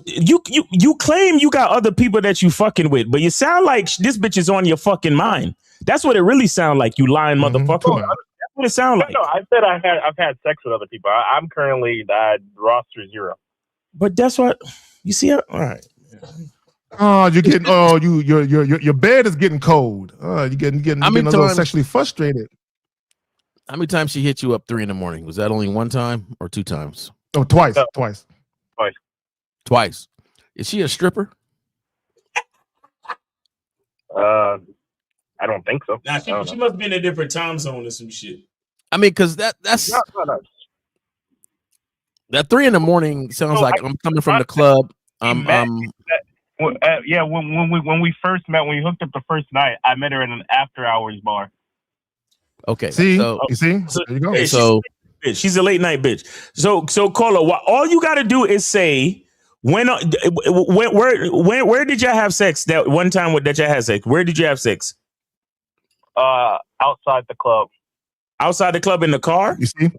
claim you got other people that you fucking with, but you sound like this bitch is on your fucking mind. That's what it really sound like, you lying motherfucker. That's what it sound like. No, I said I've had sex with other people. I'm currently roster 0. But that's what you see. All right. Oh, you're getting your bed is getting cold. You're getting a little sexually frustrated. How many times she hit you up 3 a.m? Was that only 1 time or 2 times? Oh, twice. Twice. Is she a stripper? I don't think so. Nah, she must be in a different time zone or some shit. I mean, because that's no. That 3 a.m. sounds like I'm coming from the club. When we first met, when we hooked up the first night, I met her in an after hours bar. Okay. See, you see, there you go. Hey, so she's a late night bitch. So caller, all you got to do is say where did y'all have sex that one time that y'all had sex? Where did you have sex? Outside the club. Outside the club in the car? You see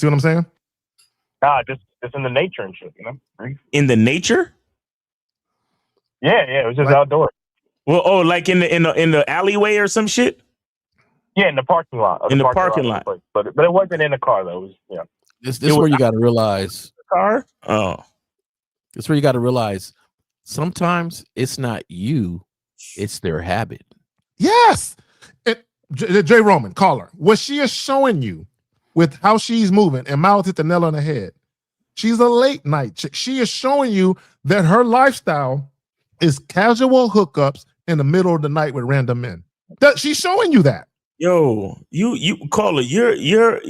what I'm saying? Nah, just just in the nature and shit, you know. In the nature? Yeah, it was just outdoors. Well, like in the alleyway or some shit. Yeah, in the parking lot. In the parking lot. But it wasn't in the car though. It was This is where you got to realize. Car? Oh, it's where you got to realize. Sometimes it's not you, it's their habit. Yes. J. Roman, caller. What she is showing you with how she's moving, and Miles hit the nail on the head. She's a late night chick. She is showing you that her lifestyle is casual hookups in the middle of the night with random men. That she's showing you that. Yo, you caller, you're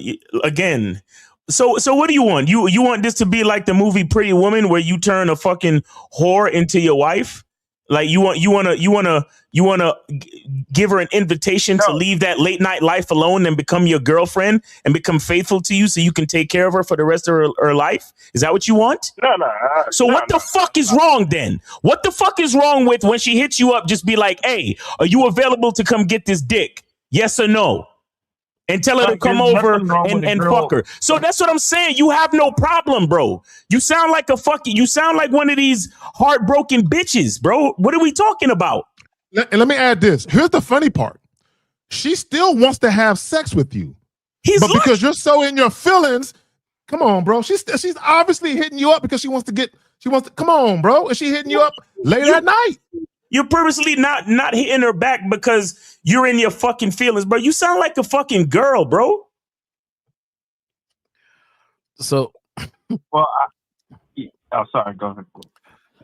again. So what do you want? You want this to be like the movie Pretty Woman, where you turn a fucking whore into your wife? Like you wanna give her an invitation to leave that late night life alone and become your girlfriend and become faithful to you so you can take care of her for the rest of her life? Is that what you want? No. So what the fuck is wrong then? What the fuck is wrong with when she hits you up, just be like, hey, are you available to come get this dick? Yes or no? And tell her to come over and fuck her. So that's what I'm saying. You have no problem, bro. You sound like one of these heartbroken bitches, bro. What are we talking about? And let me add this. Here's the funny part. She still wants to have sex with you. But because you're so in your feelings, come on, bro. She's obviously hitting you up because she wants to come on, bro. Is she hitting you up late at night? You're purposely not hitting her back because you're in your fucking feelings, bro. You sound like a fucking girl, bro. So, sorry, go ahead.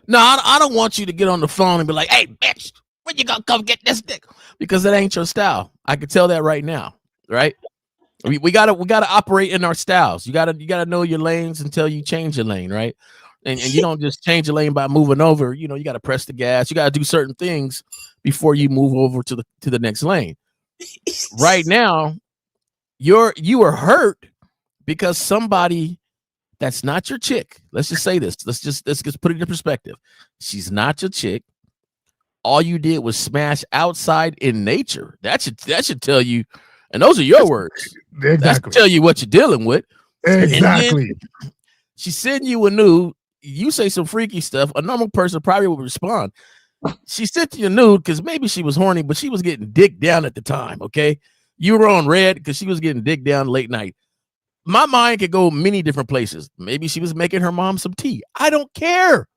No, I don't want you to get on the phone and be like, hey, bitch, when you gonna come get this dick? Because it ain't your style. I can tell that right now, right? We gotta operate in our styles. You gotta know your lanes until you change your lane, right? And you don't just change your lane by moving over. You know, you got to press the gas. You got to do certain things before you move over to the next lane. Right now, you are hurt because somebody that's not your chick. Let's just say this. Let's just put it into perspective. She's not your chick. All you did was smash outside in nature. That should tell you. And those are your words. Exactly. That should tell you what you're dealing with. Exactly. She's sending you a nude. You say some freaky stuff, a normal person probably would respond. She sent you a nude because maybe she was horny, but she was getting dick down at the time, okay? You were on red because she was getting dick down late night. My mind could go many different places. Maybe she was making her mom some tea. I don't care.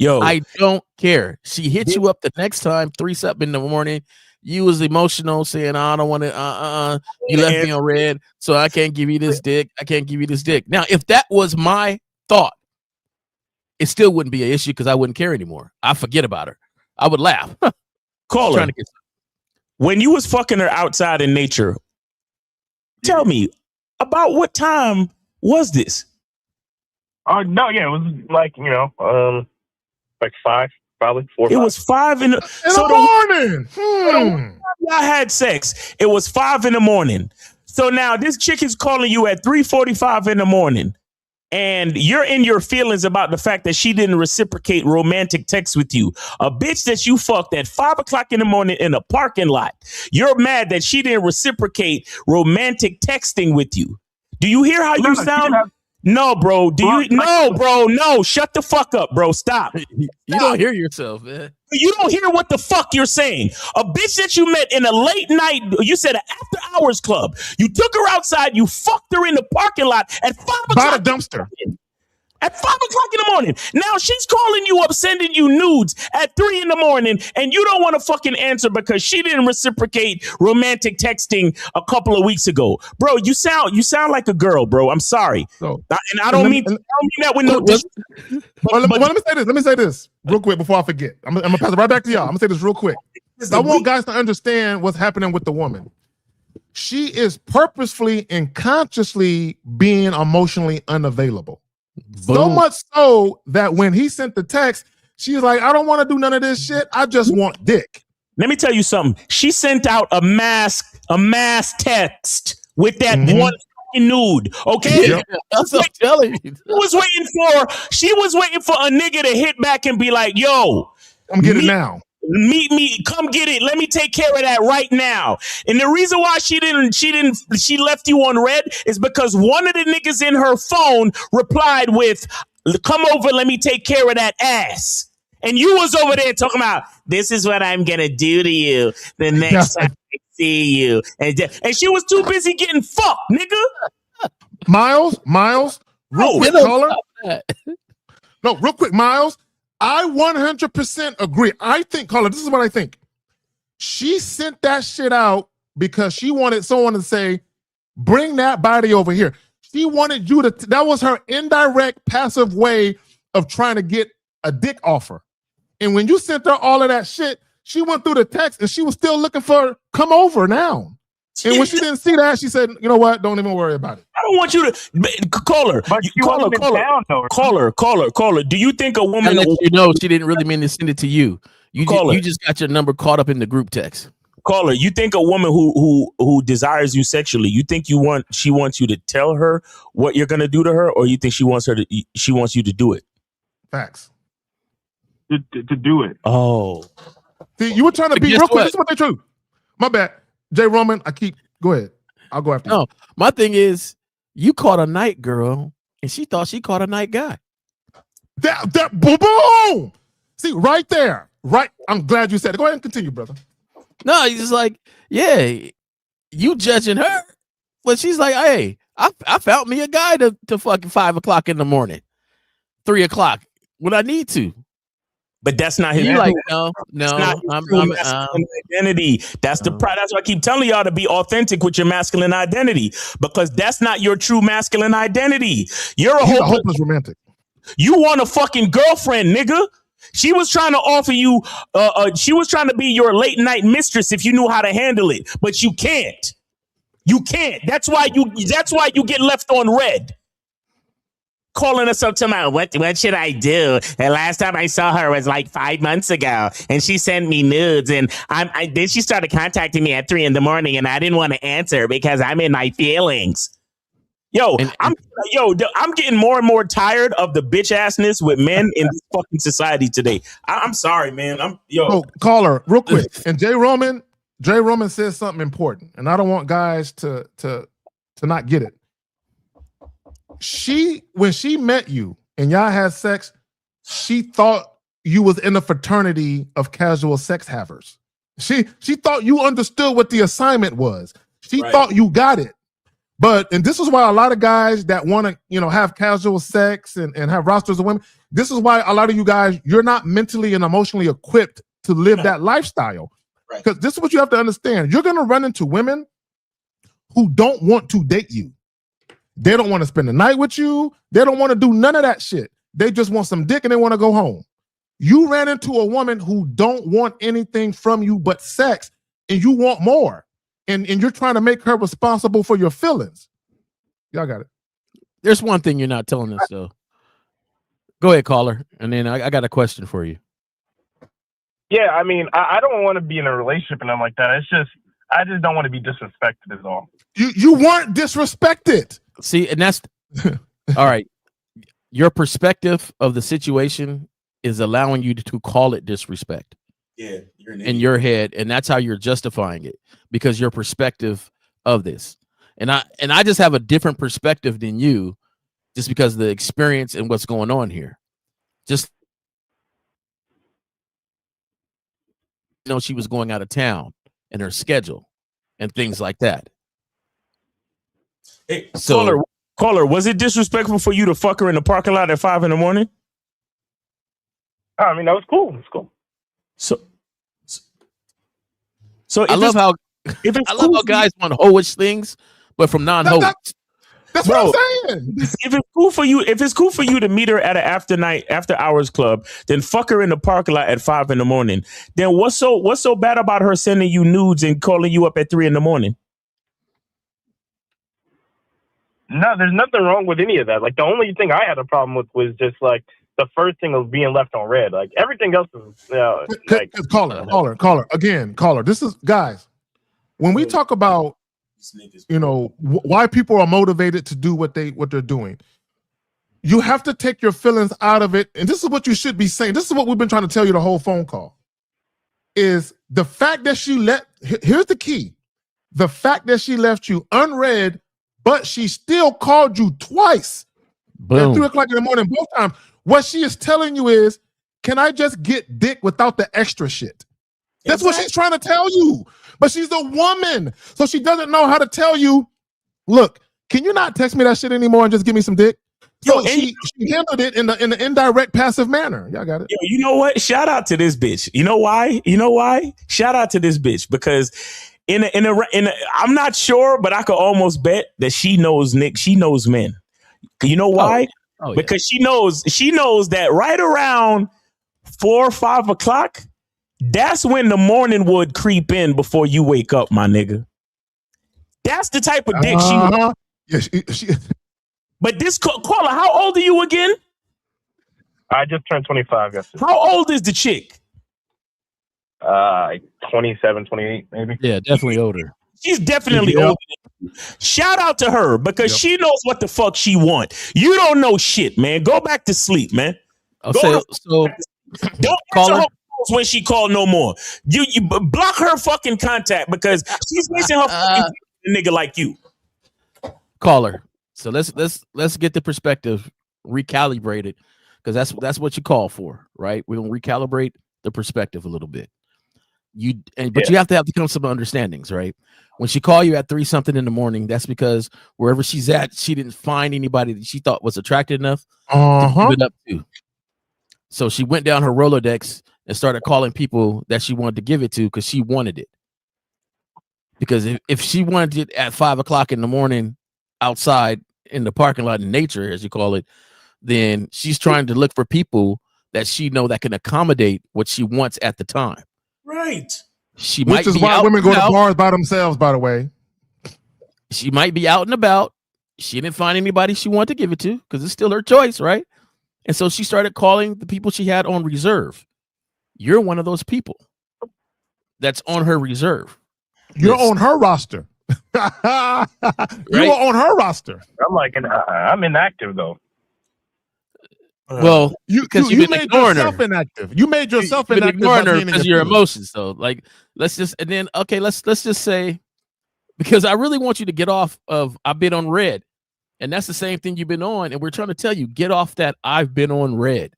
I don't care. She hit you up the next time, 3-something in the morning. You was emotional, saying, I don't want to, you left me on red, so I can't give you this dick. I can't give you this dick. Now, if that was my thought, it still wouldn't be an issue because I wouldn't care anymore. I forget about her. I would laugh. Call her. When you was fucking her outside in nature, tell me, about what time was this? No, yeah, it was like, like 5, probably 4. It was 5 in the morning. Y'all had sex. It was 5 in the morning. So now this chick is calling you at 3:45 in the morning. And you're in your feelings about the fact that she didn't reciprocate romantic text with you. A bitch that you fucked at 5 o'clock in the morning in a parking lot. You're mad that she didn't reciprocate romantic texting with you. Do you hear how you sound? No, bro. No. Shut the fuck up, bro. Stop. You don't hear yourself, man. You don't hear what the fuck you're saying. A bitch that you met in a late night, you said an after hours club. You took her outside. You fucked her in the parking lot at 5 o'clock. By the dumpster. At 5 o'clock in the morning. Now she's calling you up, sending you nudes at 3 in the morning, and you don't want to fucking answer because she didn't reciprocate romantic texting a couple of weeks ago. Bro, you sound like a girl, bro. I'm sorry. And I don't mean that with no let me say this real quick before I forget. I'm gonna pass it right back to y'all. I'm gonna say this real quick. I want guys to understand what's happening with the woman. She is purposefully and consciously being emotionally unavailable. Boom. So much so that when he sent the text, she was like, I don't want to do none of this shit. I just want dick. Let me tell you something. She sent out a mass text with that one fucking nude. Okay? Yep. That's what I'm telling you. She was waiting for a nigga to hit back and be like, yo, I'm getting it now. Meet me, come get it. Let me take care of that right now. And the reason why she left you on red is because one of the niggas in her phone replied with, come over, let me take care of that ass. And you was over there talking about, this is what I'm gonna do to you the next time I see you. And she was too busy getting fucked, nigga. Miles, real quick, caller. No, real quick, Miles. I 100% agree. I think, caller, this is what I think. She sent that shit out because she wanted someone to say, bring that body over here. She wanted you to, that was her indirect, passive way of trying to get a dick offer. And when you sent her all of that shit, she went through the text and she was still looking for, come over now. And when she didn't see that, she said, you know what? Don't even worry about it. I don't want you to call her. Call her. Do you think a woman? You know, she didn't really mean to send it to you. You just got your number caught up in the group text. Caller, you think a woman who desires you sexually, you think she wants you to tell her what you're gonna do to her, or you think she wants you to do it? Facts. To do it. Oh, see, you were trying to be real quick. This is what they true. My bad. Jay Roman, go ahead. I'll go after you. No, my thing is, you caught a night girl, and she thought she caught a night guy. That boom. See, right there. Right. I'm glad you said it. Go ahead and continue, brother. No, he's just like, yeah, you judging her. But she's like, hey, I found me a guy to fucking 5 o'clock in the morning, 3 o'clock when I need to. But that's not his. Like, no. I'm identity. That's the pride. That's why I keep telling y'all to be authentic with your masculine identity, because that's not your true masculine identity. You're a hopeless romantic. You want a fucking girlfriend, nigga. She was trying to offer you. She was trying to be your late night mistress if you knew how to handle it, but you can't. You can't. That's why you get left on red. Calling us up to my what should I do? And last time I saw her was like 5 months ago, and she sent me nudes, and then she started contacting me at 3 a.m, and I didn't want to answer because I'm in my feelings. I'm getting more and more tired of the bitch assness with men in this fucking society today. I'm sorry, man. Caller, real quick. And Jay Roman says something important, and I don't want guys to not get it. When she met you and y'all had sex, she thought you was in a fraternity of casual sex havers. She thought you understood what the assignment was. She thought you got it. And this is why a lot of guys that want to, have casual sex and have rosters of women, this is why a lot of you guys, you're not mentally and emotionally equipped to live that lifestyle. Because this is what you have to understand. You're going to run into women who don't want to date you. They don't want to spend the night with you. They don't want to do none of that shit. They just want some dick and they want to go home. You ran into a woman who don't want anything from you but sex, and you want more. And you're trying to make her responsible for your feelings. Y'all got it. There's one thing you're not telling us, though. Go ahead, caller. And then I got a question for you. Yeah, I mean, I don't want to be in a relationship and nothing like that. I just don't want to be disrespected is all. You weren't disrespected. See, and that's all right. Your perspective of the situation is allowing you to call it disrespect. Yeah, in your head, and that's how you're justifying it, because your perspective of this. And I just have a different perspective than you, just because of the experience and what's going on here. Just she was going out of town and her schedule and things like that. Hey, caller, was it disrespectful for you to fuck her in the parking lot at 5 a.m? I mean, that was cool. It's cool. So I love how guys want hoish things, but from non-hoish. That's what I'm saying. If it's cool for you to meet her at an after hours club, then fuck her in the parking lot at 5 a.m. Then what's so bad about her sending you nudes and calling you up at 3 a.m? No, there's nothing wrong with any of that. Like, the only thing I had a problem with was just like the first thing of being left on red. Like, everything else is caller. This is, guys, when we talk about why people are motivated to do what they're doing, you have to take your feelings out of it. And this is what you should be saying. This is what we've been trying to tell you the whole phone call. is the fact that she here's the key. The fact that she left you unread, but she still called you twice at 3 o'clock in the morning, both times. What she is telling you is, can I just get dick without the extra shit? That's what she's trying to tell you. But she's a woman. So she doesn't know how to tell you, look, can you not text me that shit anymore and just give me some dick? So she handled it in the indirect passive manner. Y'all got it. Yo, you know what? Shout out to this bitch. You know why? Shout out to this bitch because I'm not sure, but I could almost bet that she knows Nick. She knows men. You know why? Because she knows that right around 4 or 5 o'clock, that's when the morning would creep in before you wake up, my nigga. That's the type of dick she. But this caller, how old are you again? I just turned 25 yesterday. How old is the chick? 27, 28, maybe. Yeah, definitely older. She's definitely older. Shout out to her because she knows what the fuck she want. You don't know shit, man. Go back to sleep, man. So don't answer her calls when she called no more. You block her fucking contact because she's wasting her fucking nigga like you. Caller. So let's get the perspective recalibrated because that's what you call for, right? We're gonna recalibrate the perspective a little bit. But you have to come to some understandings, right? When she called you at 3 something in the morning, that's because wherever she's at, she didn't find anybody that she thought was attractive enough to give it up to. So she went down her Rolodex and started calling people that she wanted to give it to because she wanted it. Because if she wanted it at 5 o'clock in the morning outside in the parking lot in nature, as you call it, then she's trying to look for people that she know that can accommodate what she wants at the time. Right. Which is why women go to bars by themselves, by the way. She might be out and about. She didn't find anybody she wanted to give it to because it's still her choice, right? And so she started calling the people she had on reserve. You're one of those people that's on her reserve. You're on her roster. You are on her roster. I'm inactive though. Well, you made yourself inactive. You made yourself inactive ignoring her because of your emotions. So, like, let's just say, because I really want you to get off of I've been on red, and that's the same thing you've been on, and we're trying to tell you get off that I've been on red.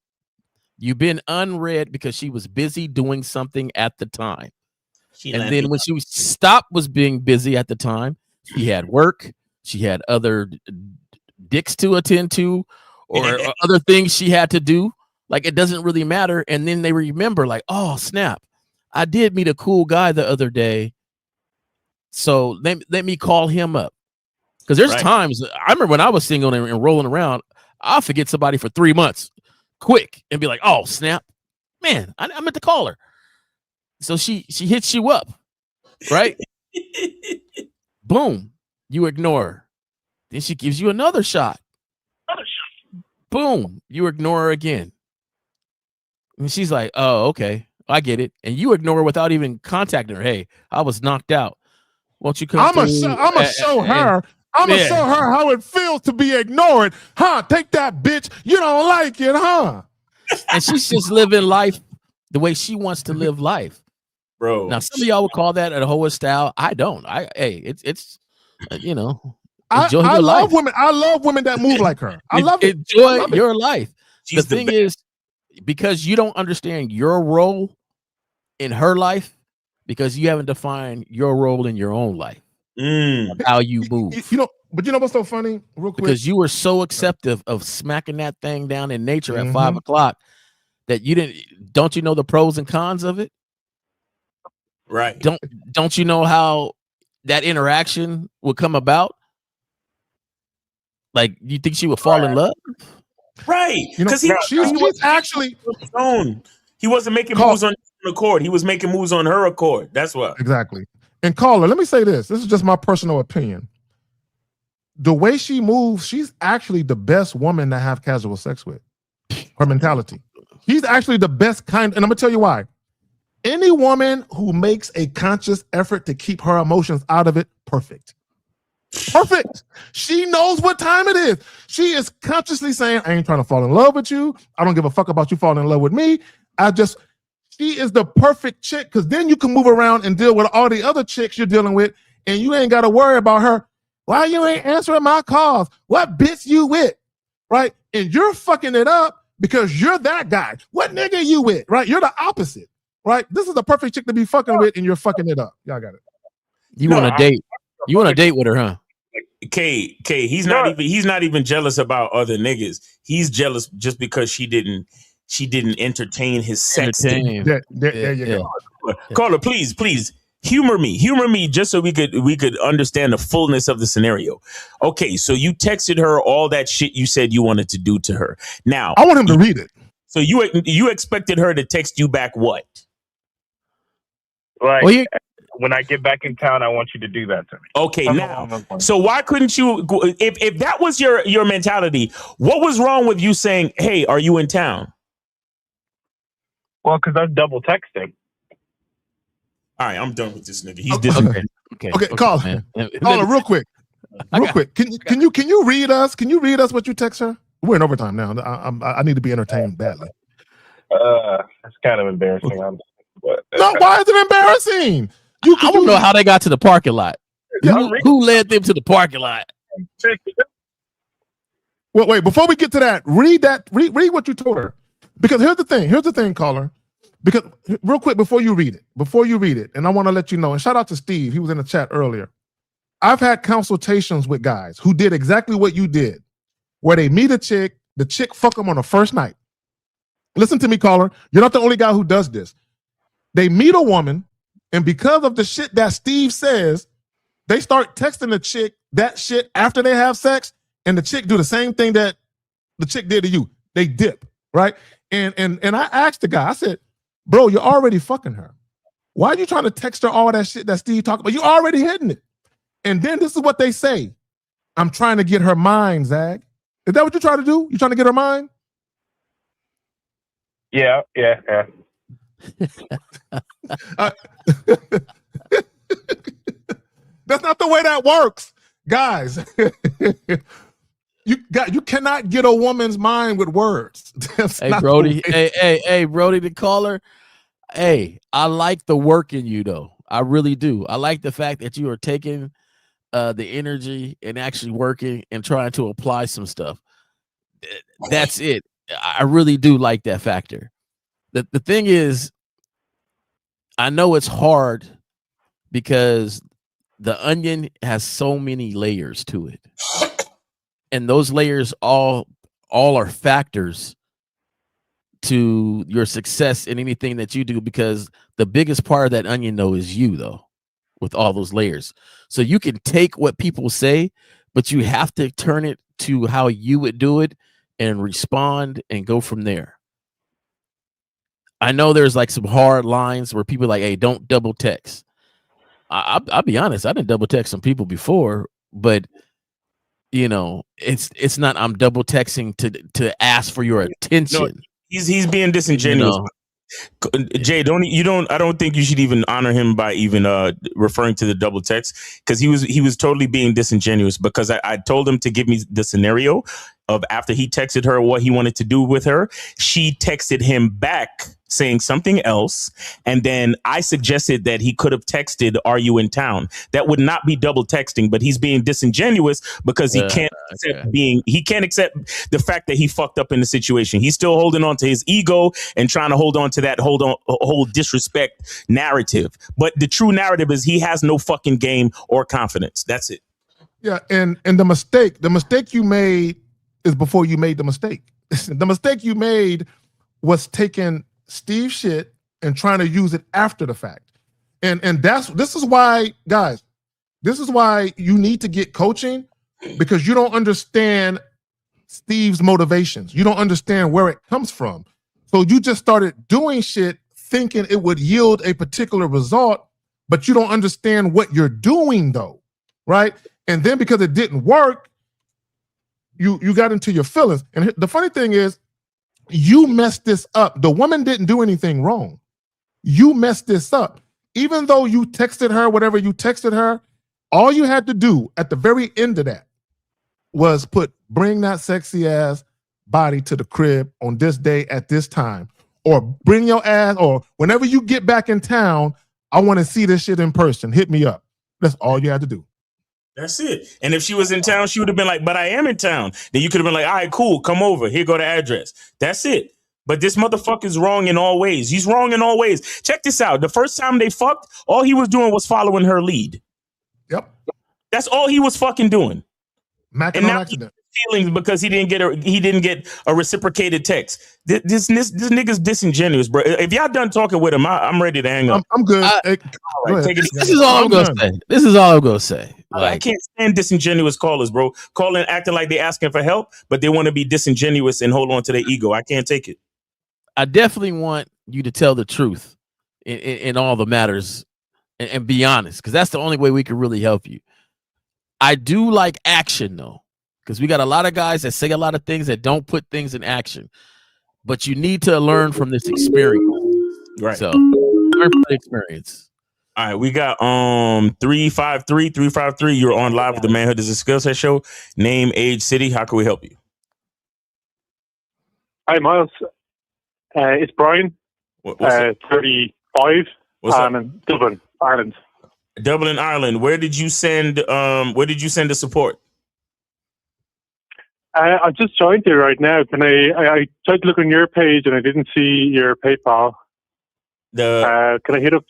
You've been unread because she was busy doing something at the time. And then when she was being busy at the time, she had work, she had other dicks to attend to, or other things she had to do. Like, it doesn't really matter. And then they remember, like, oh, snap, I did meet a cool guy the other day. So let me call him up. Because there's times, I remember when I was single and rolling around, I'll forget somebody for 3 months quick and be like, oh, snap, man, I meant to call her. So she hits you up, right? Boom, you ignore her. Then she gives you another shot. Boom, you ignore her again. And she's like, oh, okay, I get it. And you ignore her without even contacting her. Hey, I was knocked out. Won't you come? I'm gonna show her how it feels to be ignored. Huh? Take that, bitch. You don't like it, huh? And she's just living life the way she wants to live life. Bro. Now, some of y'all would call that a hoe style. I don't. It's you know, enjoy I your love life. women. I love women that move like her. I love it. Enjoy your life. The thing is, because you don't understand your role in her life, because you haven't defined your role in your own life, how you move. But you know what's so funny? Real quick, because you were so acceptive of smacking that thing down in nature at 5 o'clock that you didn't. Don't you know the pros and cons of it? Right. Don't you know how that interaction would come about? Like, you think she would fall in love? Right. Because he was actually he wasn't making moves on his own accord. He was making moves on her accord. That's what. Exactly. And caller, let me say this. This is just my personal opinion. The way she moves, she's actually the best woman to have casual sex with. Her mentality. She's actually the best kind. And I'm going to tell you why. Any woman who makes a conscious effort to keep her emotions out of it, perfect. Perfect. She knows what time it is. She is consciously saying, I ain't trying to fall in love with you. I don't give a fuck about you falling in love with me. she is the perfect chick because then you can move around and deal with all the other chicks you're dealing with, and you ain't got to worry about her. Why you ain't answering my calls? What bitch you with? Right? And you're fucking it up because you're that guy. What nigga you with? Right? You're the opposite. Right? This is the perfect chick to be fucking with, and you're fucking it up. Y'all got it. You want to date? You want to date with her, huh? K, he's not even jealous about other niggas. He's jealous just because she didn't entertain his sex. There you go. Caller, please humor me just so we could understand the fullness of the scenario. Okay, so you texted her all that shit you said you wanted to do to her. Now I want him to read it. So you expected her to text you back what? Like, when I get back in town, I want you to do that to me. Okay, now, so why couldn't you, if that was your mentality, what was wrong with you saying, hey, are you in town? Well, because that's double texting. All right, I'm done with this nigga. He's disappointed. Okay, caller, real quick. Can you read us? Can you read us what you text her? We're in overtime now. I need to be entertained badly. That's kind of embarrassing. No, why is it embarrassing? I don't know how they got to the parking lot. Who led them to the parking lot? Well, wait, before we get to that, read what you told her. Because here's the thing, caller. Because real quick, before you read it, and I want to let you know, and shout out to Steve, he was in the chat earlier. I've had consultations with guys who did exactly what you did, where they meet a chick, the chick fuck them on the first night. Listen to me, caller. You're not the only guy who does this. They meet a woman, and because of the shit that Steve says, they start texting the chick that shit after they have sex, and the chick do the same thing that the chick did to you. They dip, right? And I asked the guy, I said, bro, you're already fucking her. Why are you trying to text her all that shit that Steve talked about? You already hitting it. And then this is what they say. I'm trying to get her mind, Zag. Is that what you're trying to do? You trying to get her mind? Yeah. That's not the way that works, guys. You cannot get a woman's mind with words. Hey, Brody. Hey, Brody, the caller. Hey, I like the work in you, though. I really do. I like the fact that you are taking the energy and actually working and trying to apply some stuff. That's it. I really do like that factor. The thing is, I know it's hard because the onion has so many layers to it. And those layers all are factors to your success in anything that you do, because the biggest part of that onion, though, is you, though, with all those layers. So you can take what people say, but you have to turn it to how you would do it and respond and go from there. I know there's like some hard lines where people are like, hey, don't double text. I'll be honest, I didn't double text some people before, but you know, it's not I'm double texting to ask for your attention. No, he's being disingenuous. You know? Jay, I don't think you should even honor him by even referring to the double text, because he was totally being disingenuous, because I told him to give me the scenario of after he texted her what he wanted to do with her. She texted him back saying something else, and then I suggested that he could have texted, "Are you in town?" That would not be double texting, but he's being disingenuous because he can't accept the fact that he fucked up in the situation. He's still holding on to his ego and trying to hold on to that whole disrespect narrative. But the true narrative is he has no fucking game or confidence. That's it. Yeah, and the mistake you made is before you made the mistake. The mistake you made was taking Steve's shit and trying to use it after the fact. And this is why, guys, this is why you need to get coaching, because you don't understand Steve's motivations. You don't understand where it comes from. So you just started doing shit thinking it would yield a particular result, but you don't understand what you're doing though, right? And then because it didn't work, you got into your feelings. And the funny thing is, you messed this up. The woman didn't do anything wrong. You messed this up. Even though you texted her, whatever you texted her, all you had to do at the very end of that was bring that sexy ass body to the crib on this day at this time. or bring your ass, or whenever you get back in town, I want to see this shit in person. Hit me up. That's all you had to do. That's it. And if she was in town, she would have been like, but I am in town. Then you could have been like, all right, cool, come over. Here go the address. That's it. But this motherfucker's wrong in all ways. He's wrong in all ways. Check this out. The first time they fucked, all he was doing was following her lead. Yep. That's all he was fucking doing. Macking on accident. Feelings because he didn't get a reciprocated text. This nigga's disingenuous, bro. If y'all done talking with him, I'm ready to hang up. I'm good. This is all I'm gonna say. This is all I'm gonna say. Like, I can't stand disingenuous callers, bro. Calling, acting like they asking for help, but they want to be disingenuous and hold on to their ego. I can't take it. I definitely want you to tell the truth in all the matters and be honest, because that's the only way we can really help you. I do like action though, because we got a lot of guys that say a lot of things that don't put things in action. But you need to learn from this experience. Right. So learn from the experience. All right, we got 353. You're on live with the Manhood is a Skill Set show. Name, age, city. How can we help you? Hi, Miles. It's Brian. What's up? 35. What's up? In Dublin, Ireland. Dublin, Ireland. Where did you send? Where did you send the support? I just joined you right now. Can I tried to look on your page and I didn't see your PayPal. Can I hit up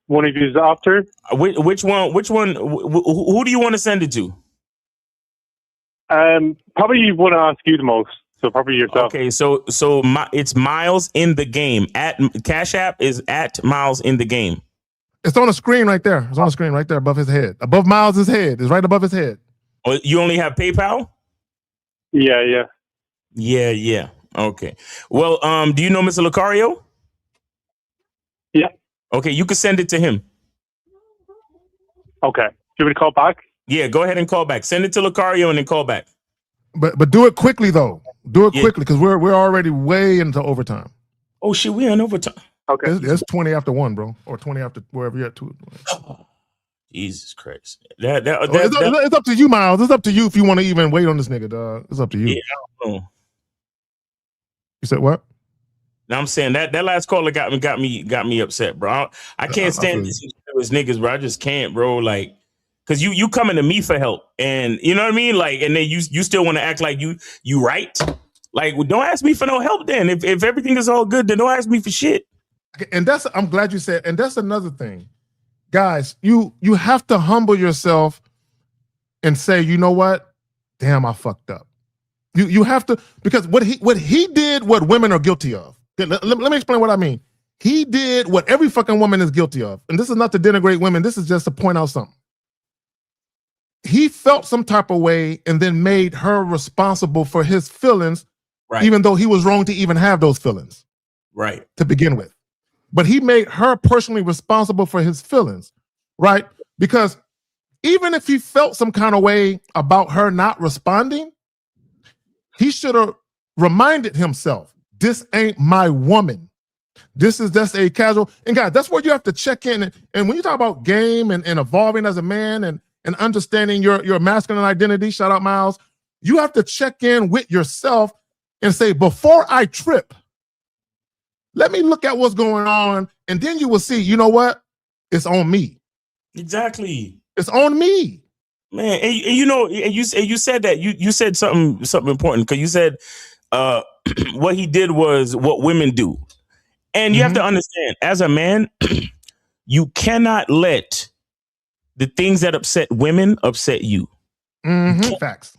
one of you after? Which one? Who do you want to send it to? Probably want to ask you the most. So probably yourself. Okay, so it's Miles in the game. At Cash App is at Miles in the game. It's on the screen right there. It's on the screen right there above his head. Above Miles' head. It's right above his head. Oh, you only have PayPal? Yeah. Okay. Well, do you know Mr. Lucario? Yeah. Okay, you can send it to him. Okay. Do you want me to call back? Yeah, go ahead and call back. Send it to Lucario and then call back. But do it quickly though. Do it quickly because we're already way into overtime. Oh shit, we're in overtime. Okay. It's 20 after 1, bro, or 20 after wherever you're at. 2. Jesus Christ. It's up to you, Miles. It's up to you if you want to even wait on this nigga, dog. It's up to you. Yeah, I don't know. You said what? Now I'm saying that last caller got me upset, bro. I can't stand these niggas, bro. I just can't, bro. Like, cause you coming to me for help, and you know what I mean. Like, and then you still want to act like you right. Like, well, don't ask me for no help. Then if everything is all good, then don't ask me for shit. And I'm glad you said. And that's another thing, guys. You have to humble yourself and say, you know what? Damn, I fucked up. You have to, because what he did, what women are guilty of. Let me explain what I mean. He did what every fucking woman is guilty of. And this is not to denigrate women. This is just to point out something. He felt some type of way and then made her responsible for his feelings, right, even though he was wrong to even have those feelings, right, to begin with. But he made her personally responsible for his feelings, right? Because even if he felt some kind of way about her not responding, he should have reminded himself, this ain't my woman. This is just a casual. And guys, that's where you have to check in. And when you talk about game and evolving as a man and understanding your masculine identity, shout out Miles, you have to check in with yourself and say, before I trip, let me look at what's going on. And then you will see, you know what? It's on me. Exactly. It's on me. Man, and you know, and you said that you said something important, because you said what he did was what women do. And you have to understand, as a man, you cannot let the things that upset women upset you. Facts.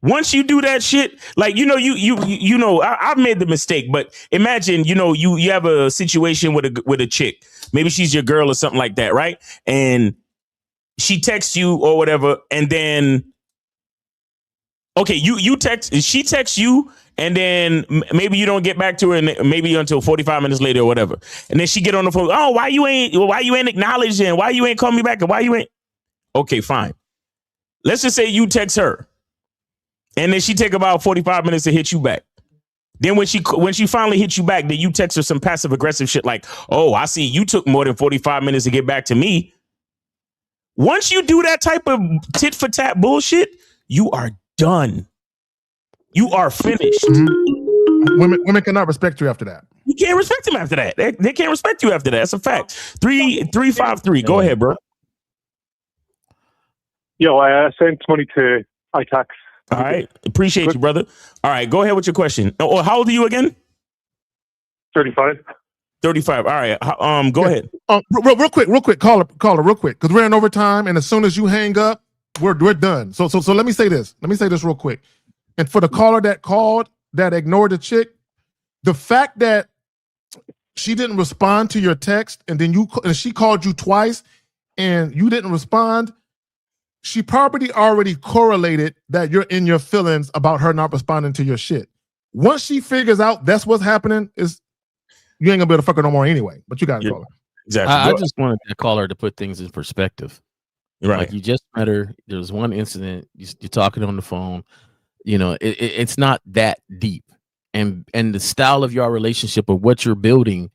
Once you do that shit, like, you know, I've made the mistake, but imagine, you know, you have a situation with a chick, maybe she's your girl or something like that, right? And she texts you or whatever, and then, okay, she texts you, and then maybe you don't get back to her, and maybe until 45 minutes later or whatever, and then she get on the phone, oh, why you ain't acknowledging, why you ain't call me back, and why you ain't, okay, fine. Let's just say you text her, and then she take about 45 minutes to hit you back. Then when she finally hits you back, then you text her some passive aggressive shit like, oh, I see you took more than 45 minutes to get back to me. Once you do that type of tit for tat bullshit, you are done. You are finished. Women cannot respect you after that. You can't respect them after that. They can't respect you after that. That's a fact. 353. Go ahead, bro. Yo, I sent money to iTax. All right. Appreciate you, brother. All right. Go ahead with your question. Oh, how old are you again? 35. 35. All right. Go ahead. Real quick. Caller, real quick, because we're in overtime, and as soon as you hang up, we're done. So let me say this. Let me say this real quick. And for the caller that called that ignored the chick, the fact that she didn't respond to your text, and then she called you twice, and you didn't respond, she probably already correlated that you're in your feelings about her not responding to your shit. Once she figures out that's what's happening, is you ain't gonna be able to fuck her no more anyway. But you gotta call her. Exactly. I just wanted that caller to put things in perspective. Right. Like, you just met her. There was one incident. You're talking on the phone. You know, it's not that deep. And the style of your relationship or what you're building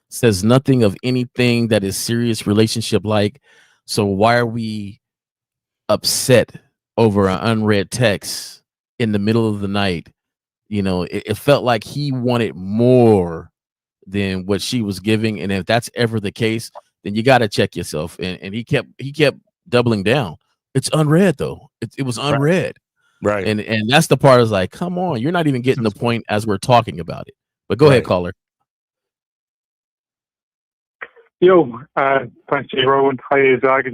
says nothing of anything that is serious relationship like. So why are we upset over an unread text in the middle of the night? You know, it felt like he wanted more than what she was giving. And if that's ever the case, then you got to check yourself. And he kept doubling down. It's unread though. It was unread. Right. And that's the part is like, come on, you're not even getting the point as we're talking about it. But go ahead, caller. Yo, thanks, J. Rowan. Hi, Zach.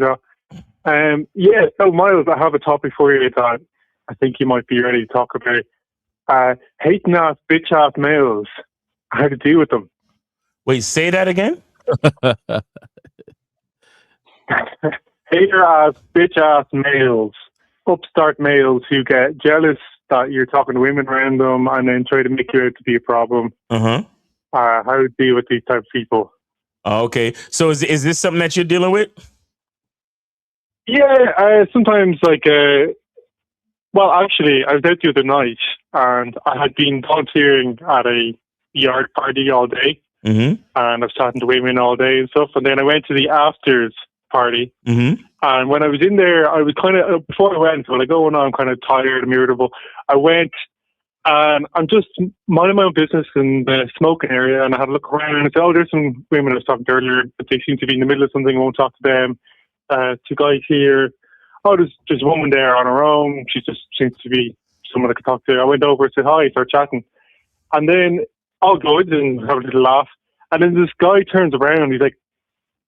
Yeah, so Miles, I have a topic for you that I think you might be ready to talk about. Hating ass, bitch ass males. How to deal with them. Wait, say that again? Hater ass, bitch ass males. Upstart males who get jealous that you're talking to women around them and then try to make you out to be a problem. Uh-huh. How to deal with these type of people. Oh, okay. So is this something that you're dealing with? Yeah, sometimes well, actually, I was out the other night and I had been volunteering at a yard party all day. Mm-hmm. And I was chatting to women all day and stuff. And then I went to the afters party. Mm-hmm. And when I was in there, I was kind of, before I went, I'm kind of tired and irritable. I went and I'm just minding my own business in the smoking area. And I had a look around and I said, oh, there's some women I was talking to earlier, but they seem to be in the middle of something. I won't talk to them. Two guys here. Oh, there's a woman there on her own. She just seems to be someone I could talk to. I went over and said hi, started chatting. And then all good and have a little laugh. And then this guy turns around and he's like,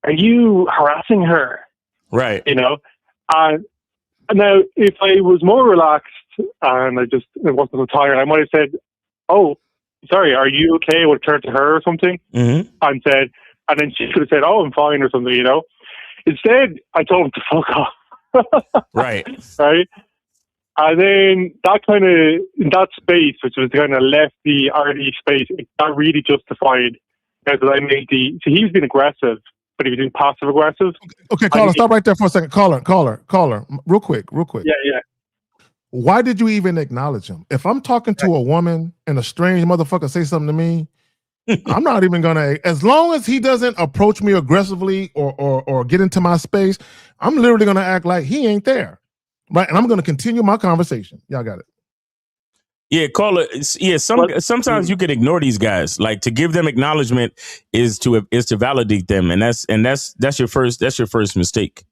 are you harassing her? Right. You know? And now, if I was more relaxed and I wasn't so tired, I might have said, oh, sorry, are you okay? I would turn to her or something. Mm-hmm. And then she could have said, oh, I'm fine or something, you know? Instead, I told him to fuck off. Right. Right? And then that kind of, in that space, which was kind of left the RD space, that really justified because I made so he was being aggressive, but he was being passive aggressive. Okay, caller, stop right there for a second. Caller, real quick. Yeah. Why did you even acknowledge him? If I'm talking to a woman and a strange motherfucker say something to me, I'm not even gonna, as long as he doesn't approach me aggressively or get into my space, I'm literally gonna act like he ain't there. Right. And I'm gonna continue my conversation. Y'all got it. Yeah, caller. Yeah, sometimes you can ignore these guys. Like, to give them acknowledgement is to validate them, and that's your first mistake.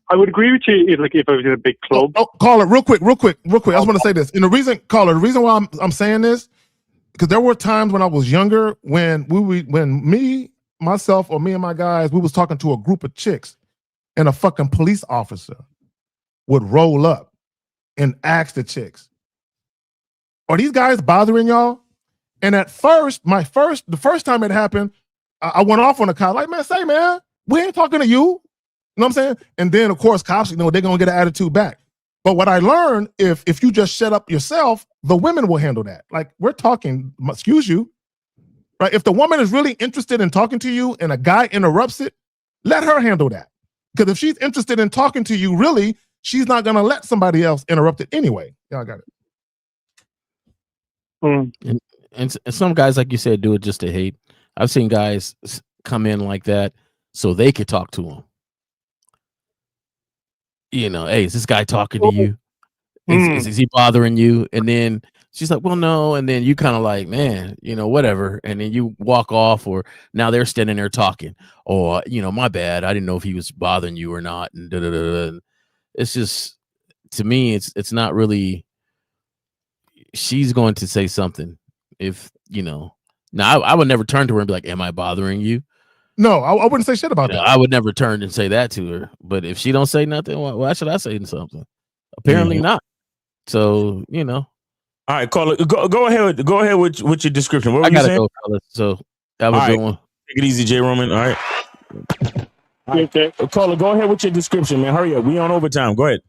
I would agree with you if I was in a big club. Oh, caller, real quick. I just want to say this. And the reason why I'm saying this, because there were times when I was younger when myself or me and my guys, we was talking to a group of chicks, and a fucking police officer would roll up and ask the chicks, are these guys bothering y'all? And at first, the first time it happened, I went off on the cop, like, man, we ain't talking to you. You know what I'm saying? And then, of course, cops, they're going to get an attitude back. But what I learned, if you just shut up yourself, the women will handle that. Like, we're talking, excuse you, right? If the woman is really interested in talking to you and a guy interrupts it, let her handle that. Because if she's interested in talking to you, really, she's not going to let somebody else interrupt it anyway. Y'all got it. And some guys, like you said, do it just to hate. I've seen guys come in like that so they could talk to him. You know, hey, is this guy talking to you? Is he bothering you? And then She's like, well, no. And then you kind of like, man, whatever. And then you walk off, or now they're standing there talking. Oh, my bad. I didn't know if he was bothering you or not. And da-da-da-da. It's just, to me, it's not really, she's going to say something if, now I would never turn to her and be like, am I bothering you? No, I wouldn't say shit about that. I would never turn and say that to her. But if she don't say nothing, why should I say something? Apparently not. So, All right, caller, go ahead with your description. What were I you gotta saying? go, fellas. So that was All a right. good one. Take it easy, J. Roman. All right. Okay. Caller, go ahead with your description, man. Hurry up. We on overtime. Go ahead.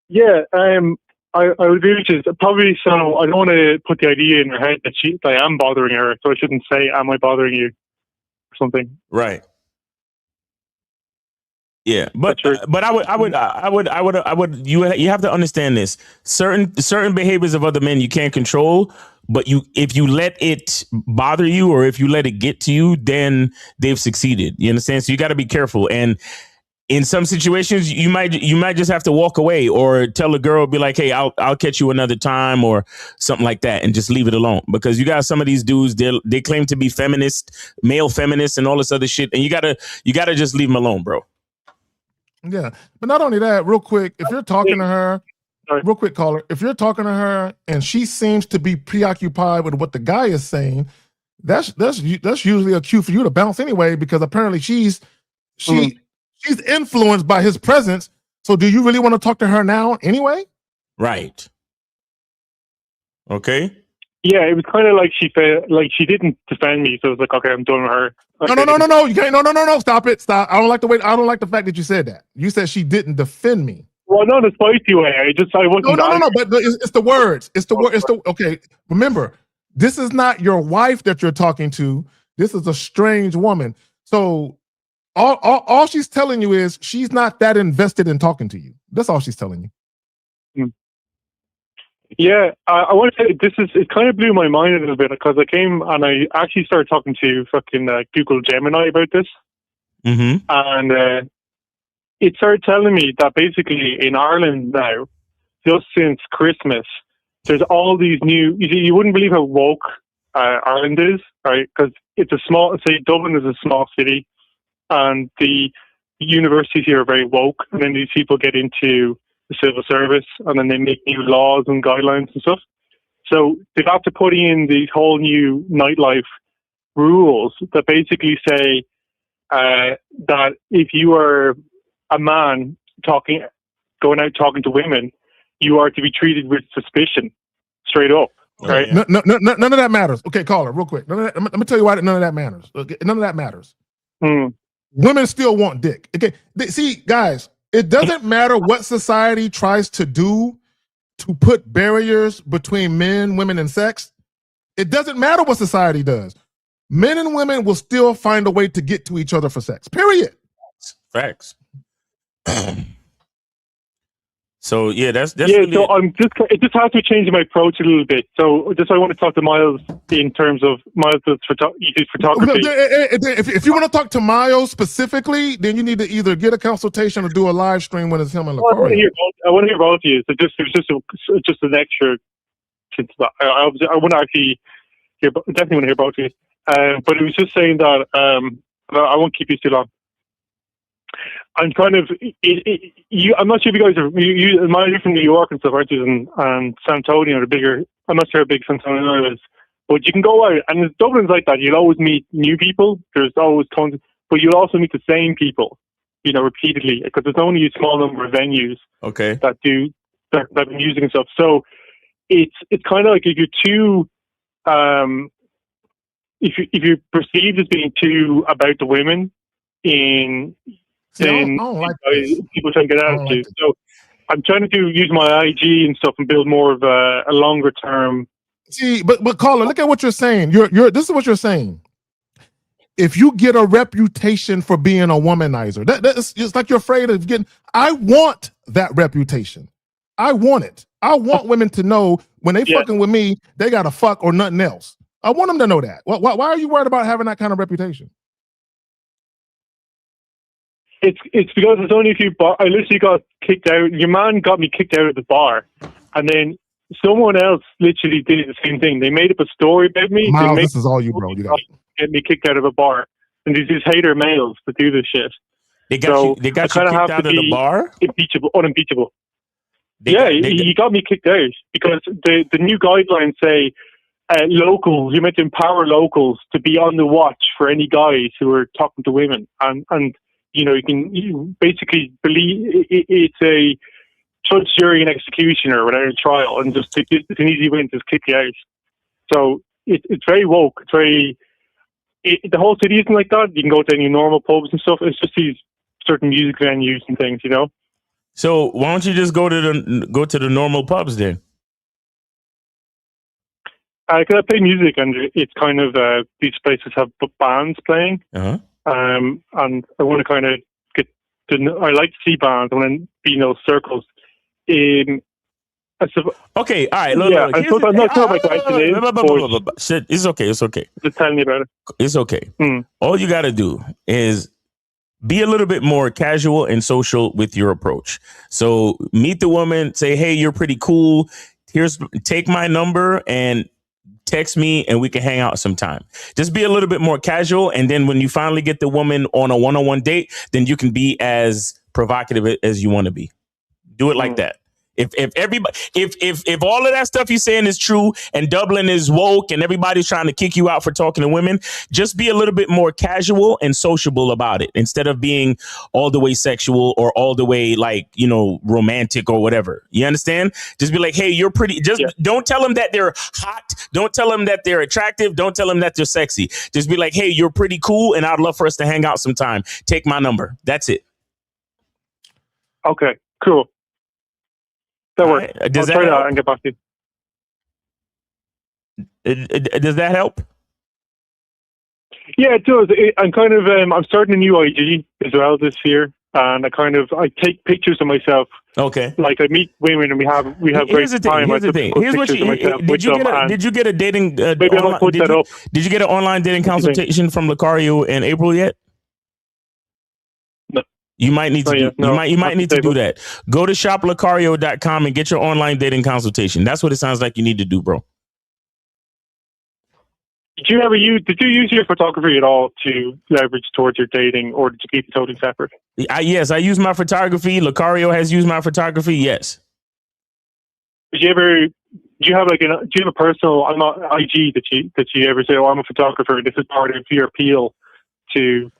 Yeah, I would agree with you. Probably so. I don't want to put the idea in her head that I am bothering her, so I shouldn't say, "Am I bothering you?" or something. Right. Yeah, but I would. You have to understand this. Certain behaviors of other men you can't control, but if you let it bother you, or if you let it get to you, then they've succeeded. You understand? So you got to be careful. And in some situations, you might just have to walk away, or tell a girl, be like, "Hey, I'll catch you another time," or something like that, and just leave it alone. Because you got some of these dudes, they claim to be feminist, male feminists, and all this other shit, and you gotta just leave them alone, bro. Yeah, but not only that, real quick, if you're talking to her, real quick, caller, if you're talking to her and she seems to be preoccupied with what the guy is saying, that's usually a cue for you to bounce anyway, because apparently she's influenced by his presence. So do you really want to talk to her now anyway? Right. Okay. Yeah, it was kind of like she felt like she didn't defend me, so it was like, okay, I'm done with her. No, you can't. No, stop it. Stop. I don't like the fact that you said that. You said she didn't defend me. Well, not a spicy way. I wasn't. No. But it's the words. It's the word. Okay. Remember, this is not your wife that you're talking to. This is a strange woman. So all she's telling you is she's not that invested in talking to you. That's all she's telling you. Yeah, I want to say it kind of blew my mind a little bit, because I came and I actually started talking to fucking Google Gemini about this. Mm-hmm. And it started telling me that basically in Ireland now, just since Christmas, there's all these new, you wouldn't believe how woke Ireland is, right? Because it's Dublin is a small city, and the universities here are very woke, and then these people get into the civil service, and then they make new laws and guidelines and stuff. So they've had to put in these whole new nightlife rules that basically say that if you are a man going out talking to women, you are to be treated with suspicion, straight up. Right? No, none of that matters. Okay, caller, real quick. Let me tell you why none of that matters. Okay, none of that matters. Women still want dick. Okay, see, guys, it doesn't matter what society tries to do to put barriers between men, women, and sex. It doesn't matter what society does. Men and women will still find a way to get to each other for sex. Period. Facts. So yeah, that's yeah. really So it just has to change my approach a little bit. So I want to talk to Miles in terms of Miles' photography. If you want to talk to Miles specifically, then you need to either get a consultation or do a live stream when it's him and I want to hear both of you. So it was just an extra. I want to actually definitely want to hear both of you. But it was just saying that I won't keep you too long. I'm kind of I'm not sure if you guys are you're from New York and stuff, aren't you? And San Antonio are the bigger. I'm not sure how big San Antonio is, but you can go out, and Dublin's like that. You'll always meet new people. There's always tons, but you'll also meet the same people, repeatedly, because there's only a small number of venues that have been using and stuff. So it's kind of like if you're too if you're perceived as being too about the women then I don't like people try to get at you. So I'm trying to use my IG and stuff and build more of a longer term. See, but caller, look at what you're saying. This is what you're saying. If you get a reputation for being a womanizer, that's just like you're afraid of getting. I want that reputation. I want it. I want women to know when they fucking with me, they got to fuck or nothing else. I want them to know that. Why are you worried about having that kind of reputation? It's because it's only if you. I literally got kicked out. Your man got me kicked out of the bar, and then someone else literally did the same thing. They made up a story about me. Miles, they made this is all you, bro. You got it. get me kicked out of a bar, and these hater males that do this shit. They got you kicked out of the bar? Unimpeachable. He got me kicked out because the new guidelines say locals, you're meant to empower locals to be on the watch for any guys who are talking to women. And you basically believe it's a judge, jury, and executioner without a trial, and just it's an easy win to just kick you out. So it's very woke. It's very... the whole city isn't like that. You can go to any normal pubs and stuff. It's just these certain music venues and things, So why don't you just go to the normal pubs then? Because I play music, and it's kind of these places have bands playing, and I want to kind of get to. I like to see bands. I want to be in those circles. Okay, all right. Look, I'm not talking about shit, it's okay. It's okay. Just tell me about it. It's okay. All you got to do is be a little bit more casual and social with your approach. So meet the woman, say, hey, you're pretty cool. Take my number and text me and we can hang out sometime. Just be a little bit more casual. And then when you finally get the woman on a one-on-one date, then you can be as provocative as you want to be. Do it like that. If all of that stuff you're saying is true and Dublin is woke and everybody's trying to kick you out for talking to women, just be a little bit more casual and sociable about it instead of being all the way sexual or all the way romantic or whatever. You understand? Just be like, hey, you're pretty. Don't tell them that they're hot. Don't tell them that they're attractive. Don't tell them that they're sexy. Just be like, hey, you're pretty cool and I'd love for us to hang out sometime. Take my number. That's it. Okay, cool. That works. Right. I'll try that and get back to you. Does that help? Yeah, it does. I'm kind of I'm starting a new IG as well this year, and I take pictures of myself. Okay. Like I meet women and we have great time. Here's the thing. Here's what did you get a dating? Maybe I'll put that up. Did you get an online dating consultation from Lucario in April yet? No. You might need to you might need to do that. Go to shoplucario.com and get your online dating consultation. That's what it sounds like you need to do, bro. Did you use your photography at all to leverage towards your dating, or did you keep it totally separate? Yes, I use my photography. Lucario has used my photography. Yes. Do you have a personal IG that you ever say, oh, I'm a photographer, this is part of your appeal to...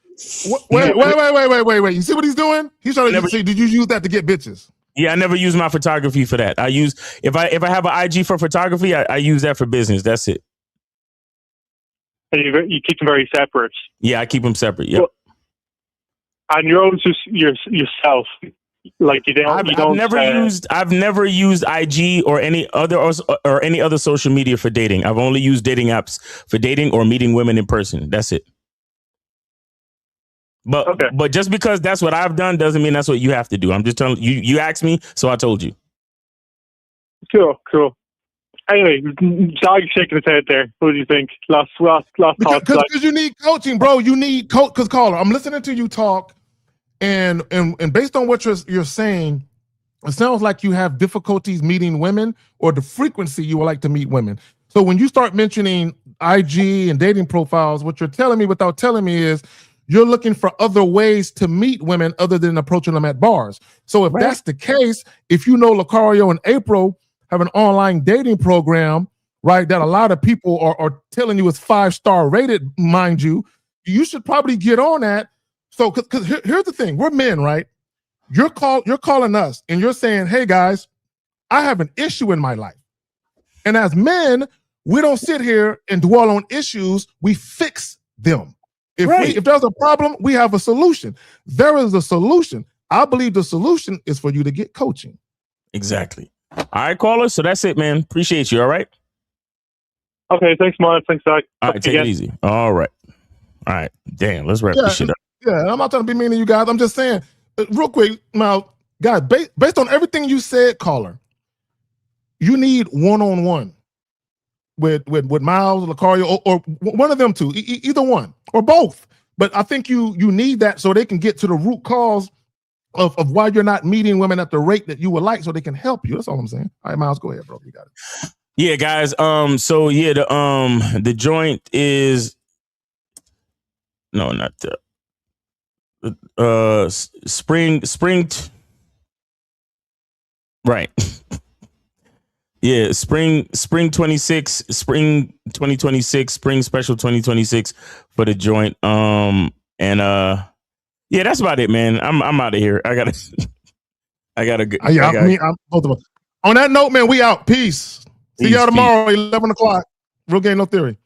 Wait. You see what he's doing? He's trying to say, did you use that to get bitches? Yeah, I never use my photography for that. I use, if I have an IG for photography, I use that for business. That's it. And you keep them very separate. Yeah, I keep them separate. Yeah. And you're always just yourself. Like I've never used IG or any other social media for dating. I've only used dating apps for dating or meeting women in person. That's it. But just because that's what I've done doesn't mean that's what you have to do. I'm just telling you. You asked me, so I told you. Cool. Anyway, Dog shaking his head there. What do you think? Last thoughts. Because you need coaching, bro. You need coach. Because caller, I'm listening to you talk, and based on what you're saying, it sounds like you have difficulties meeting women, or the frequency you would like to meet women. So when you start mentioning IG and dating profiles, what you're telling me without telling me is you're looking for other ways to meet women other than approaching them at bars. So if that's the case, if you know Lucario and April have an online dating program, right, that a lot of people are telling you is 5-star rated, mind you, you should probably get on that. So, because here's the thing, we're men, right? You're calling us and you're saying, hey guys, I have an issue in my life. And as men, we don't sit here and dwell on issues, we fix them. If there's a problem, we have a solution. There is a solution. I believe the solution is for you to get coaching. Exactly. All right, caller. So that's it, man. Appreciate you. All right. Okay. Thanks, Mark. Thanks, Zach. All right. Take it easy. All right. Damn. Let's wrap this shit up. Yeah. I'm not trying to be mean to you guys. I'm just saying, real quick, now, guys, based on everything you said, caller, you need one-on-one with Miles, Lucario, or one of them two, either one or both. But I think you need that so they can get to the root cause of why you're not meeting women at the rate that you would like, so they can help you. That's all I'm saying. All right, Miles, go ahead, bro. You got it. Yeah, guys. So yeah, the joint is no, not spring. Right. Yeah, spring 26, spring 2026, spring special 2026 for the joint. Yeah, that's about it, man. I'm out of here. I gotta go. I'm both of us. On that note, man, we out. Peace. See y'all tomorrow, 11 o'clock. Real Game No Theory.